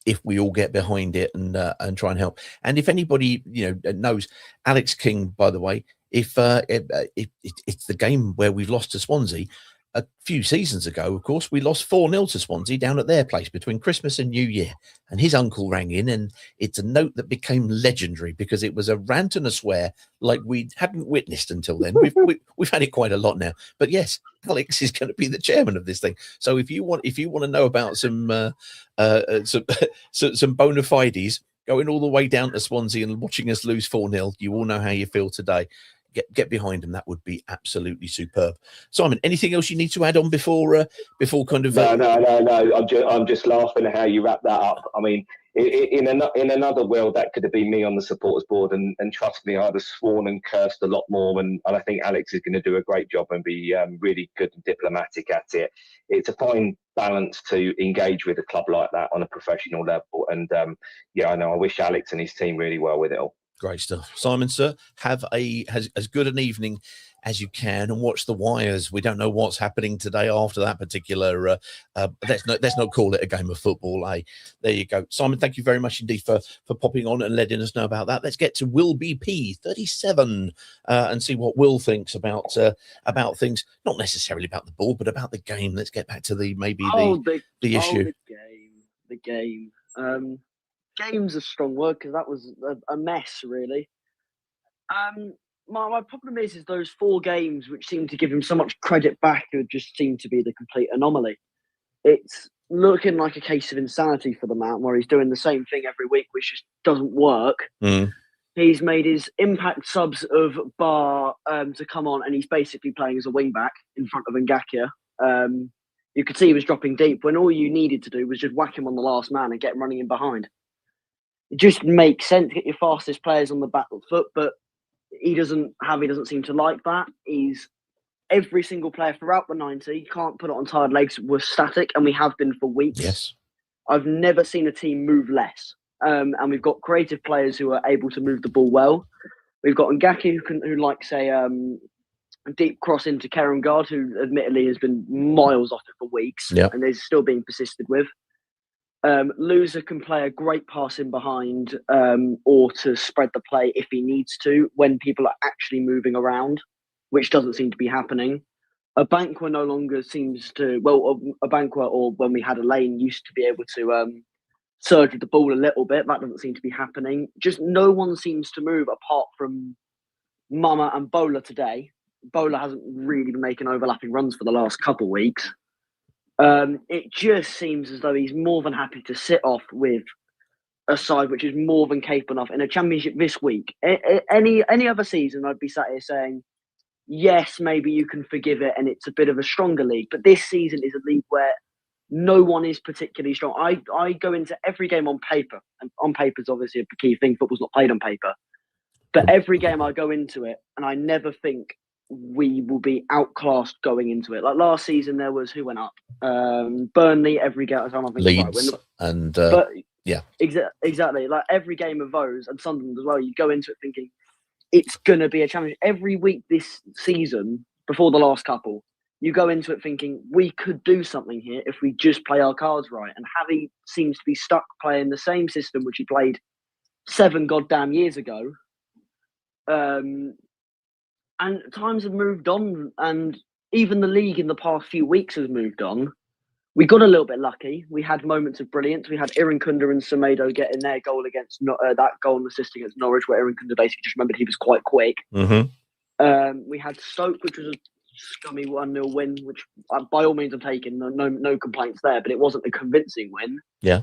if we all get behind it and try and help. And if anybody knows Alex King, by the way, if it's the game where we've lost to Swansea, a few seasons ago, of course, we lost 4-0 to Swansea down at their place between Christmas and New Year. And his uncle rang in, and it's a note that became legendary because it was a rant and a swear like we hadn't witnessed until then. We've had it quite a lot now. But yes, Alex is going to be the chairman of this thing. So if you want to know about some bona fides going all the way down to Swansea and watching us lose 4-0, you all know how you feel today. Get behind him. That would be absolutely superb. Simon, anything else you need to add on before kind of? No. I'm just laughing at how you wrap that up. I mean, in another world, that could have been me on the supporters board, and trust me, I'd have sworn and cursed a lot more. And I think Alex is going to do a great job and be really good and diplomatic at it. It's a fine balance to engage with a club like that on a professional level. And I know I wish Alex and his team really well with it all. Great stuff. Simon, sir, have as good an evening as you can and watch the wires. We don't know what's happening today after that particular let's not call it a game of football. There you go. Simon, thank you very much indeed for popping on and letting us know about that. Let's get to Will BP 37 and see what Will thinks about things, not necessarily about the ball, but about the game. Let's get back to the issue. The game. Game's a strong word because that was a mess, really. My problem is those 4 games which seem to give him so much credit back just seem to be the complete anomaly. It's looking like a case of insanity for the man, where he's doing the same thing every week, which just doesn't work. He's made his impact subs of Bar to come on, and he's basically playing as a wing back in front of Ngakia. You could see he was dropping deep when all you needed to do was just whack him on the last man and get him running in behind. It just makes sense to get your fastest players on the back foot, but he doesn't seem to like that. He's every single player throughout the 90, can't put it on tired legs, was static, and we have been for weeks. Yes. I've never seen a team move less. And we've got creative players who are able to move the ball well. We've got Ngaki who likes a deep cross into Kerengard, who admittedly has been miles off it for weeks, and is still being persisted with. Loser can play a great pass in behind or to spread the play if he needs to when people are actually moving around, which doesn't seem to be happening. A Banquer no longer seems to, a Banquer, or when we had a lane, used to be able to surge with the ball a little bit. That doesn't seem to be happening. Just no one seems to move apart from Mama and Bola today. Bola hasn't really been making overlapping runs for the last couple of weeks. It just seems as though he's more than happy to sit off with a side which is more than capable enough in a championship this week. Any other season, I'd be sat here saying, yes, maybe you can forgive it and it's a bit of a stronger league. But this season is a league where no one is particularly strong. I go into every game on paper, and on paper is obviously a key thing. Football's not played on paper. But every game I go into it, and I never think we will be outclassed going into it. Like last season, there was who went up. Burnley every game. Leeds and exactly. Like every game of those, and Sunderland as well. You go into it thinking it's gonna be a challenge every week this season. Before the last couple, you go into it thinking we could do something here if we just play our cards right. And Javi seems to be stuck playing the same system which he played 7 goddamn years ago. And times have moved on, and even the league in the past few weeks has moved on. We got a little bit lucky. We had moments of brilliance. We had Irinkunda and Semedo getting their goal against that goal and assist against Norwich, where Irinkunda basically just remembered he was quite quick. We had Stoke, which was a scummy 1-0 win, which by all means I'm taking. No complaints there, but it wasn't a convincing win. Yeah.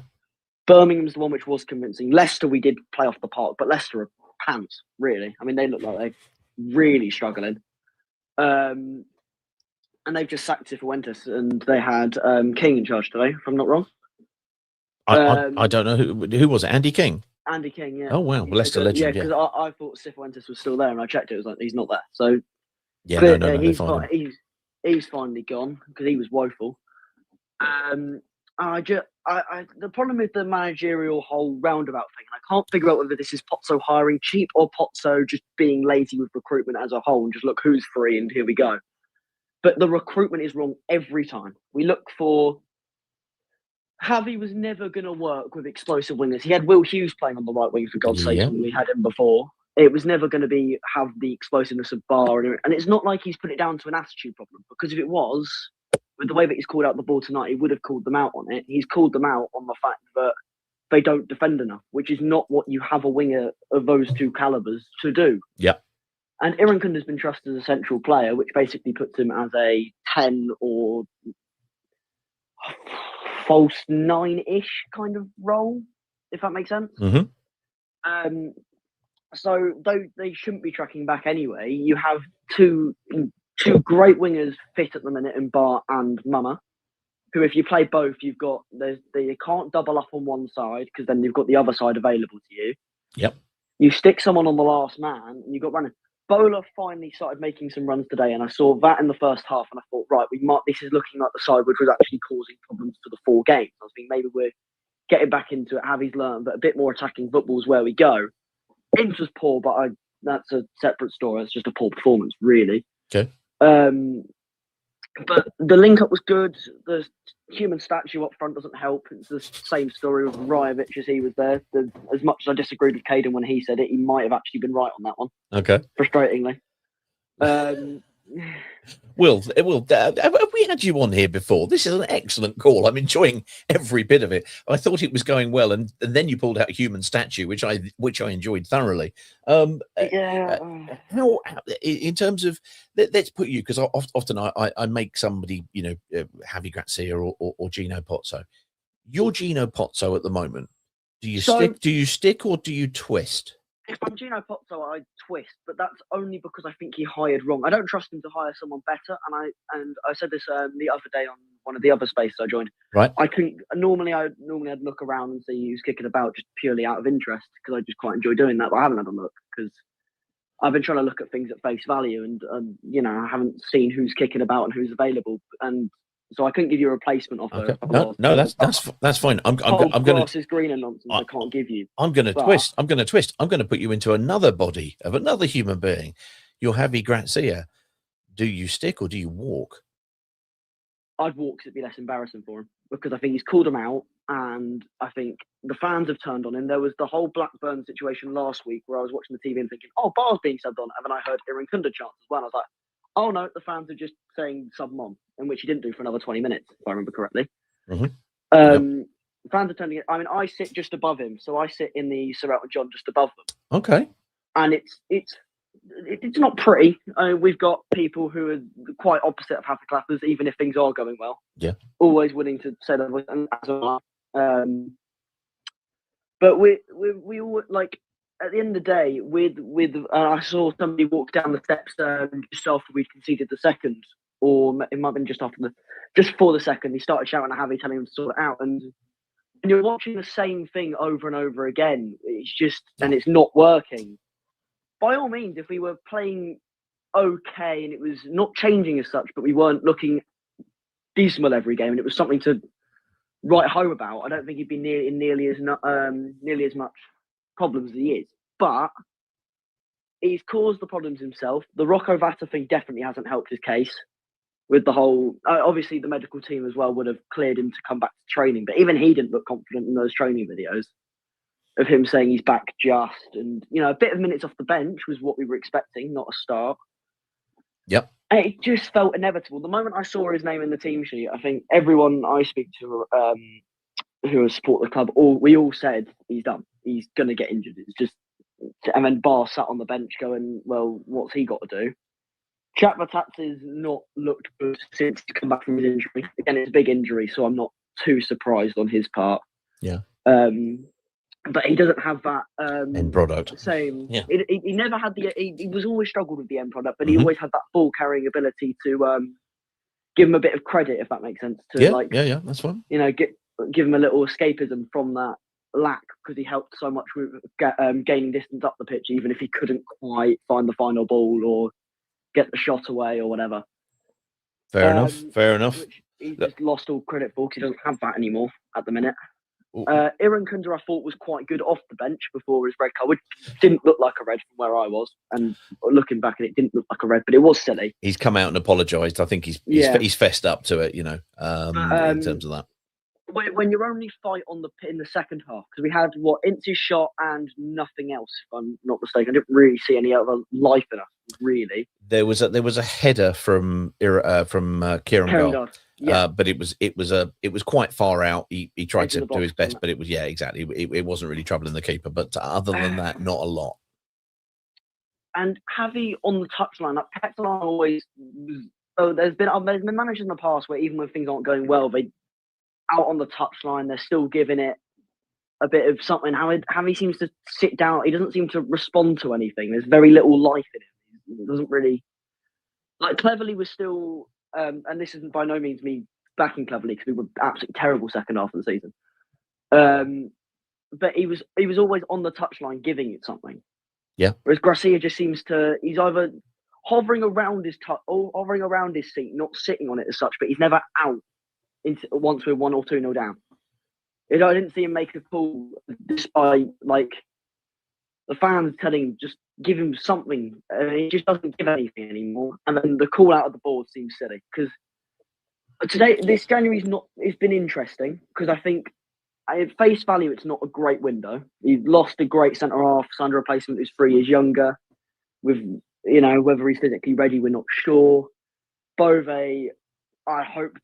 Birmingham's the one which was convincing. Leicester, we did play off the park, but Leicester are pants, really. I mean, they look like they're really struggling. And they've just sacked Cifuentes, and they had King in charge today, if I'm not wrong. I don't know who was it. Andy King. Andy King, yeah. Oh wow, well, Leicester legend. Yeah, because I thought Cifuentes was still there, and I checked it. It was like he's not there. So no, he's finally gone because he was woeful. The problem with the managerial whole roundabout thing, and I can't figure out whether this is Pozzo hiring cheap or Pozzo just being lazy with recruitment as a whole and just look who's free and here we go. But the recruitment is wrong every time. We look for... Javi was never going to work with explosive wingers. He had Will Hughes playing on the right wing, for God's sake, when we had him before. It was never going to have the explosiveness of Bar. And it's not like he's put it down to an attitude problem, because if it was, with the way that he's called out the ball tonight, he would have called them out on it. He's called them out on the fact that they don't defend enough, which is not what you have a winger of those two calibers to do. Yeah. And Irankund has been trusted as a central player, which basically puts him as a 10 or false 9-ish kind of role, if that makes sense. Mm-hmm. So though they shouldn't be tracking back anyway, you have two great wingers fit at the minute in Bart and Mama, who if you play both, you've got they can't double up on one side because then you've got the other side available to you. Yep. You stick someone on the last man and you've got running. Bowler finally started making some runs today, and I saw that in the first half, and I thought, right, this is looking like the side which was actually causing problems for the 4 games. I was thinking maybe we're getting back into it, Javi's learned, but a bit more attacking football is where we go. Ince was poor, but that's a separate story. It's just a poor performance, really. Okay. But the link-up was good. The human statue up front doesn't help. It's the same story with Rajovic as he was there. As much as I disagreed with Caden when he said it, he might have actually been right on that one. Okay. Frustratingly. Will, have we had you on here before? This is an excellent call. I'm enjoying every bit of it. I thought it was going well, and then you pulled out a human statue, which I enjoyed thoroughly. Yeah. How in terms of let's put you, because often I make somebody, Javi Grazia or Gino Pozzo. You're Gino Pozzo at the moment. Do you stick or do you twist? If I'm Gino Pozzo, I twist, but that's only because I think he hired wrong. I don't trust him to hire someone better, and I said this the other day on one of the other spaces I joined. Right. I couldn't normally I'd look around and see who's kicking about just purely out of interest because I just quite enjoy doing that. But I haven't had a look because I've been trying to look at things at face value, and I haven't seen who's kicking about and who's available, and so I couldn't give you a replacement offer. Okay. No, that's fine. I'm going to. Is green and nonsense. I can't give you. I'm going to twist. I'm going to twist. I'm going to put you into another body of another human being. You're Javi Grazia. Do you stick or do you walk? I'd walk because it'd be less embarrassing for him because I think he's called him out, and I think the fans have turned on him. There was the whole Blackburn situation last week where I was watching the TV and thinking, "Oh, Bar's being subbed on," and then I heard Irankunda chants as well. And I was like, "Oh no, the fans are just saying sub him on," in which he didn't do for another 20 minutes, if I remember correctly. Mm-hmm. Fans are turning it. I mean, I sit just above him, so I sit in the Sir Elton John just above them. Okay. And it's not pretty. We've got people who are quite opposite of happy clappers, even if things are going well. Yeah. Always willing to say that, and as well. But we all like. At the end of the day, I saw somebody walk down the steps just after we'd conceded the second, or it might have been just before the second. He started shouting at Javi, telling him to sort it out, and you're watching the same thing over and over again. It's just, and it's not working. By all means, if we were playing okay and it was not changing as such, but we weren't looking dismal every game, and it was something to write home about, I don't think he'd be nearly as much problems as he is. But he's caused the problems himself. The Rocco Vata thing definitely hasn't helped his case with the whole obviously the medical team as well would have cleared him to come back to training, but even he didn't look confident in those training videos of him saying he's back just, and a bit of minutes off the bench was what we were expecting, not a start. Yep. And it just felt inevitable. The moment I saw his name in the team sheet, I think everyone I speak to who support the club, we all said he's done. He's going to get injured. It's just, and then Bar sat on the bench going, well, what's he got to do? Chakmatat's not looked good since he's come back from his injury. Again, it's a big injury, so I'm not too surprised on his part. Yeah. But he doesn't have that end product. Same. Yeah. He never had he was always struggled with the end product, but he always had that ball carrying ability to give him a bit of credit, if that makes sense. Yeah, that's fine. Give him a little escapism from that lack, because he helped so much with gaining distance up the pitch, even if he couldn't quite find the final ball or get the shot away or whatever. Fair enough. He's just lost all credit for, because he doesn't have that anymore at the minute. Irankunda, I thought, was quite good off the bench before his red card, which didn't look like a red from where I was, and looking back at it, didn't look like a red, but it was silly. He's come out and apologised. I think he's fessed up to it, in terms of that. when you're only fight in the second half, because we had Ince's shot and nothing else, if I'm not mistaken. I didn't really see any other life in us, really. There was a header from Kieran Gard. Yeah. But it was quite far out. He tried to do his best, but it was exactly. It wasn't really troubling the keeper. But other than that, not a lot. And Javi on the touchline, that touchline always. There's been managers in the past where even when things aren't going well, they out on the touchline, they're still giving it a bit of something. Javi seems to sit down. He doesn't seem to respond to anything. There's very little life in him. He doesn't really Cleverley was still. And this isn't by no means me backing Cleverley because we were absolutely terrible second half of the season. But he was always on the touchline giving it something. Yeah. Whereas Garcia just seems to he's either hovering around his seat, not sitting on it as such, but he's never out once we're 1 or 2-0 down. I didn't see him make a call despite the fans telling him just give him something. He just doesn't give anything anymore. And then the call out of the board seems silly because this January's it's been interesting because I think at face value it's not a great window. You've lost a great centre half, signed a replacement who's 3 years younger. With whether he's physically ready, we're not sure. Bove, I hope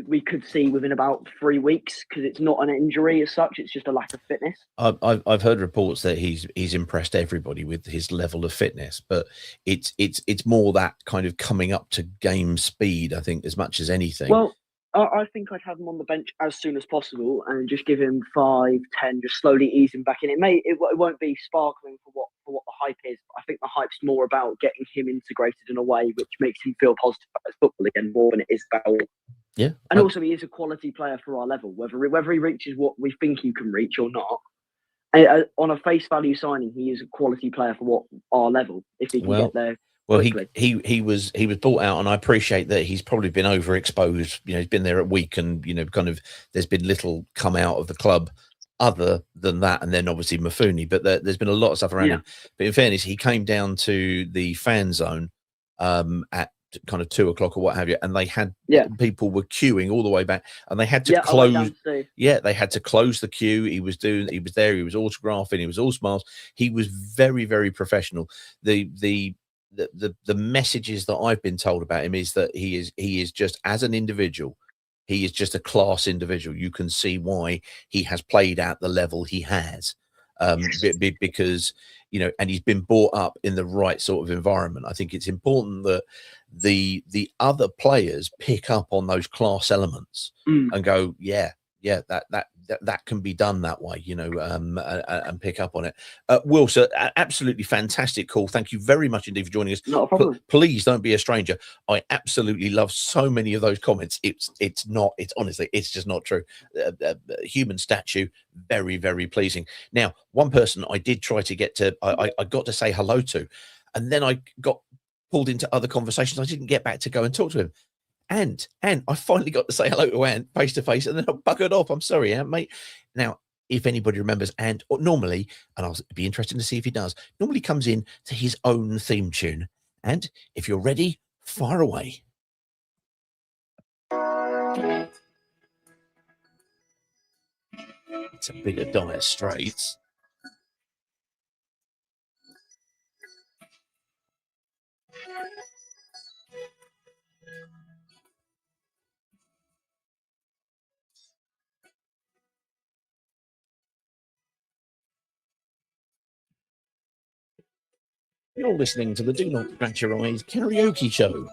we could see within about 3 weeks because it's not an injury as such; it's just a lack of fitness. I've heard reports that he's impressed everybody with his level of fitness, but it's more that kind of coming up to game speed, I think, as much as anything. Well, I think I'd have him on the bench as soon as possible and just give him 5, 10, just slowly ease him back in. It won't be sparkling for what the hype is. I think the hype's more about getting him integrated in a way which makes him feel positive about his football again more than it is about. Yeah, and also he is a quality player for our level. Whether he reaches what we think he can reach or not, on a face value signing, he is a quality player for what our level. If he can get there. Well, he was bought out, and I appreciate that he's probably been overexposed. He's been there a week, and kind of there's been little come out of the club other than that, and then obviously Mafuni. But there's been a lot of stuff around him. But in fairness, he came down to the fan zone at kind of 2 o'clock or what have you, and they had people were queuing all the way back, and they had to close. They had to close the queue. He was there. He was autographing. He was all smiles. He was very, very professional. The messages that I've been told about him is that he is just, as an individual, he is just a class individual. You can see why he has played at the level he has, because and he's been brought up in the right sort of environment. I think it's important that the other players pick up on those class elements and go, that can be done that way, and pick up on it. Wilson, absolutely fantastic call. Thank you very much indeed for joining us. Not a problem. Please don't be a stranger. I absolutely love so many of those comments. It's honestly, it's just not true. Human statue, very, very pleasing. Now, one person I did try to get to, I got to say hello to, and then I got pulled into other conversations. I didn't get back to go and talk to him. And I finally got to say hello to Ant face to face, and then I buggered off. I'm sorry, Ant, mate. Now, if anybody remembers, Ant normally, and I'll be interested to see if he does, normally comes in to his own theme tune. And if you're ready, fire away. It's a bit of Dire Straits. You're listening to the Do Not Scratch Your Eyes karaoke show.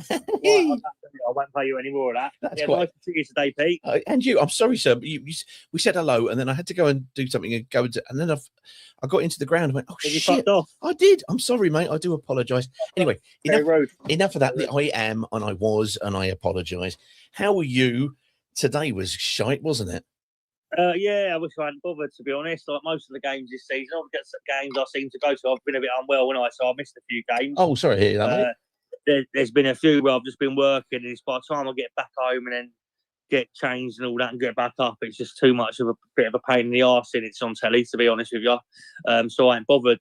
Well, I won't play you any more of that. That's quite... nice to see you today, Pete. And you, I'm sorry, sir. But we said hello, and then I had to go and do something and go. And then I got into the ground and went, oh, Did you shit. fucked off? I did. I'm sorry, mate. I do apologise. Anyway, enough of that. I am, and I was, and I apologise. How were you? Today was shite, wasn't it? Yeah, I wish I hadn't bothered, to be honest. Like most of the games this season, I've got some games I seem to go to. I've been a bit unwell, so I missed a few games. Oh, sorry to hear that, mate. There's been a few where I've just been working, and it's by the time I get back home and then get changed and all that and get back up, it's just too much of a bit of a pain in the arse in it's on telly, to be honest with you. So I ain't bothered.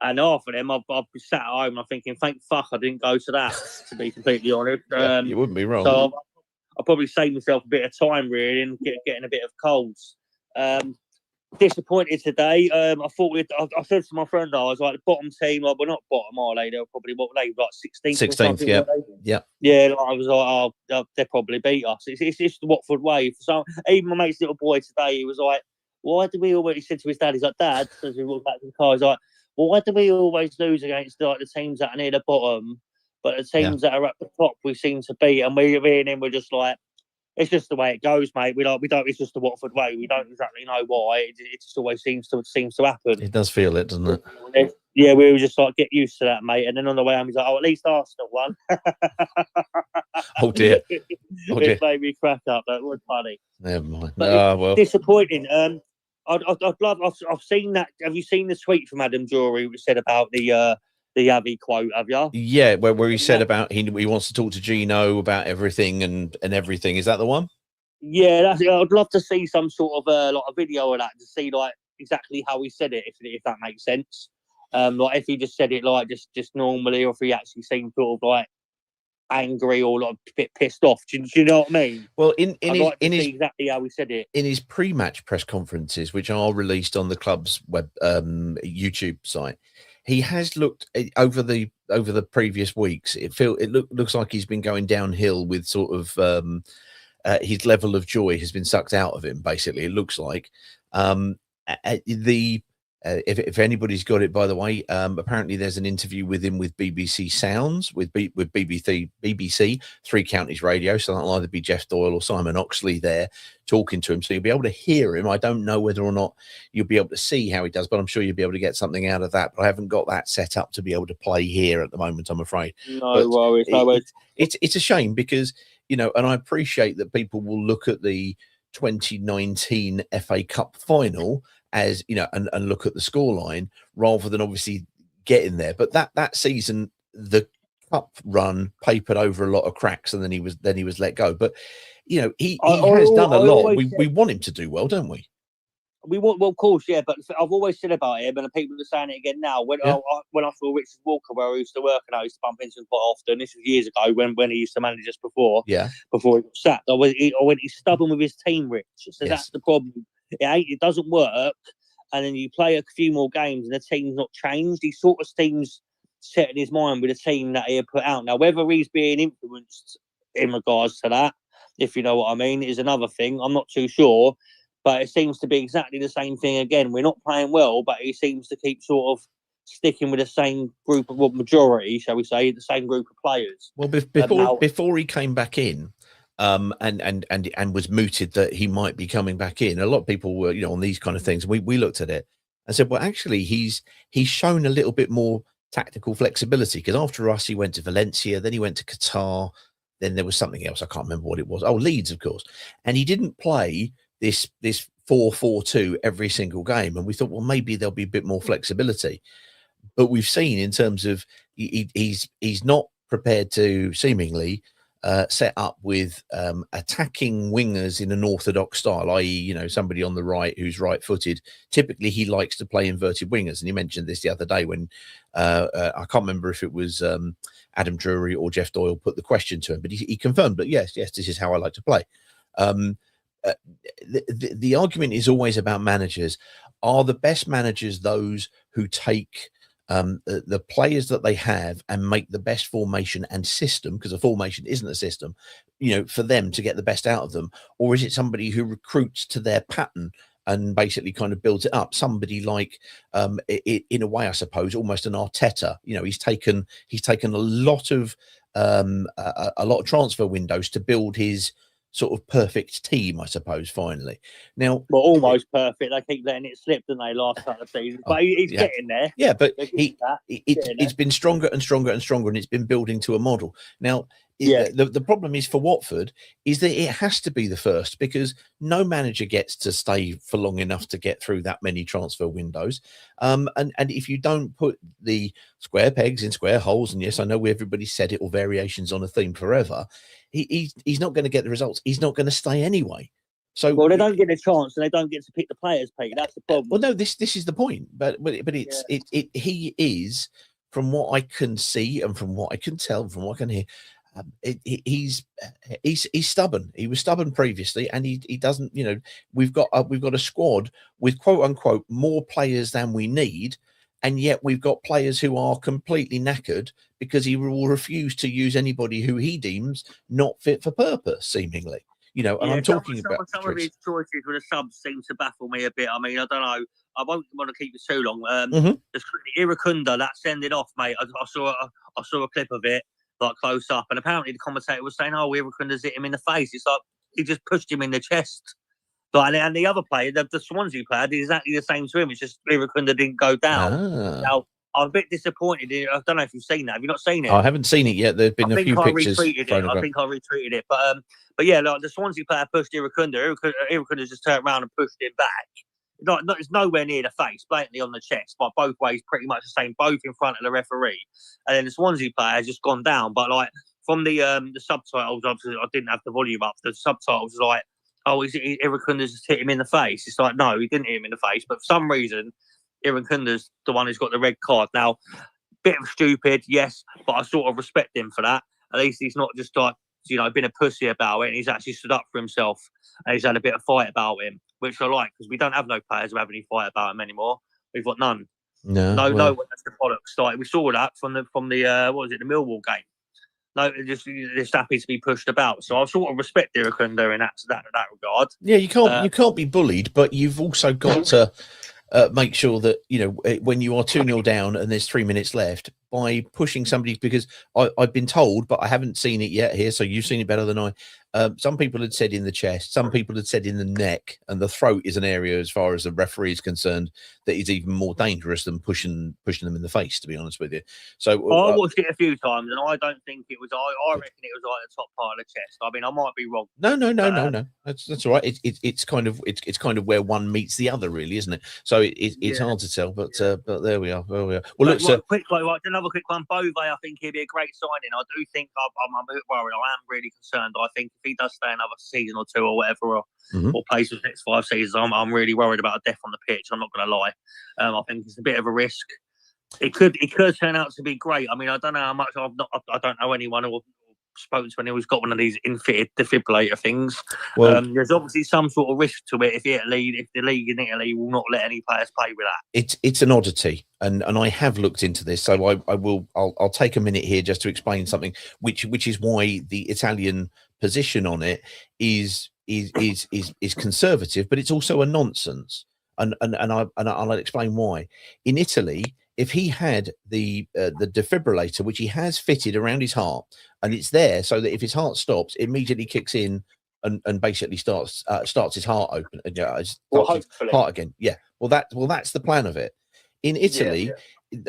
And half of them, I've sat at home and I'm thinking, thank fuck I didn't go to that, to be completely honest. You wouldn't be wrong. So I'll probably save myself a bit of time really and getting a bit of colds. Disappointed today. I thought I said to my friend, I was like, the bottom team, like, we're not bottom, are they? They're probably like 16th. 16th, yeah. Yeah. Yeah, like, I was like, oh, they'll probably beat us. It's just the Watford way. So even my mate's little boy today, he was like, why do we always, he said to his dad, he's like, Dad, as we walked back to the car, he's like, well, why do we always lose against like the teams that are near the bottom, but the teams that are at the top we seem to beat? And me and him were just like, it's just the way it goes, mate. We don't. It's just the Watford way. We don't exactly know why. It just always seems to happen. It does feel it, doesn't it? Yeah, we were just like, get used to that, mate. And then on the way home, he's like, oh, at least Arsenal won. Oh dear. It made me crack up. That was funny. Never mind. But Well, disappointing. I'd love. I've seen that. Have you seen the tweet from Adam Drury which said about the Avi quote? Have you? yeah, where he said about he wants to talk to Gino about everything and everything. Is that the one? Yeah, that's it. I'd love to see some sort of like a video of that to see like exactly how he said it, if that makes sense. Like if he just said it like just normally, or if he actually seemed sort of like angry or like a bit pissed off. Do you know what I mean? Well, in his exactly how he said it in his pre-match press conferences, which are released on the club's web YouTube site, he has looked over the previous weeks. It looks like he's been going downhill with sort of his level of joy has been sucked out of him. Basically, it looks like if anybody's got it, by the way, apparently there's an interview with him with BBC Sounds, with BBC Three Counties Radio. So that'll either be Jeff Doyle or Simon Oxley there talking to him. So you'll be able to hear him. I don't know whether or not you'll be able to see how he does, but I'm sure you'll be able to get something out of that. But I haven't got that set up to be able to play here at the moment, I'm afraid. No worries. It's a shame because, you know, and I appreciate that people will look at the 2019 FA Cup final as, you know, and look at the scoreline rather than obviously getting there. But that season, the cup run papered over a lot of cracks, and then he was let go. But you know, he has done a lot. We want him to do well, don't we? We want, well, of course, yeah. But I've always said about him, and people are saying it again now. When I saw Richard Walker, where I used to work, and I used to bump into him quite often. This was years ago when he used to manage us before. Yeah. Before he got sacked, I went, he's stubborn with his team, Rich. So that's the problem. It doesn't work, and then you play a few more games, and the team's not changed. He sort of seems set in his mind with a team that he had put out. Now, whether he's being influenced in regards to that, if you know what I mean, is another thing. I'm not too sure. But it seems to be exactly the same thing again. We're not playing well, but he seems to keep sort of sticking with the same group of majority, shall we say, the same group of players. Well, before he came back in, and was mooted that he might be coming back in, a lot of people were, you know, on these kind of things. We looked at it and said, well, actually, he's shown a little bit more tactical flexibility, because after us, he went to Valencia, then he went to Qatar, then there was something else. I can't remember what it was. Oh, Leeds, of course. And he didn't play this 4-4-2 every single game, and we thought, well, maybe there'll be a bit more flexibility. But we've seen in terms of he's not prepared to seemingly set up with attacking wingers in an orthodox style, i.e., you know, somebody on the right who's right-footed. Typically, he likes to play inverted wingers, and he mentioned this the other day when I can't remember if it was Adam Drury or Jeff Doyle put the question to him, but he confirmed that yes, this is how I like to play. The argument is always about managers. Are the best managers those who take the players that they have and make the best formation and system, because a formation isn't a system, you know, for them to get the best out of them? Or is it somebody who recruits to their pattern and basically kind of builds it up? Somebody like, in a way, I suppose, almost an Arteta. You know, he's taken a lot of transfer windows to build his sort of perfect team, I suppose, finally. Now, well, almost perfect. They keep letting it slip, don't they, last couple of seasons? But he's getting there. Yeah, but it's been stronger and stronger and stronger, and it's been building to a model. Now, the problem is for Watford is that it has to be the first, because no manager gets to stay for long enough to get through that many transfer windows. And if you don't put the square pegs in square holes, and yes, I know everybody said it, or variations on a theme forever, he's not going to get the results. He's not going to stay anyway. So, well, they don't get a chance, and they don't get to pick the players, Pete. That's the problem. Well, no, this is the point. But he is, from what I can see and from what I can tell, from what I can hear, he's stubborn. He was stubborn previously, and he doesn't. You know, we've got a squad with quote unquote more players than we need, and yet we've got players who are completely knackered because he will refuse to use anybody who he deems not fit for purpose, seemingly. You know, and I'm talking about some of his choices with the subs seem to baffle me a bit. I mean, I don't know. I won't want to keep it too long. The Iracunda, that sending off, mate. I saw a clip of it, like close up, and apparently the commentator was saying, "Oh, Iracunda's hit him in the face." It's like he just pushed him in the chest. Like, and the other player, the Swansea player, did exactly the same to him. It's just Iracunda didn't go down. Now, I'm a bit disappointed. I don't know if you've seen that. Have you not seen it? I haven't seen it yet. There's been a few pictures. I think I retweeted it. But yeah, like the Swansea player pushed Iracunda. Iracunda just turned around and pushed him back. It's nowhere near the face, blatantly on the chest, but both ways pretty much the same, both in front of the referee. And then the Swansea player has just gone down. But like from the subtitles, obviously I didn't have the volume up. The subtitles was like, "Oh, Iracunda's just hit him in the face." It's like, no, he didn't hit him in the face, but for some reason, Iracunda's the one who's got the red card. Now, bit of stupid, yes, but I sort of respect him for that. At least he's not just like, you know, been a pussy about it, and he's actually stood up for himself, and he's had a bit of fight about him, which I like, because we don't have no players who have any fight about him anymore. We've got none. No one has the bollocks. Like, we saw that from the what was it, the Millwall game. No, just happy to be pushed about. So I sort of respect Iracunda in that regard. Yeah, you can't be bullied, but you've also got to make sure that, you know, when you are 2-0 down and there's 3 minutes left, by pushing somebody, because I've been told, but I haven't seen it yet here, so you've seen it better than I. Some people had said in the chest, some people had said in the neck, and the throat is an area, as far as the referee is concerned, that is even more dangerous than pushing them in the face, to be honest with you. So I watched it a few times, and I don't think it was. I reckon it was like the top part of the chest. I mean, I might be wrong. No. That's all right. It's kind of where one meets the other, really, isn't it? So it's hard to tell, but there we are. Well, look, so another quick one. Bove, I think he'd be a great signing. I do think I'm a bit worried. I am really concerned. I think if he does stay another season or two or whatever, or plays for the next 5 seasons, I'm really worried about a death on the pitch. I'm not going to lie. I think it's a bit of a risk. It could turn out to be great. I mean, I don't know how much. I don't know anyone who spoken to anyone who's got one of these infitted defibrillator things. Well, there's obviously some sort of risk to it if the league in Italy will not let any players play with that. It's an oddity, and I have looked into this, so I'll take a minute here just to explain something, which is why the Italian position on it is conservative, but it's also a nonsense, and I'll explain why. In Italy, if he had the defibrillator, which he has fitted around his heart, and it's there so that if his heart stops, it immediately kicks in and basically starts his heart open, hopefully heart again. Yeah. Well, that's the plan of it. In Italy,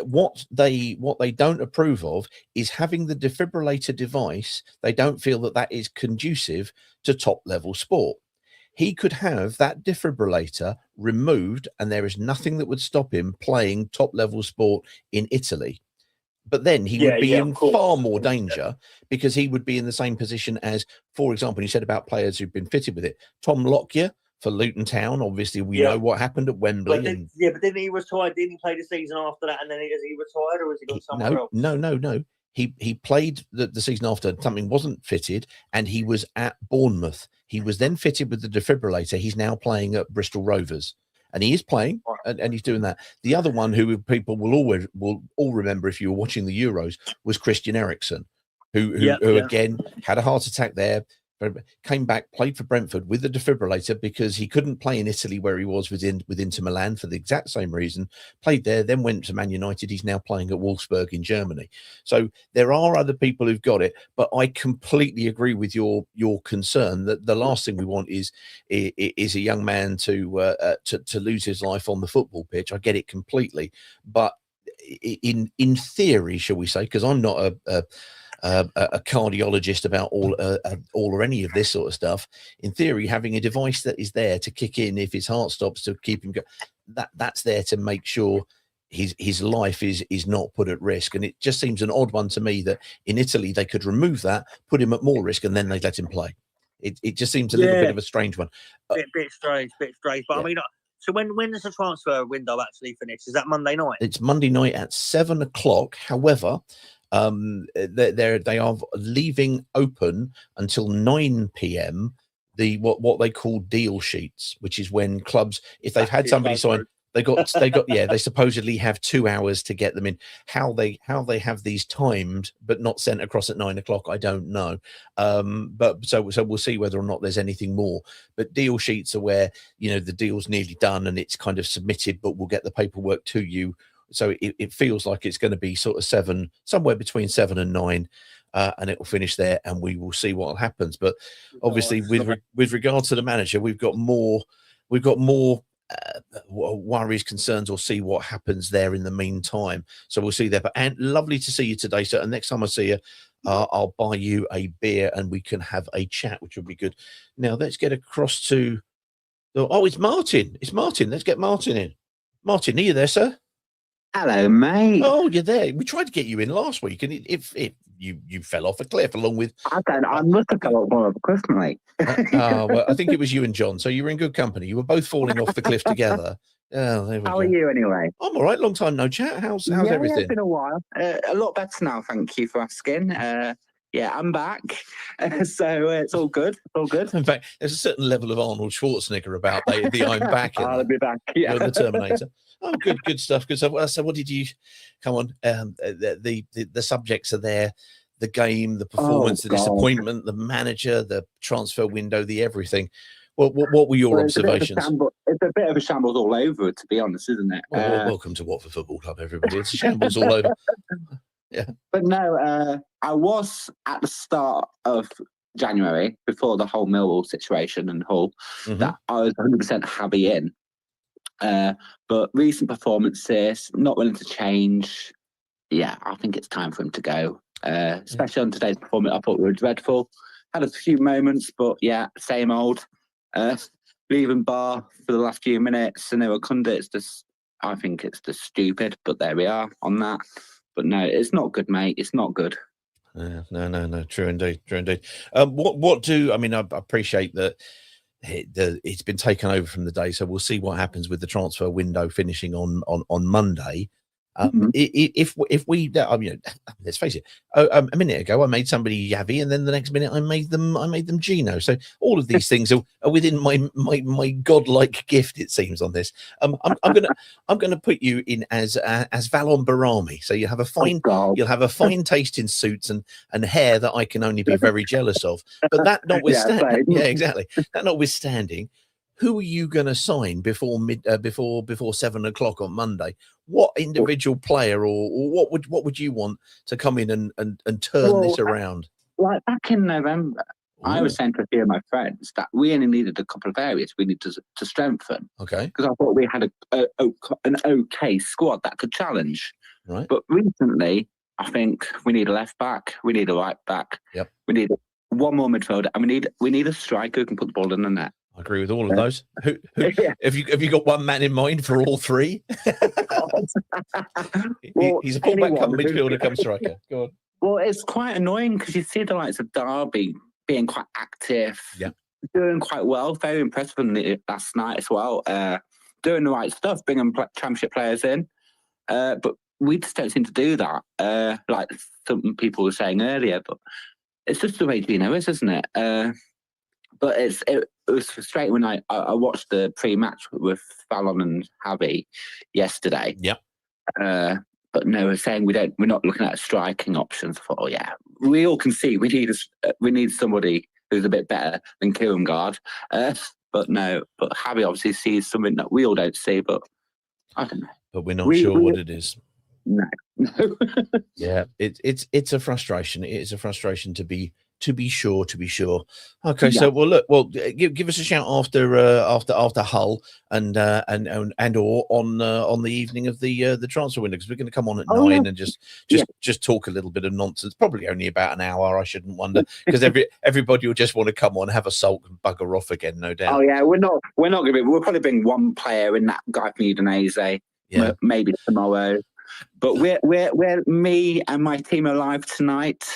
what they don't approve of is having the defibrillator device. They don't feel that is conducive to top level sport. He could have that defibrillator removed, and there is nothing that would stop him playing top level sport in Italy. But then he would be in far more danger, because he would be in the same position as, for example, you said about players who've been fitted with it. Tom Lockyer for Luton Town. Obviously, we know what happened at Wembley. But didn't he retire? Didn't he play the season after that, and then has he retired, or has he gone somewhere else? No. He played the season after something wasn't fitted, and he was at Bournemouth. He was then fitted with the defibrillator. He's now playing at Bristol Rovers, and he is playing, and he's doing that. The other one who people will all remember if you were watching the Euros was Christian Eriksen, who again had a heart attack there. Came back, played for Brentford with the defibrillator because he couldn't play in Italy where he was with Inter Milan for the exact same reason. Played there, then went to Man United. He's now playing at Wolfsburg in Germany. So there are other people who've got it, but I completely agree with your concern that the last thing we want is a young man to lose his life on the football pitch. I get it completely, but in theory, shall we say, because I'm not a cardiologist about all or any of this sort of stuff. In theory, having a device that is there to kick in if his heart stops to keep him going, that's there to make sure his life is not put at risk. And it just seems an odd one to me that in Italy they could remove that, put him at more risk, and then they'd let him play. It just seems a little bit of a strange one. Bit strange. But I mean, so when does the transfer window actually finish? Is that Monday night? It's Monday night at 7 o'clock. However, They are leaving open until 9 p.m. the what they call deal sheets, which is when clubs, if they've had somebody sign, they supposedly have 2 hours to get them in. How they have these timed but not sent across at 9 o'clock, I don't know. But so we'll see whether or not there's anything more. But deal sheets are where, you know, the deal's nearly done and it's kind of submitted, but we'll get the paperwork to you. So it feels like it's going to be sort of somewhere between 7 and 9. And it will finish there, and we will see what happens. But obviously, with regard to the manager, we've got more worries, concerns, or see what happens there in the meantime. So we'll see there. But and lovely to see you today, sir. And next time I see you, I'll buy you a beer and we can have a chat, which will be good. Now let's get across to. Oh, it's Martin. It's Martin. Let's get Martin in. Martin, are you there, sir? Hello, mate. Oh, you're there. We tried to get you in last week, and if you fell off a cliff along with. I must have fell off one of the cliff, mate. Well, I think it was you and John. So you were in good company. You were both falling off the cliff together. Oh, there we How go. are you, anyway? I'm all right. Long time no chat. How's everything? Yeah, it's been a while. A lot better now, thank you for asking. Yeah, I'm back. So it's all good. All good. In fact, there's a certain level of Arnold Schwarzenegger about the I'm back. I'll be back. Yeah. You're the Terminator. Oh, good stuff. Good stuff. Well, so what did you? Come on. The subjects are there. The game, the performance, the disappointment, the manager, the transfer window, the everything. What were your observations? It's a bit of a shambles all over, to be honest, isn't it? Well, welcome to Watford Football Club, everybody. It's shambles all over. Yeah. But no, I was at the start of January, before the whole Millwall situation and Hull, that I was 100% happy in. But recent performances, not willing to change. Yeah, I think it's time for him to go. Especially on today's performance, I thought we were dreadful. Had a few moments, but yeah, same old. Leaving Bar for the last few minutes, and I think it's just stupid, but there we are on that. But no, it's not good, mate. It's not good. No. True indeed. I appreciate that it's been taken over from the day, so we'll see what happens with the transfer window finishing on Monday. If we, let's face it. A minute ago, I made somebody Yavi, and then the next minute, I made them Gino. So all of these things are within my godlike gift. It seems on this. I'm gonna put you in as Valon Barami. So you have a fine taste in suits and hair that I can only be very jealous of. But that notwithstanding, exactly. That notwithstanding. Who are you going to sign before 7 o'clock on Monday? What individual player or what would you want to come in and turn this around? Like back in November, I was saying to a few of my friends that we only needed a couple of areas we need to strengthen. Okay. Because I thought we had an okay squad that could challenge. Right. But recently, I think we need a left back, we need a right back. Yep. We need one more midfielder, and we need a striker who can put the ball in the net. I agree with all of those. Who have you got one man in mind for all three? He's a fullback, come midfielder, come striker. Go on. Well, it's quite annoying because you see the likes of Derby being quite active, doing quite well, very impressive last night as well, doing the right stuff, bringing championship players in. But we just don't seem to do that, like some people were saying earlier. But it's just the way Gino is, isn't it? But it was frustrating when I watched the pre-match with Fallon and Javi yesterday. Yep. But no, we're saying we're not looking at striking options. I thought, oh yeah, we all can see we need somebody who's a bit better than Kierkegaard. But no, but Javi obviously sees something that we all don't see. But I don't know. But we're not sure what it is. No. Yeah, it's a frustration. It is a frustration to be sure. Okay, so well, give us a shout after Hull and or on the evening of the transfer window, because we're going to come on at 9 and just talk a little bit of nonsense. Probably only about an hour, I shouldn't wonder, because everybody will just want to come on, have a sulk, and bugger off again, no doubt. Oh yeah, we're not going to. We'll probably bring one player in, that guy from Udinese. Yeah, maybe tomorrow. But we're me and my team are live tonight,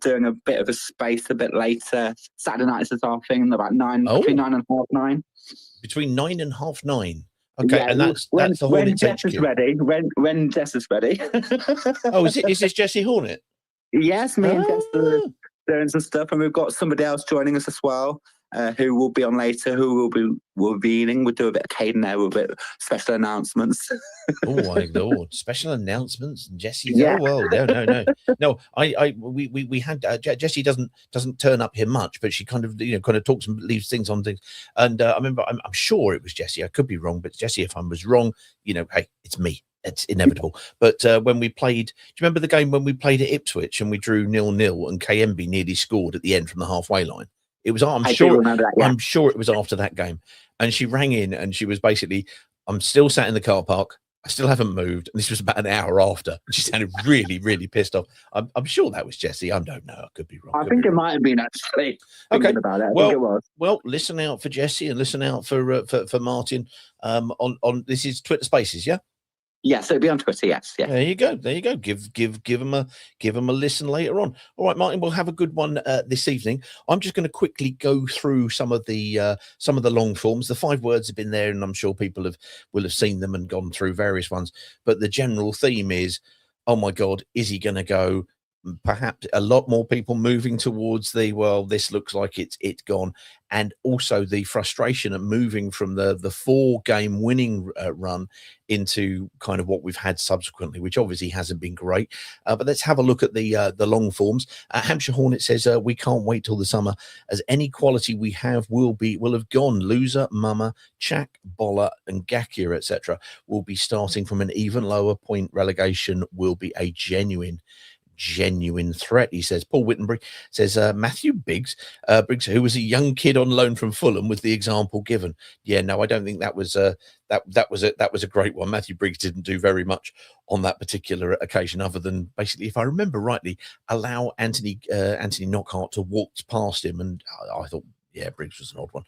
doing a bit of a space a bit later. Saturday nights is our thing, about 9, between 9 and half 9. Between 9 and half 9. Okay, yeah, and that's the when Hornets Jess is ready. When Jess is ready. Oh, is this Jesse Hornet? Yes, me and Jess are Ah. doing some stuff, and we've got somebody else joining us as well, who will be on later, who will be revealing. We'll do a bit of Caden there with a bit of special announcements. Oh my lord! Special announcements, Jesse. Yeah. Oh well, no. We had Jessie doesn't turn up here much, but she kind of talks and leaves things on things. And I remember, I'm sure it was Jessie. I could be wrong, but Jessie, if I was wrong, hey, it's me. It's inevitable. But when we played, do you remember the game when we played at Ipswich and we drew 0-0 and KMB nearly scored at the end from the halfway line? It was. I'm sure it was after that game. And she rang in and she was basically, I'm still sat in the car park. I still haven't moved. And this was about an hour after. She sounded really, really pissed off. I'm sure that was Jessie. I don't know. I could be wrong. I think it might have been, actually. Okay. About it. I Well, think it was. Well, listen out for Jessie and listen out for Martin on this is Twitter Spaces, yeah? Yes, it'll be on Twitter. Yes, yeah. There you go. Give them a listen later on. All right, Martin, we'll have a good one this evening. I'm just going to quickly go through some of the long forms. The 5 words have been there, and I'm sure people will have seen them and gone through various ones. But the general theme is, oh my God, is he going to go? Perhaps a lot more people moving towards this looks like it's gone, and also the frustration of moving from the 4-game winning run into kind of what we've had subsequently, which obviously hasn't been great. But let's have a look at the long forms. Hampshire Hornet says we can't wait till the summer, as any quality we have will have gone. Loser, Mama, Chak, Boller, and Gakia, etc., will be starting from an even lower point. Relegation will be a genuine threat, he says. Paul Wittenbury says Matthew Briggs, who was a young kid on loan from Fulham, was the example given. Yeah, no, I don't think that was that was a great one. Matthew Briggs didn't do very much on that particular occasion, other than basically, if I remember rightly, allow Anthony Knockhart to walk past him, and I thought, yeah, Briggs was an odd one.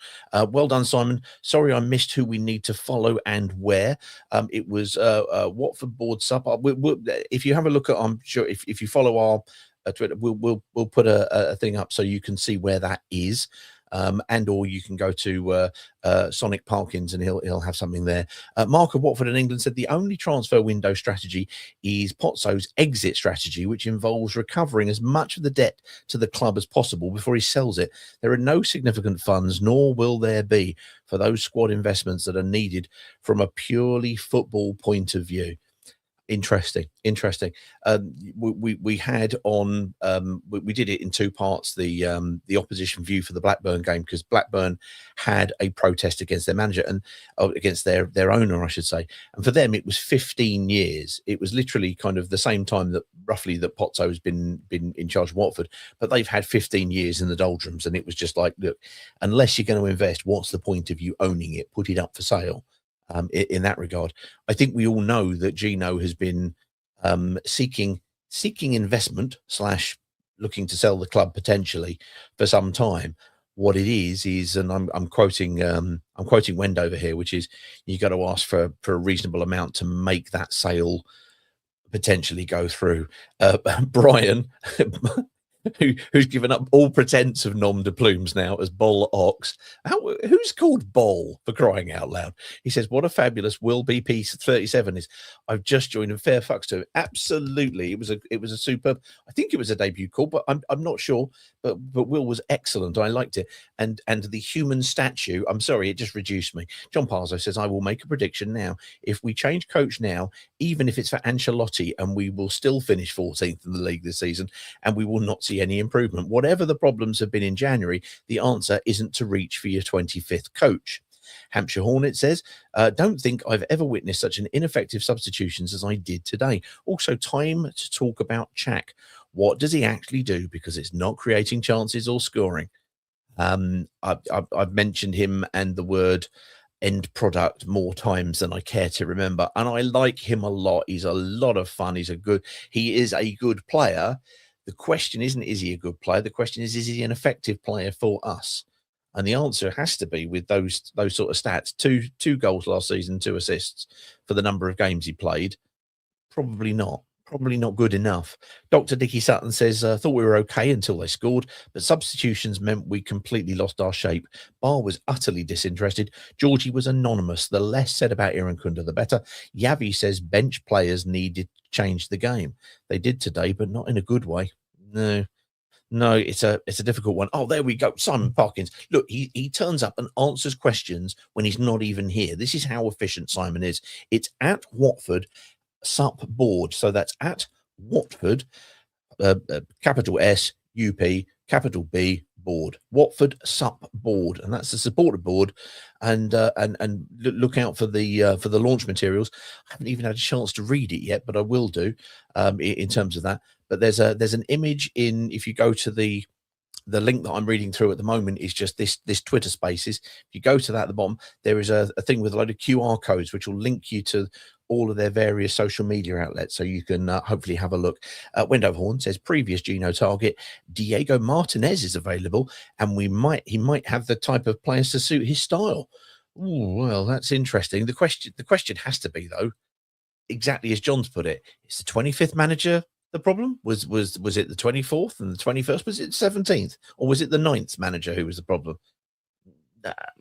Well done, Simon. Sorry I missed who we need to follow and where. It was Watford board sub. If you have a look at, I'm sure if you follow our Twitter, we'll put a thing up so you can see where that is. And or you can go to Sonic Parkins and he'll have something there. Mark of Watford in England said the only transfer window strategy is Pozzo's exit strategy, which involves recovering as much of the debt to the club as possible before he sells it. There are no significant funds, nor will there be, for those squad investments that are needed from a purely football point of view. Interesting. We had on we did it in 2 parts, the opposition view for the Blackburn game, because Blackburn had a protest against their manager and against their owner, I should say, and for them it was 15 years. It was literally kind of the same time that roughly that Pozzo's been in charge of Watford, but they've had 15 years in the doldrums, and it was just like, look, unless you're going to invest, what's the point of you owning it? Put it up for sale. In that regard, I think we all know that Gino has been seeking investment / looking to sell the club potentially for some time. What it is, and I'm quoting Wendover here, which is you got to ask for a reasonable amount to make that sale potentially go through. Brian. Who's given up all pretense of nom de plumes now as Bol Ox. Who's called Bol, for crying out loud? He says, what a fabulous Will BP 37 is. I've just joined, and fair fucks to him. Absolutely. It was a superb, I think it was a debut call, but I'm not sure. But Will was excellent. I liked it. And the human statue, I'm sorry, it just reduced me. John Parzo says, I will make a prediction now. If we change coach now, even if it's for Ancelotti, and we will still finish 14th in the league this season, and we will not see any improvement. Whatever the problems have been in January, the answer isn't to reach for your 25th coach. Hampshire Hornet says, don't think I've ever witnessed such an ineffective substitutions as I did today. Also, time to talk about Chak. What does he actually do? Because it's not creating chances or scoring. I've mentioned him and the word end product more times than I care to remember, and I like him a lot. He's a lot of fun. He is a good player. The question isn't, is he a good player? The question is he an effective player for us? And the answer has to be, with those sort of stats, two goals last season, 2 assists for the number of games he played. Probably not good enough. Dr. Dickie Sutton says, thought we were okay until they scored, but substitutions meant we completely lost our shape. Barr was utterly disinterested. Georgie was anonymous. The less said about Irankunda, the better. Yavi says bench players needed to change the game. They did today, but not in a good way. No, it's a difficult one. Oh, there we go. Simon Parkins. Look, he turns up and answers questions when he's not even here. This is how efficient Simon is. It's at Watford Sup Board. So that's at Watford, capital S, UP, capital B, board. Watford Sup Board, and that's the supporter board. And look out for the launch materials. I haven't even had a chance to read it yet, but I will do in terms of that. But there's an image in, if you go to the link that I'm reading through at the moment is just this Twitter Spaces. If you go to that at the bottom, there is a thing with a load of QR codes which will link you to all of their various social media outlets, so you can hopefully have a look. Wendover Horn says previous Gino target Diego Martinez is available, and he might have the type of players to suit his style. Ooh, well, that's interesting. The question has to be, though, exactly as John's put it, it's the 25th manager. The problem was it the 24th and the 21st? Was it the 17th, or was it the 9th manager who was the problem?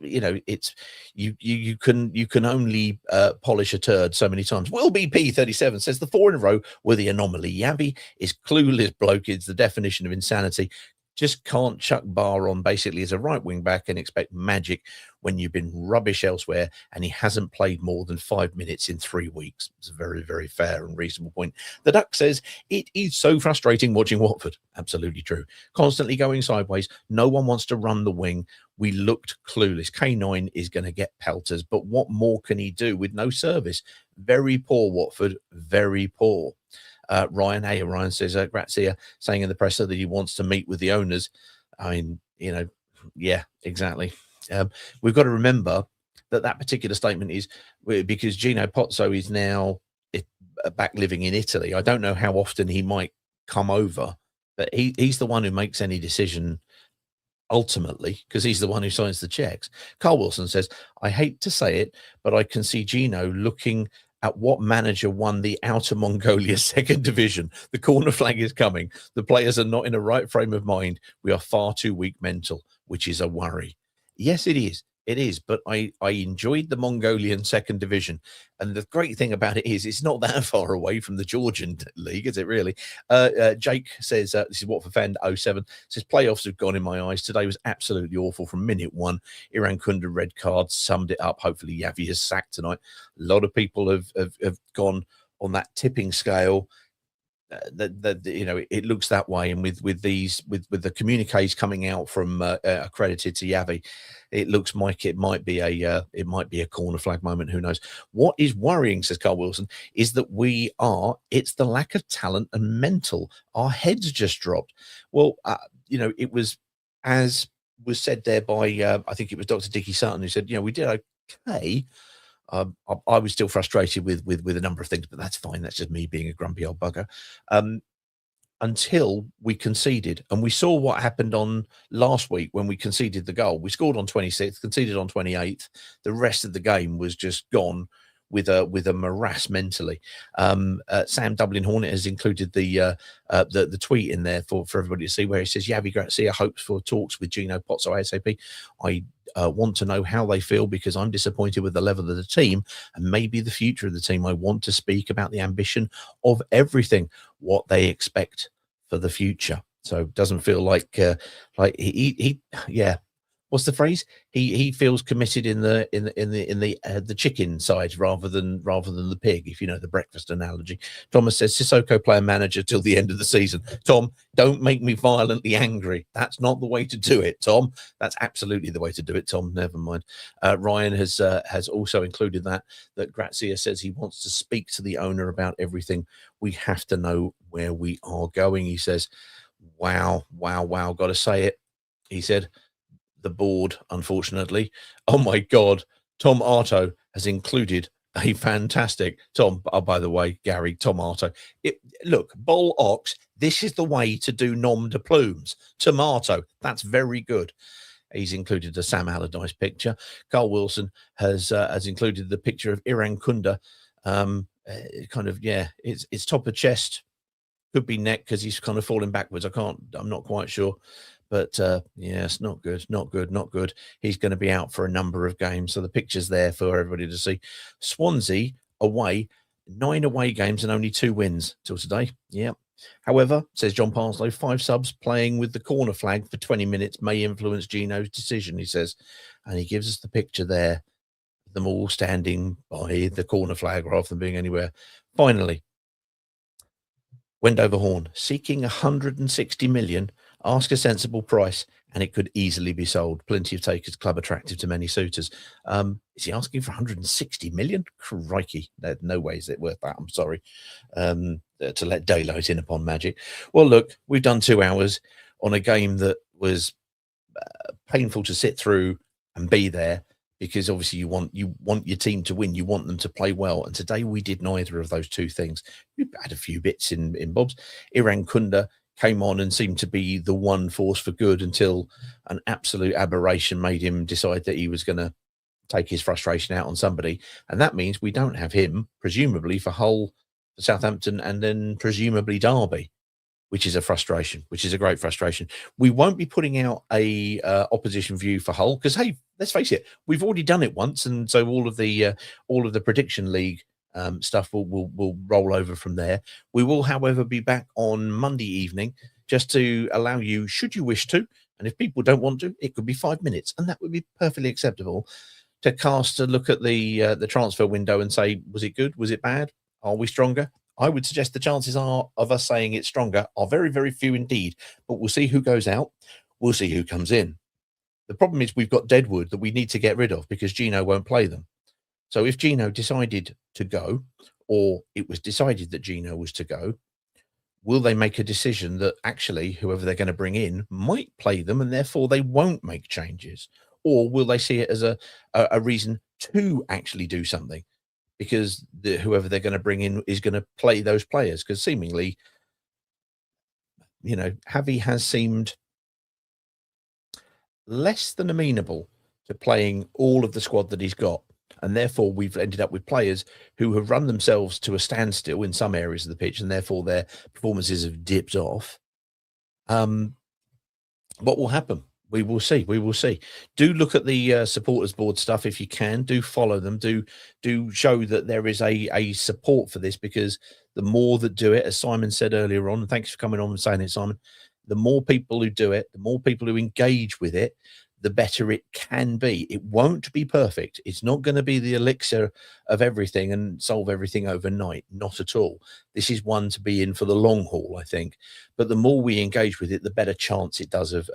It's you can only polish a turd so many times. Will BP 37 says the 4 in a row were the anomaly. Yavi is clueless bloke. It's the definition of insanity. Just can't chuck Bar on basically as a right wing back and expect magic when you've been rubbish elsewhere, and he hasn't played more than 5 minutes in 3 weeks. It's a very, very fair and reasonable point. The Duck says it is so frustrating watching Watford. Absolutely true. Constantly going sideways. No one wants to run the wing. We looked clueless. K9 is going to get pelters, but what more can he do with no service? Very poor, Watford. Very poor. Ryan says, Grazia saying in the presser that he wants to meet with the owners. I mean, yeah, exactly. We've got to remember that particular statement is because Gino Pozzo is now back living in Italy. I don't know how often he might come over, but he's the one who makes any decision ultimately, because he's the one who signs the checks. Carl Wilson says, I hate to say it, but I can see Gino looking at what manager won the Outer Mongolia second division. The corner flag is coming. The players are not in a right frame of mind. We are far too weak mental, which is a worry. Yes, it is. It is. But I enjoyed the Mongolian second division. And the great thing about it is it's not that far away from the Georgian league, is it really? Jake says, this is Watford Fan 07, says playoffs have gone in my eyes. Today was absolutely awful from minute one. Iran Kunda red card summed it up. Hopefully Yavi is sacked tonight. A lot of people have gone on that tipping scale. It looks that way, and with the communiques coming out from accredited to Yavi, it looks like it might be a corner flag moment. Who knows? What is worrying, says Carl Wilson, is that it's the lack of talent and mental. Our heads just dropped. Well, it was, as was said there by I think it was Dr. Dickie Sutton, who said, we did okay. I was still frustrated with a number of things, but that's fine. That's just me being a grumpy old bugger. Until we conceded, and we saw what happened on last week when we conceded the goal. We scored on 26th, conceded on 28th. The rest of the game was just gone with a morass mentally. Sam Dublin Hornet has included the tweet in there for everybody to see, where he says Yavi Grazia hopes for talks with Gino Pozzo ASAP. I want to know how they feel, because I'm disappointed with the level of the team and maybe the future of the team. I want to speak about the ambition of everything, what they expect for the future. So it doesn't feel like he what's the phrase? He feels committed in the chicken side rather than the pig, if you know the breakfast analogy. Thomas says Sissoko player manager till the end of the season. Tom, don't make me violently angry. That's not the way to do it, Tom. That's absolutely the way to do it, Tom. Never mind. Ryan has also included that Grazia says he wants to speak to the owner about everything. We have to know where we are going. He says, wow. Got to say it. He said, the board, unfortunately. Oh my God, Tom Arto has included a fantastic Tom. Oh, by the way, Gary, Tom Arto. Look, Bol Ox, this is the way to do nom de plumes. Tomato, that's very good. He's included a Sam Allardyce picture. Carl Wilson has included the picture of Iran Kunda. It's top of chest, could be neck because he's kind of falling backwards. I'm not quite sure. But it's not good. He's going to be out for a number of games. So the picture's there for everybody to see. Swansea away, 9 away games and only 2 wins till today. Yeah. However, says John Parslow, 5 subs playing with the corner flag for 20 minutes may influence Gino's decision, he says. And he gives us the picture there, them all standing by the corner flag rather than being anywhere. Finally, Wendover Horn, seeking 160 million, ask a sensible price, and it could easily be sold. Plenty of takers, club attractive to many suitors. Is he asking for 160 million? Crikey, no way is it worth that. I'm sorry. To let daylight in upon magic. Well, look, we've done 2 hours on a game that was painful to sit through and be there, because obviously you want your team to win, you want them to play well, and today we did neither of those two things. We had a few bits in bobs. Iran Kunda came on and seemed to be the one force for good until an absolute aberration made him decide that he was going to take his frustration out on somebody, and that means we don't have him presumably for Hull, for Southampton, and then presumably Derby, which is a frustration, which is a great frustration. We won't be putting out a opposition view for Hull because, hey, let's face it, we've already done it once, and so all of the prediction league stuff will roll over from there. We will, however, be back on Monday evening just to allow you, should you wish to, and if people don't want to, it could be 5 minutes, and that would be perfectly acceptable, to cast a look at the transfer window and say, was it good? Was it bad? Are we stronger? I would suggest the chances of us saying it's stronger are very, very few indeed, but we'll see who goes out. We'll see who comes in. The problem is we've got deadwood that we need to get rid of because Gino won't play them. So if Gino decided to go, or it was decided that Gino was to go, will they make a decision that actually whoever they're going to bring in might play them and therefore they won't make changes? Or will they see it as a reason to actually do something? Because whoever they're going to bring in is going to play those players. Because seemingly, Javi has seemed less than amenable to playing all of the squad that he's got. And therefore, we've ended up with players who have run themselves to a standstill in some areas of the pitch, and therefore their performances have dipped off. What will happen? We will see. We will see. Do look at the supporters board stuff if you can. Do follow them. Do show that there is a support for this, because the more that do it, as Simon said earlier on, and thanks for coming on and saying it, Simon, the more people who do it, the more people who engage with it, the better it can be. It won't be perfect. It's not going to be the elixir of everything and solve everything overnight. Not at all. This is one to be in for the long haul, I think. But the more we engage with it, the better chance it does of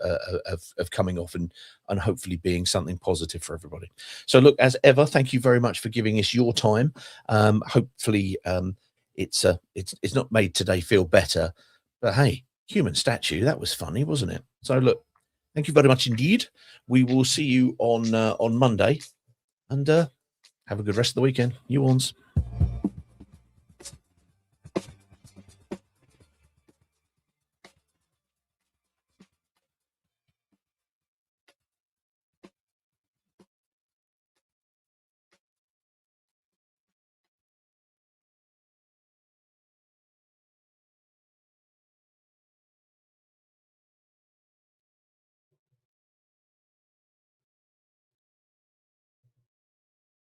coming off and hopefully being something positive for everybody. So look, as ever, thank you very much for giving us your time. Hopefully it's not made today feel better, but hey, human statue, that was funny, wasn't it? So look, thank you very much indeed. We will see you on Monday, and have a good rest of the weekend. You ones.